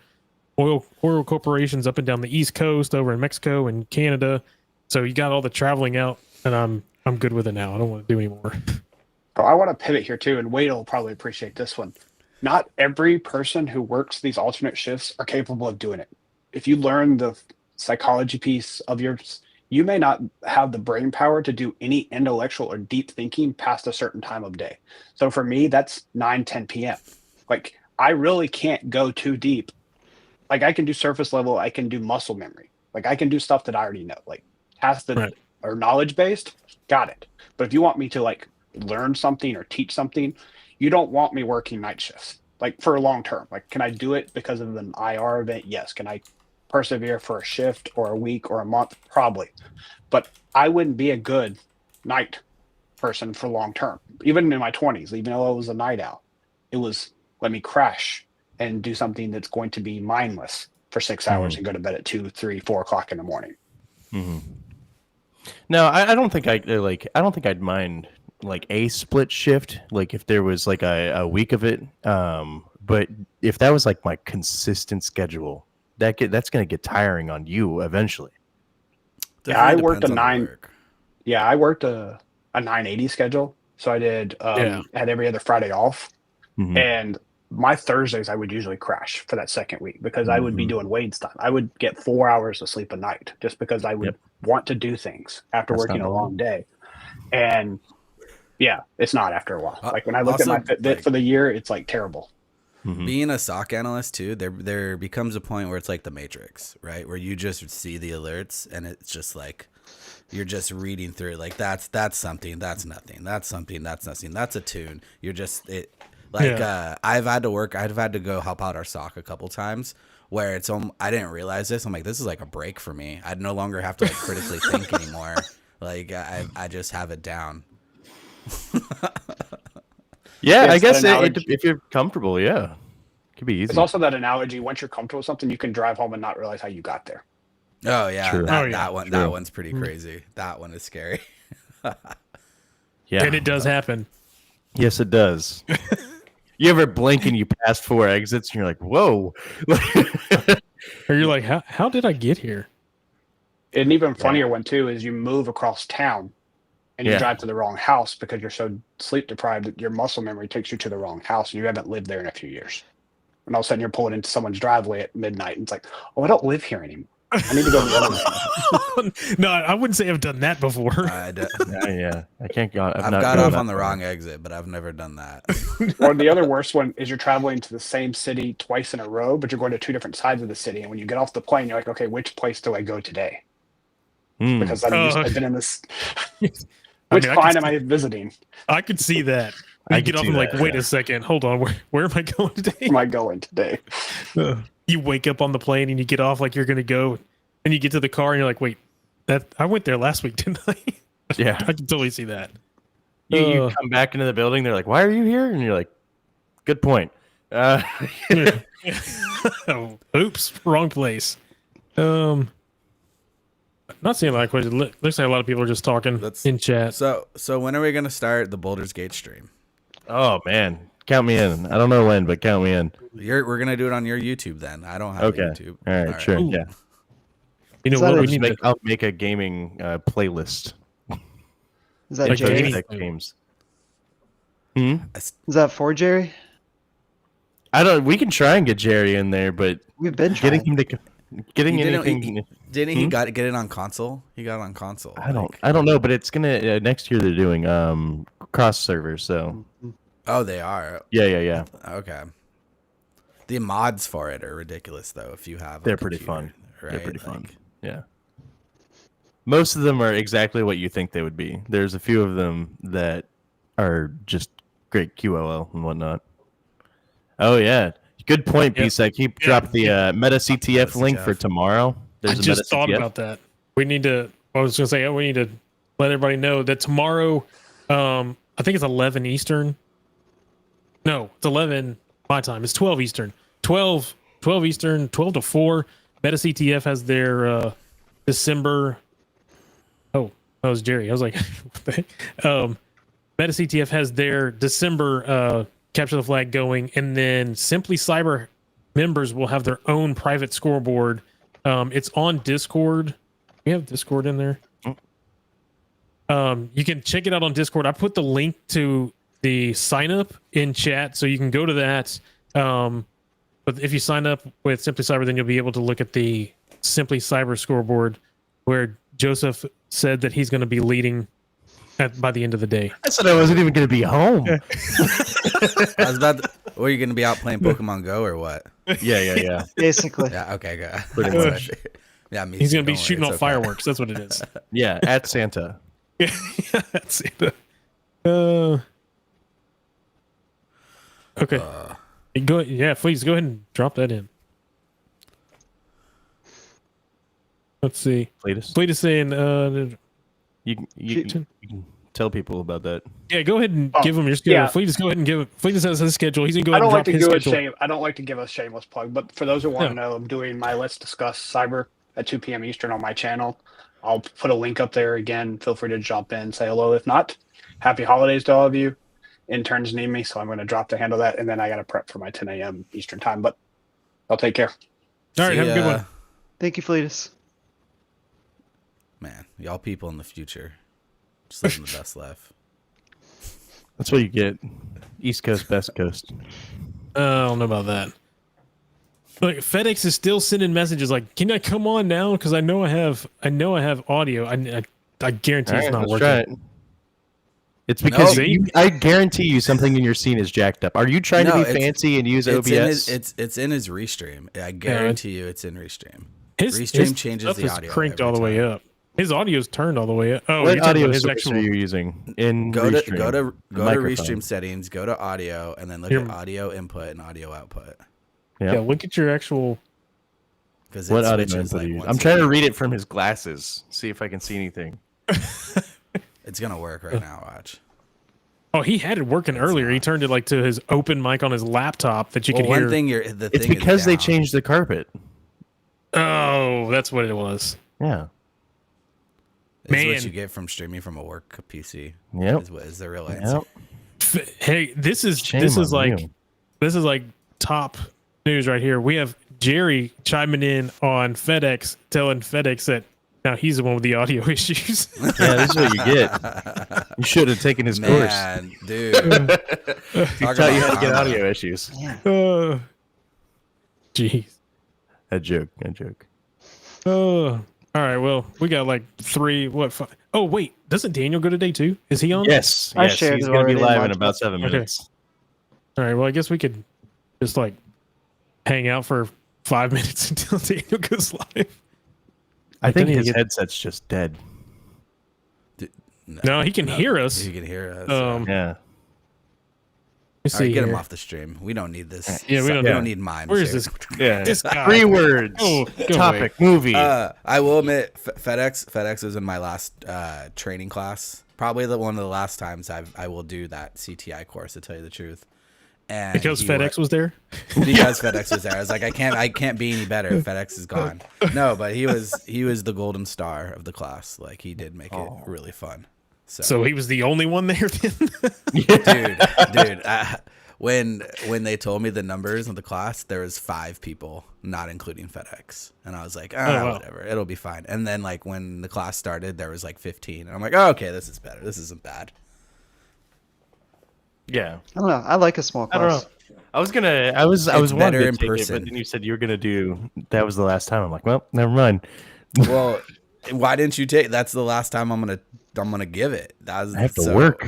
Speaker 1: oil corporations up and down the East Coast, over in Mexico and Canada. So you got all the traveling out, and I'm good with it now. I don't want to do anymore.
Speaker 8: Oh, I want to pivot here too, and Wade will probably appreciate this one. Not every person who works these alternate shifts are capable of doing it. If you learn the psychology piece of yours, you may not have the brain power to do any intellectual or deep thinking past a certain time of day. So for me, that's 9-10 p.m. Like I really can't go too deep. Like I can do surface level, I can do muscle memory. Like I can do stuff that I already know. Like tasks that are knowledge based, got it. But if you want me to like learn something or teach something, you don't want me working night shifts like for a long term. Like, can I do it because of an IR event? Yes. Can I persevere for a shift or a week or a month? Probably. But I wouldn't be a good night person for long term. Even in my 20s, even though I was a night owl, it was let me crash and do something that's going to be mindless for 6 hours and go to bed at 2, 3, 4 o'clock in the morning.
Speaker 7: No, I don't think I don't think I'd mind like a split shift, like if there was like a week of it. But if that was like my consistent schedule, that's going to get tiring on you eventually.
Speaker 8: Yeah, I worked I worked a 980 schedule. So I did had every other Friday off. And my Thursdays I would usually crash for that second week because I would be doing Wade's time. I would get 4 hours of sleep a night just because I would want to do things after working a long day. And yeah, it's not after a while. Like when I look at my Fitbit for the year, it's like terrible.
Speaker 10: Being a SOC analyst too, there becomes a point where it's like the Matrix, right? Where you just see the alerts and it's just like you're just reading through like that's something, that's nothing, that's something, that's nothing, that's a tune. You're just I've had to go help out our SOC a couple times where it's I didn't realize this. I'm like, this is like a break for me. I no longer have to like critically think anymore. Like I just have it down.
Speaker 7: Yeah, I guess if you're comfortable, it could be easy.
Speaker 8: It's also that analogy. Once you're comfortable with something, you can drive home and not realize how you got there.
Speaker 10: Oh yeah,
Speaker 7: True.
Speaker 10: that one's pretty crazy. That one is scary.
Speaker 1: And it does happen.
Speaker 7: Yes, it does. You ever blink and you pass 4 exits and you're like, whoa.
Speaker 1: Or you're like, how did I get here?
Speaker 8: An even funnier one too is you move across town and you drive to the wrong house because you're so sleep deprived that your muscle memory takes you to the wrong house and you haven't lived there in a few years. And all of a sudden you're pulling into someone's driveway at midnight and it's like, oh, I don't live here anymore. I need to go to the other one.
Speaker 1: No, I wouldn't say I've done that before.
Speaker 7: Yeah, I can't go.
Speaker 10: I've got off on the wrong exit, but I've never done that.
Speaker 8: Or the other worst one is you're traveling to the same city twice in a row, but you're going to two different sides of the city. And when you get off the plane, you're like, okay, which place do I go today? Because I've been in this. Which client am I visiting?
Speaker 1: I could see that. I get off and like, wait a second, hold on, where am I going today?
Speaker 8: Where am I going today?
Speaker 1: You wake up on the plane and you get off like you're gonna go, and you get to the car and you're like, wait, that I went there last week, didn't I?
Speaker 7: Yeah,
Speaker 1: I can totally see that.
Speaker 7: You come back into the building, they're like, why are you here? And you're like, good point.
Speaker 1: Oops, wrong place. Not seeing a lot of questions. Looks like a lot of people are just talking in chat.
Speaker 10: So when are we gonna start the Baldur's Gate stream?
Speaker 7: Oh man, count me in. I don't know when, but count me in.
Speaker 10: We're gonna do it on your YouTube then. I don't have a YouTube.
Speaker 7: All right, sure. Ooh. Yeah.
Speaker 1: You know what? We need
Speaker 7: I'll make a gaming playlist.
Speaker 9: Is that Jerry?
Speaker 7: Games.
Speaker 9: Is that for Jerry?
Speaker 7: I don't. We can try and get Jerry in there, but
Speaker 9: we've been trying.
Speaker 7: Getting anything.
Speaker 10: Didn't he get it on console? He got it on console.
Speaker 7: I don't know, but it's gonna next year they're doing cross server. So
Speaker 10: Oh, they are.
Speaker 7: Yeah.
Speaker 10: Okay. The mods for it are ridiculous, though. If you have,
Speaker 7: They're pretty fun.
Speaker 10: Right?
Speaker 7: They're pretty fun. Yeah. Most of them are exactly what you think they would be. There's a few of them that are just great QOL and whatnot. Oh yeah, good point, BSEC. He dropped the Meta CTF link for tomorrow.
Speaker 1: I just thought about that. We need to. I was going to say we need to let everybody know that tomorrow. I think it's 11 Eastern. No, it's 11 my time. It's 12 Eastern. 12 Eastern. 12 to 4. Meta CTF has their December. Oh, that was Jerry. I was like, what the heck? Meta CTF has their December capture the flag going, and then Simply Cyber members will have their own private scoreboard. It's on Discord. We have Discord in there. You can check it out on Discord. I put the link to the sign up in chat, so you can go to that. But if you sign up with Simply Cyber, then you'll be able to look at the Simply Cyber scoreboard, where Joseph said that he's going to be leading by the end of the day.
Speaker 7: I said I wasn't even going to be home.
Speaker 10: I was about to, or are you going to be out playing Pokemon Go or what?
Speaker 7: Yeah.
Speaker 9: Basically.
Speaker 10: Yeah, okay, good.
Speaker 7: Pretty much.
Speaker 10: Yeah, me
Speaker 1: He's
Speaker 10: too,
Speaker 1: going to be
Speaker 10: don't worry,
Speaker 1: shooting
Speaker 10: it's
Speaker 1: off fireworks. That's what it is.
Speaker 7: Yeah, at Santa.
Speaker 1: Yeah, at Santa. Okay. Go. Yeah, please go ahead and drop that in. Let's see. Fleet saying.
Speaker 7: You can tell people about that.
Speaker 1: Yeah, go ahead and give him your schedule.
Speaker 8: yeah.
Speaker 1: Fleet, go ahead and give it. Fleet has his schedule. He's gonna go
Speaker 8: I
Speaker 1: ahead
Speaker 8: don't
Speaker 1: and
Speaker 8: like
Speaker 1: drop
Speaker 8: to
Speaker 1: his
Speaker 8: do a
Speaker 1: schedule.
Speaker 8: I don't like to give a shameless plug, but for those who want to know, I'm doing my Let's Discuss Cyber at 2 p.m. Eastern on my channel. I'll put a link up there again. Feel free to jump in, say hello. If not, happy holidays to all of you. Interns need me, so I'm going to drop to handle that, and then I got to prep for my 10 a.m. Eastern time. But I'll take care.
Speaker 1: All right, have a good one.
Speaker 9: Thank you, Fleetus.
Speaker 10: Man, y'all people in the future, just living the best life.
Speaker 7: That's what you get. East Coast, West Coast.
Speaker 1: I don't know about that. Like FedEx is still sending messages like, "Can I come on now? Because I know I have audio. I guarantee it's not working."
Speaker 7: It's because
Speaker 10: No.
Speaker 7: I guarantee you something in your scene is jacked up. Are you trying to be fancy and use OBS?
Speaker 10: It's in his restream. I guarantee you, it's in restream.
Speaker 1: His
Speaker 10: Restream changes
Speaker 1: stuff
Speaker 10: the
Speaker 1: is
Speaker 10: audio
Speaker 1: cranked
Speaker 10: every
Speaker 1: all the way
Speaker 10: time.
Speaker 1: up. His audio's turned all the way up. Oh,
Speaker 7: What
Speaker 1: you're talking
Speaker 7: audio
Speaker 1: about his
Speaker 7: source
Speaker 1: actual.
Speaker 7: are you using in
Speaker 10: Go to
Speaker 7: Restream?
Speaker 10: Restream settings, go to audio, and then look at audio input and audio output.
Speaker 1: Yeah, look at your actual.
Speaker 10: Because
Speaker 7: What audio input are you using? I'm trying to read it from his glasses. See if I can see anything.
Speaker 10: It's gonna work right now. Watch.
Speaker 1: Oh, he had it working earlier. He turned it like to his open mic on his laptop that you
Speaker 10: Well,
Speaker 1: could
Speaker 10: one
Speaker 1: hear.
Speaker 10: thing
Speaker 7: It's because they changed the carpet.
Speaker 1: Oh, that's what it was.
Speaker 7: Yeah.
Speaker 10: Man, what
Speaker 1: Man.
Speaker 10: you get from streaming from a work PC.
Speaker 7: Yep.
Speaker 10: Is the real answer.
Speaker 7: Yep.
Speaker 1: Hey, this is
Speaker 7: Shame on
Speaker 1: like
Speaker 7: you.
Speaker 1: this is like top news right here. We have Jerry chiming in on FedEx, telling FedEx that now he's the one with the audio issues.
Speaker 7: Yeah, this is what you get. You should have taken his course.
Speaker 10: Man, dude.
Speaker 7: He taught you how to get audio issues.
Speaker 1: Jeez.
Speaker 7: A joke.
Speaker 1: All right. Well, we got like 5. Oh wait, doesn't Daniel go to day 2? Is he on?
Speaker 7: Yes.
Speaker 9: I
Speaker 7: Yes.
Speaker 9: shared
Speaker 7: He's
Speaker 9: it
Speaker 7: going to be
Speaker 9: already in
Speaker 7: live in
Speaker 9: my
Speaker 7: about
Speaker 9: chat.
Speaker 7: 7
Speaker 1: Okay.
Speaker 7: minutes.
Speaker 1: All right. Well, I guess we could just like hang out for 5 minutes until Daniel goes live.
Speaker 7: I think
Speaker 1: Then he
Speaker 7: his
Speaker 1: get-
Speaker 7: headset's just dead.
Speaker 1: No, he can hear us.
Speaker 10: You can hear us.
Speaker 7: Yeah.
Speaker 1: Let's
Speaker 10: All right,
Speaker 1: see
Speaker 10: get him
Speaker 1: here.
Speaker 10: off the stream. We don't need this.
Speaker 1: Yeah, we don't-
Speaker 10: need mime.
Speaker 1: Where is
Speaker 10: shares.
Speaker 1: this?
Speaker 7: Yeah.
Speaker 1: This guy.
Speaker 7: 3 words.
Speaker 1: Oh, go
Speaker 7: Topic. Movie.
Speaker 10: I will admit, FedEx was in my last training class. Probably one of the last times I will do that CTI course, to tell you the truth. And
Speaker 1: Because FedEx was there.
Speaker 10: because FedEx was there. I was like, I can't be any better. FedEx is gone. No, but he was the golden star of the class. Like, he did make it really fun.
Speaker 1: So he was the only one there then.
Speaker 10: dude. When they told me the numbers of the class, there was 5 people, not including FedEx, and I was like,
Speaker 1: wow.
Speaker 10: whatever, it'll be fine. And then like when the class started, there was like 15, and I'm like, oh, okay, this is better. This isn't bad.
Speaker 7: Yeah.
Speaker 9: I don't know. I like a small
Speaker 7: I don't
Speaker 9: class.
Speaker 7: know. I was wanting
Speaker 10: better
Speaker 7: to
Speaker 10: in
Speaker 7: take
Speaker 10: person.
Speaker 7: it, but then you said you were gonna do. That was the last time. I'm like, well, never mind.
Speaker 10: Well, why didn't you take? That's the last time I'm gonna give it.
Speaker 7: I have to work.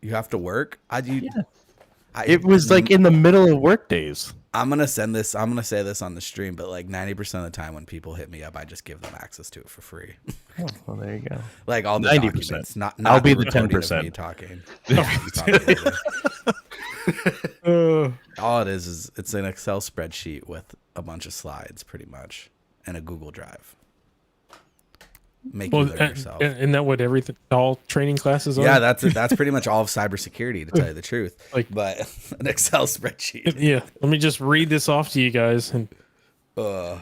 Speaker 10: You have to work.
Speaker 7: It was like in the middle of work days.
Speaker 10: I'm gonna say this on the stream, but like 90% of the time when people hit me up, I just give them access to it for free.
Speaker 7: Oh, well, there you go.
Speaker 10: Like all the
Speaker 7: 90%.
Speaker 10: documents. Not
Speaker 7: I'll be the
Speaker 10: recording of
Speaker 7: 10%.
Speaker 10: me talking. All it is it's an Excel spreadsheet with a bunch of slides, pretty much, and a Google Drive. Make you learn yourself.
Speaker 1: Isn't that what all training classes are?
Speaker 10: Yeah, that's pretty much all of cybersecurity, to tell you the truth. But an Excel spreadsheet.
Speaker 1: Yeah, let me just read this off to you guys. And
Speaker 7: who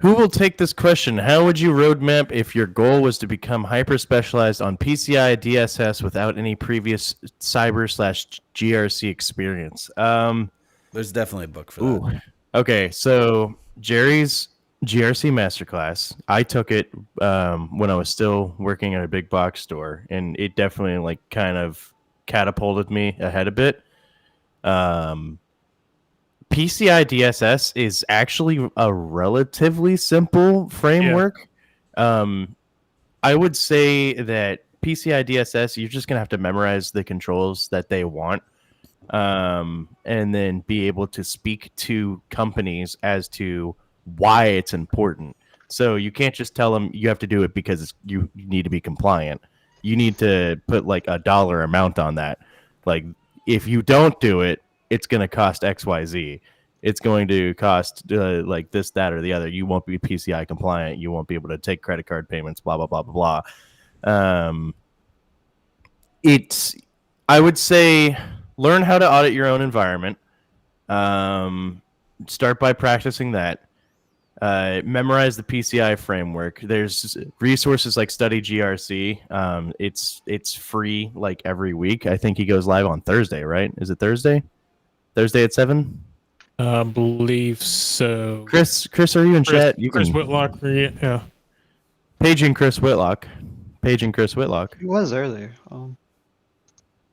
Speaker 7: will take this question? How would you roadmap if your goal was to become hyper specialized on PCI DSS without any previous cyber/GRC experience?
Speaker 10: There's definitely a book for that.
Speaker 7: Okay, so Jerry's GRC Master Class. I took it when I was still working at a big box store, and it definitely like kind of catapulted me ahead a bit. PCI DSS is actually a relatively simple framework. Yeah. I would say that PCI DSS, you're just gonna have to memorize the controls that they want, and then be able to speak to companies as to why it's important. So you can't just tell them you have to do it because you need to be compliant. You need to put like a dollar amount on that. Like if you don't do it, it's going to cost XYZ. It's going to cost like this, that, or the other. You won't be PCI compliant. You won't be able to take credit card payments, blah, blah, blah, blah, blah. I would say, learn how to audit your own environment. Start by practicing that. Memorize the PCI framework. There's resources like Study GRC. It's free like every week. I think he goes live on Thursday, right? Is it Thursday? Thursday at 7?
Speaker 1: I believe so.
Speaker 7: Chris, are you in chat?
Speaker 1: Chris Whitlock. Yeah.
Speaker 7: Paging Chris Whitlock.
Speaker 9: He was earlier.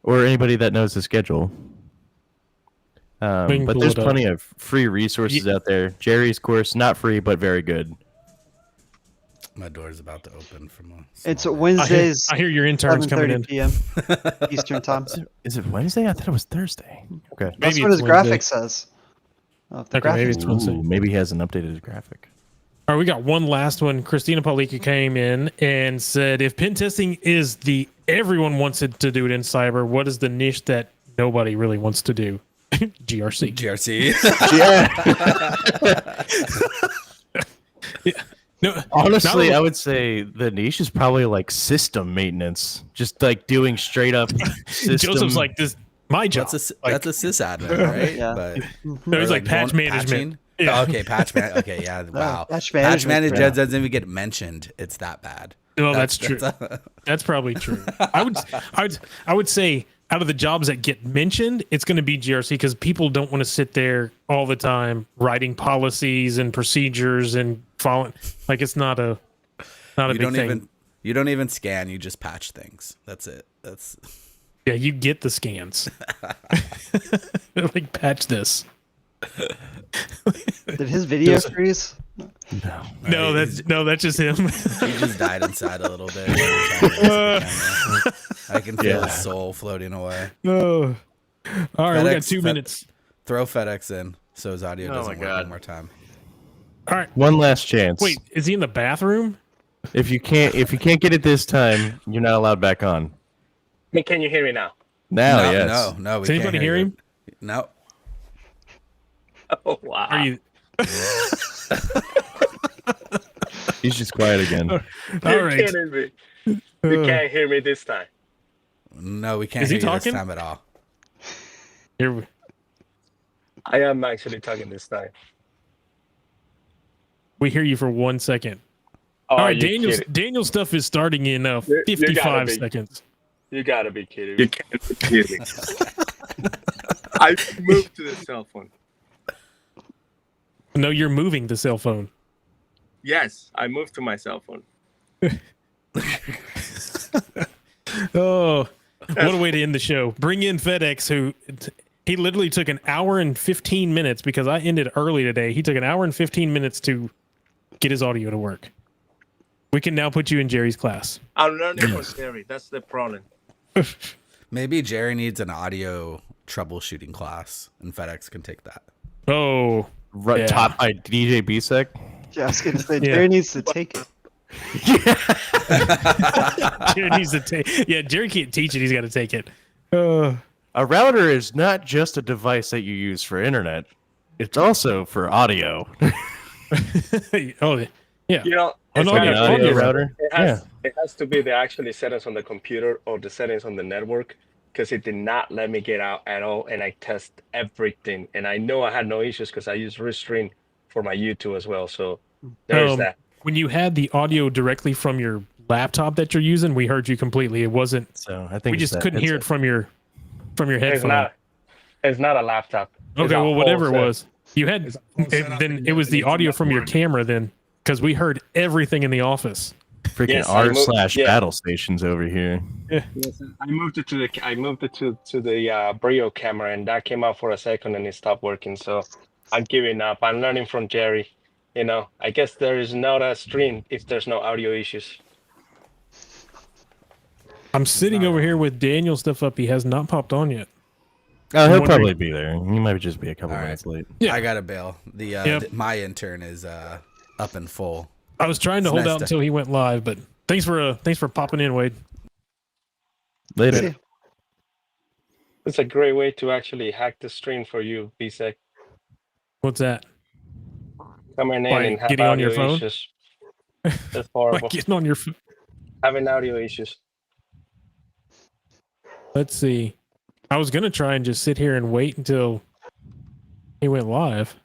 Speaker 7: Or anybody that knows the schedule. But there's plenty of free resources out there. Jerry's course, not free, but very good.
Speaker 10: My door's about to open from
Speaker 9: it's Wednesdays.
Speaker 1: I hear your interns coming in.
Speaker 9: PM Eastern time.
Speaker 7: Is it Wednesday? I thought it was Thursday. Okay.
Speaker 9: That's what his graphic says.
Speaker 1: Maybe it's Wednesday.
Speaker 7: Maybe he has an updated graphic.
Speaker 1: All right, we got one last one. Christina Palika came in and said, if pen testing is everyone wants it to do it in cyber, what is the niche that nobody really wants to do? GRC.
Speaker 7: Yeah. No, honestly, I would say the niche is probably like system maintenance, just like doing straight up system.
Speaker 1: Joseph's like, this my job.
Speaker 10: That's a sysadmin, right?
Speaker 9: Yeah.
Speaker 10: But,
Speaker 1: no, he's like patch management.
Speaker 10: Yeah. Okay, patch management. Okay, yeah. Wow.
Speaker 9: Patch
Speaker 10: management doesn't even get mentioned. It's that bad.
Speaker 1: Well, that's true. That's probably true. I would say out of the jobs that get mentioned, it's going to be GRC because people don't want to sit there all the time writing policies and procedures and following. Like it's not a big thing.
Speaker 10: You don't even scan. You just patch things. That's it.
Speaker 1: Yeah, you get the scans. Like patch this.
Speaker 9: Did his video freeze?
Speaker 1: No, that's just him.
Speaker 10: He just died inside a little bit. I can feel his soul floating away.
Speaker 1: Oh. All right, we got 2 minutes.
Speaker 10: Throw FedEx in so his audio doesn't work one more time.
Speaker 1: All right.
Speaker 7: One last chance.
Speaker 1: Wait, is he in the bathroom?
Speaker 7: If you can't get it this time, you're not allowed back on.
Speaker 5: Hey, can you hear me now?
Speaker 7: Now, yes.
Speaker 10: No.
Speaker 1: Does anybody hear him?
Speaker 10: No.
Speaker 5: Oh wow.
Speaker 1: Are you?
Speaker 7: He's just quiet again.
Speaker 1: All
Speaker 5: You're
Speaker 1: right.
Speaker 5: kidding me. You can't hear me this time.
Speaker 10: No, we can't
Speaker 1: Is
Speaker 10: hear
Speaker 1: he
Speaker 10: you
Speaker 1: talking?
Speaker 10: this time at all.
Speaker 1: Here.
Speaker 5: I am actually talking this time.
Speaker 1: We hear you for 1 second.
Speaker 5: Oh,
Speaker 1: all right, Daniel's stuff is starting in 55 seconds.
Speaker 5: You gotta be kidding me. You can't be kidding me. I moved to the cell phone.
Speaker 1: No, you're moving the cell phone.
Speaker 5: Yes, I moved to my cell phone.
Speaker 1: Oh, what a way to end the show. Bring in FedEx, who he literally took an hour and 15 minutes because I ended early today. He took an hour and 15 minutes to get his audio to work. We can now put you in Jerry's class.
Speaker 5: I'm learning for Jerry. That's the problem.
Speaker 10: Maybe Jerry needs an audio troubleshooting class, and FedEx can take that.
Speaker 1: Oh,
Speaker 7: Right,
Speaker 1: yeah.
Speaker 7: Taught by DJ Bisek.
Speaker 9: Yeah, I was gonna say
Speaker 1: Yeah.
Speaker 9: Jerry needs to take it.
Speaker 1: Jerry needs to take. Yeah, Jerry can't teach it. He's got to take it.
Speaker 7: A router is not just a device that you use for internet. It's also for audio.
Speaker 1: Oh, yeah.
Speaker 5: You know,
Speaker 1: An
Speaker 5: it's
Speaker 1: audio,
Speaker 5: gotta
Speaker 1: audio
Speaker 5: be-
Speaker 1: router.
Speaker 5: It has to be the actually settings on the computer or the settings on the network, because it did not let me get out at all, and I test everything, and I know I had no issues because I use Restream for my YouTube as well. So there's that.
Speaker 1: When you had the audio directly from your laptop that you're using, we heard you completely. It wasn't.
Speaker 7: So I think
Speaker 1: We
Speaker 7: it's
Speaker 1: just
Speaker 7: that
Speaker 1: couldn't hear it
Speaker 7: headset.
Speaker 1: from your
Speaker 5: It's
Speaker 1: headphone.
Speaker 5: not. It's not a laptop. It's
Speaker 1: Okay,
Speaker 5: a
Speaker 1: well,
Speaker 5: whole
Speaker 1: whatever it
Speaker 5: set.
Speaker 1: was, you had.
Speaker 6: It's a whole setup
Speaker 1: Then
Speaker 6: and
Speaker 1: it was
Speaker 6: you
Speaker 1: the
Speaker 6: need to
Speaker 1: audio
Speaker 6: let
Speaker 1: from your
Speaker 6: one.
Speaker 1: camera then, because we heard everything in the office.
Speaker 7: Freaking
Speaker 5: Yes, I moved-
Speaker 7: r//
Speaker 5: yeah.
Speaker 7: battle stations over here.
Speaker 5: Yes, I moved it to the Brio camera, and that came out for a second, and it stopped working. So I'm giving up. I'm learning from Jerry. You know, I guess there is not a stream if there's no audio issues.
Speaker 1: I'm sitting over here with Daniel's stuff up. He has not popped on yet.
Speaker 7: Oh, he'll
Speaker 1: wondering-
Speaker 7: probably be there. He might just be a couple
Speaker 10: All right.
Speaker 7: minutes late.
Speaker 1: Yeah.
Speaker 10: I gotta bail. My intern is up and full.
Speaker 1: I was trying to
Speaker 10: It's
Speaker 1: hold
Speaker 10: nice
Speaker 1: out
Speaker 10: to-
Speaker 1: until he went live, but thanks for popping in, Wade.
Speaker 7: Later.
Speaker 9: See,
Speaker 5: It's a great way to actually hack the stream for you, BSEC.
Speaker 1: What's that?
Speaker 5: Coming in
Speaker 1: By
Speaker 5: and have
Speaker 1: getting on your
Speaker 5: audio
Speaker 1: phone?
Speaker 5: issues. That's horrible.
Speaker 1: Like getting on your.
Speaker 5: Having audio issues.
Speaker 1: Let's see. I was gonna try and just sit here and wait until he went live.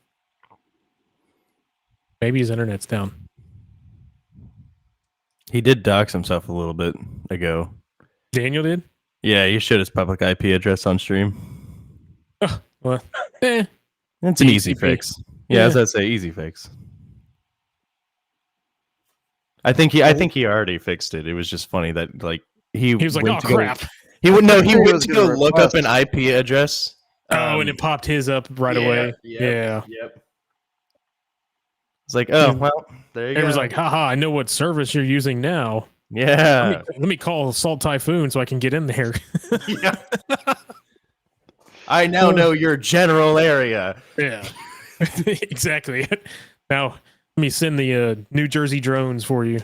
Speaker 1: Maybe his internet's down.
Speaker 7: He did dox himself a little bit ago.
Speaker 1: Daniel did.
Speaker 7: Yeah, he showed his public IP address on stream.
Speaker 1: Well, eh.
Speaker 7: It's an easy
Speaker 1: TCP.
Speaker 7: fix. Yeah, as I say, easy fix. I think he already fixed it. It was just funny that like he
Speaker 1: He was like,
Speaker 7: went
Speaker 1: "Oh
Speaker 7: to go-
Speaker 1: crap!"
Speaker 7: He would no. He
Speaker 9: He
Speaker 7: went
Speaker 9: was
Speaker 7: to
Speaker 9: gonna
Speaker 7: go look up
Speaker 9: request.
Speaker 7: an IP address.
Speaker 1: Oh, and it popped his up right away. Yeah.
Speaker 7: Yep. It's like, oh well, there you
Speaker 1: It
Speaker 7: go.
Speaker 1: was like, haha, I know what service you're using now.
Speaker 7: yeah.
Speaker 1: Let me call Salt Typhoon so I can get in there.
Speaker 7: Yeah. I now know your general area.
Speaker 1: Yeah. Exactly. Now, let me send the New Jersey drones for you.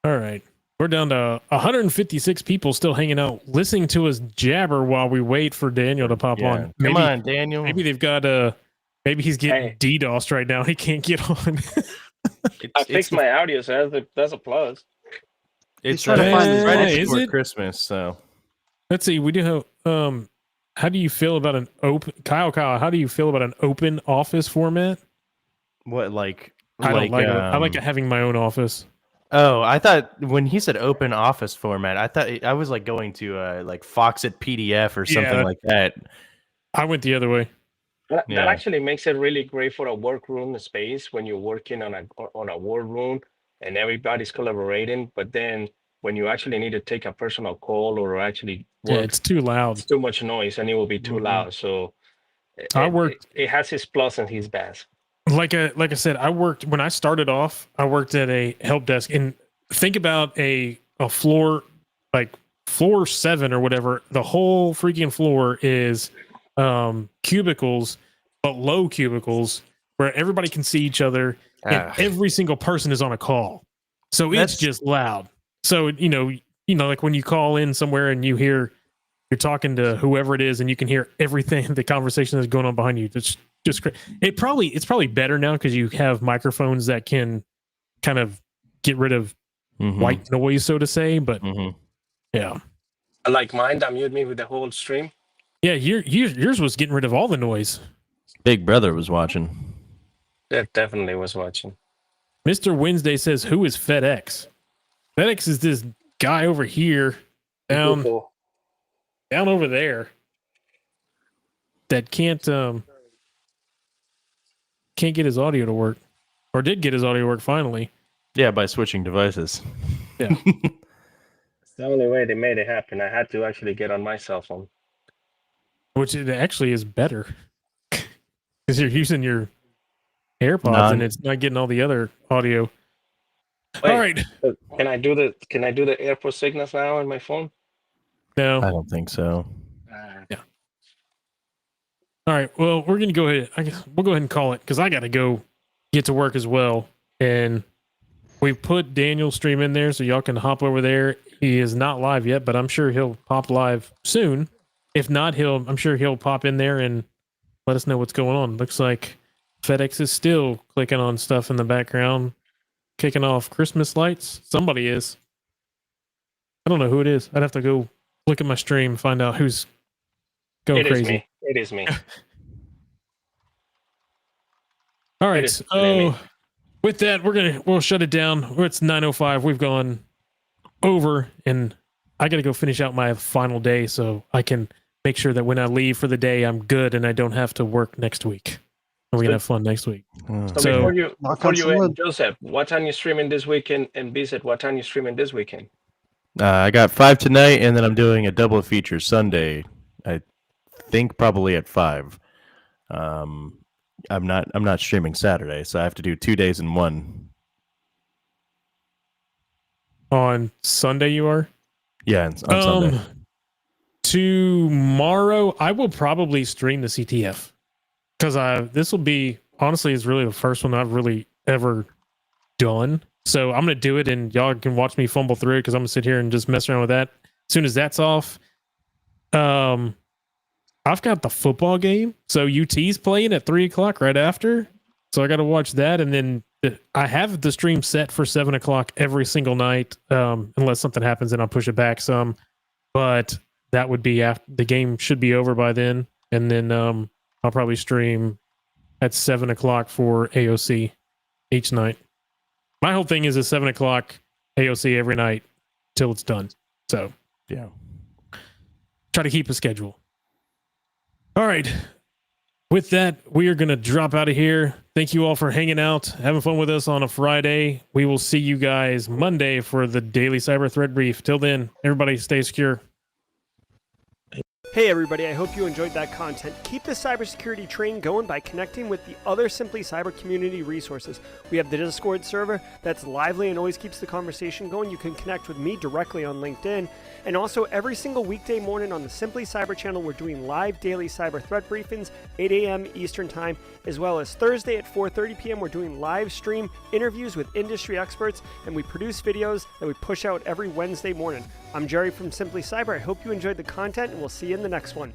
Speaker 1: All right. We're down to 156 people still hanging out, listening to us jabber while we wait for Daniel to pop
Speaker 7: Yeah.
Speaker 1: on.
Speaker 7: Come on, Daniel.
Speaker 1: Maybe they've got maybe he's getting DDoSed right now. He can't get on.
Speaker 5: I fixed my audio, so that's a plus.
Speaker 7: It's
Speaker 9: trying to find his
Speaker 7: right
Speaker 1: is
Speaker 7: before
Speaker 1: it?
Speaker 7: Christmas, so
Speaker 1: Let's see. We do have. How do you feel about an open Kyle? How do you feel about an open office format?
Speaker 7: what like
Speaker 1: I don't like it. I like
Speaker 7: um,
Speaker 1: having my own office.
Speaker 7: Oh, I thought when he said open office format, I thought I was like going to like Foxit PDF or something
Speaker 1: Yeah.
Speaker 7: like that.
Speaker 1: I went the other way.
Speaker 5: That
Speaker 7: Yeah.
Speaker 5: actually makes it really great for a workroom space when you're working on a war room and everybody's collaborating. But then when you actually need to take a personal call or actually
Speaker 1: Yeah,
Speaker 5: work,
Speaker 1: it's too loud.
Speaker 5: it's too much noise and it will be too
Speaker 1: Mhm.
Speaker 5: loud. So
Speaker 1: I worked-
Speaker 5: It has his plus and his bad.
Speaker 1: Like I said, I worked when I started off. I worked at a help desk, and think about a floor like floor 7 or whatever. The whole freaking floor is cubicles, but low cubicles where everybody can see each other, and
Speaker 7: Ah.
Speaker 1: every single person is on a call. So it's
Speaker 7: That's-
Speaker 1: just loud. So you know, like when you call in somewhere and you're talking to whoever it is, and you can hear everything, the conversation that's going on behind you. It's just it's probably better now because you have microphones that can kind of get rid of
Speaker 7: Mhm.
Speaker 1: white noise, so to say. But
Speaker 7: Mhm.
Speaker 1: yeah,
Speaker 5: Like mine, that mute me with the whole stream.
Speaker 1: yeah, yours was getting rid of all the noise.
Speaker 7: Big Brother was watching.
Speaker 5: That definitely was watching.
Speaker 1: Mr. Wednesday says, "Who is FedEx?" FedEx is this guy over here, down over there, that can't get his audio to work, or did get his audio to work finally.
Speaker 7: Yeah, by switching devices.
Speaker 1: Yeah.
Speaker 5: It's the only way they made it happen. I had to actually get on my cell phone.
Speaker 1: Which it actually is better because you're using your AirPods
Speaker 7: Non-
Speaker 1: and it's not getting all the other audio.
Speaker 5: Wait,
Speaker 1: All right.
Speaker 5: Can I do the airport signals now on my phone?
Speaker 1: No.
Speaker 7: I don't think so.
Speaker 1: All right. Well, we're gonna go ahead. I guess we'll go ahead and call it because I got to go get to work as well. And we put Daniel's stream in there so y'all can hop over there. He is not live yet, but I'm sure he'll pop live soon. If not, I'm sure he'll pop in there and let us know what's going on. Looks like FedEx is still clicking on stuff in the background, kicking off Christmas lights. Somebody is. I don't know who it is. I'd have to go look at my stream, find out who's going
Speaker 5: It
Speaker 1: crazy.
Speaker 5: is me. It is me.
Speaker 1: All
Speaker 5: It
Speaker 1: right.
Speaker 5: is
Speaker 1: So with that, we'll shut it down. It's 9:05. We've gone over, and I got to go finish out my final day so I can make sure that when I leave for the day, I'm good and I don't have to work next week. And we're gonna have fun next week.
Speaker 5: So before you
Speaker 9: wood.
Speaker 5: end, Joseph, what time you streaming this weekend? And Bizet, what time you streaming this weekend?
Speaker 7: I got 5 tonight, and then I'm doing a double feature Sunday. I think probably at 5. I'm not streaming Saturday, so I have to do 2 days in one.
Speaker 1: On Sunday, you are?
Speaker 7: Yeah, on Sunday.
Speaker 1: Tomorrow, I will probably stream the CTF because this will be honestly is really the first one I've really ever done. So I'm gonna do it, and y'all can watch me fumble through it because I'm gonna sit here and just mess around with that. As soon as that's off, I've got the football game. So UT's playing at 3:00 right after. So I got to watch that, and then I have the stream set for 7:00 every single night, unless something happens and I'll push it back some. But that would be after the game should be over by then, and then I'll probably stream at 7:00 for AOC each night. My whole thing is a 7:00 AOC every night till it's done. So
Speaker 7: yeah,
Speaker 1: try to keep a schedule. All right. With that, we are going to drop out of here. Thank you all for hanging out, having fun with us on a Friday. We will see you guys Monday for the daily cyber threat brief. Till then, everybody stay secure.
Speaker 2: Hey everybody, I hope you enjoyed that content. Keep the cybersecurity train going by connecting with the other Simply Cyber community resources. We have the Discord server that's lively and always keeps the conversation going. You can connect with me directly on LinkedIn. And also every single weekday morning on the Simply Cyber channel, we're doing live daily cyber threat briefings, 8 a.m. Eastern time, as well as Thursday at 4:30 p.m. We're doing live stream interviews with industry experts, and we produce videos that we push out every Wednesday morning. I'm Jerry from Simply Cyber. I hope you enjoyed the content, and we'll see you in the next one.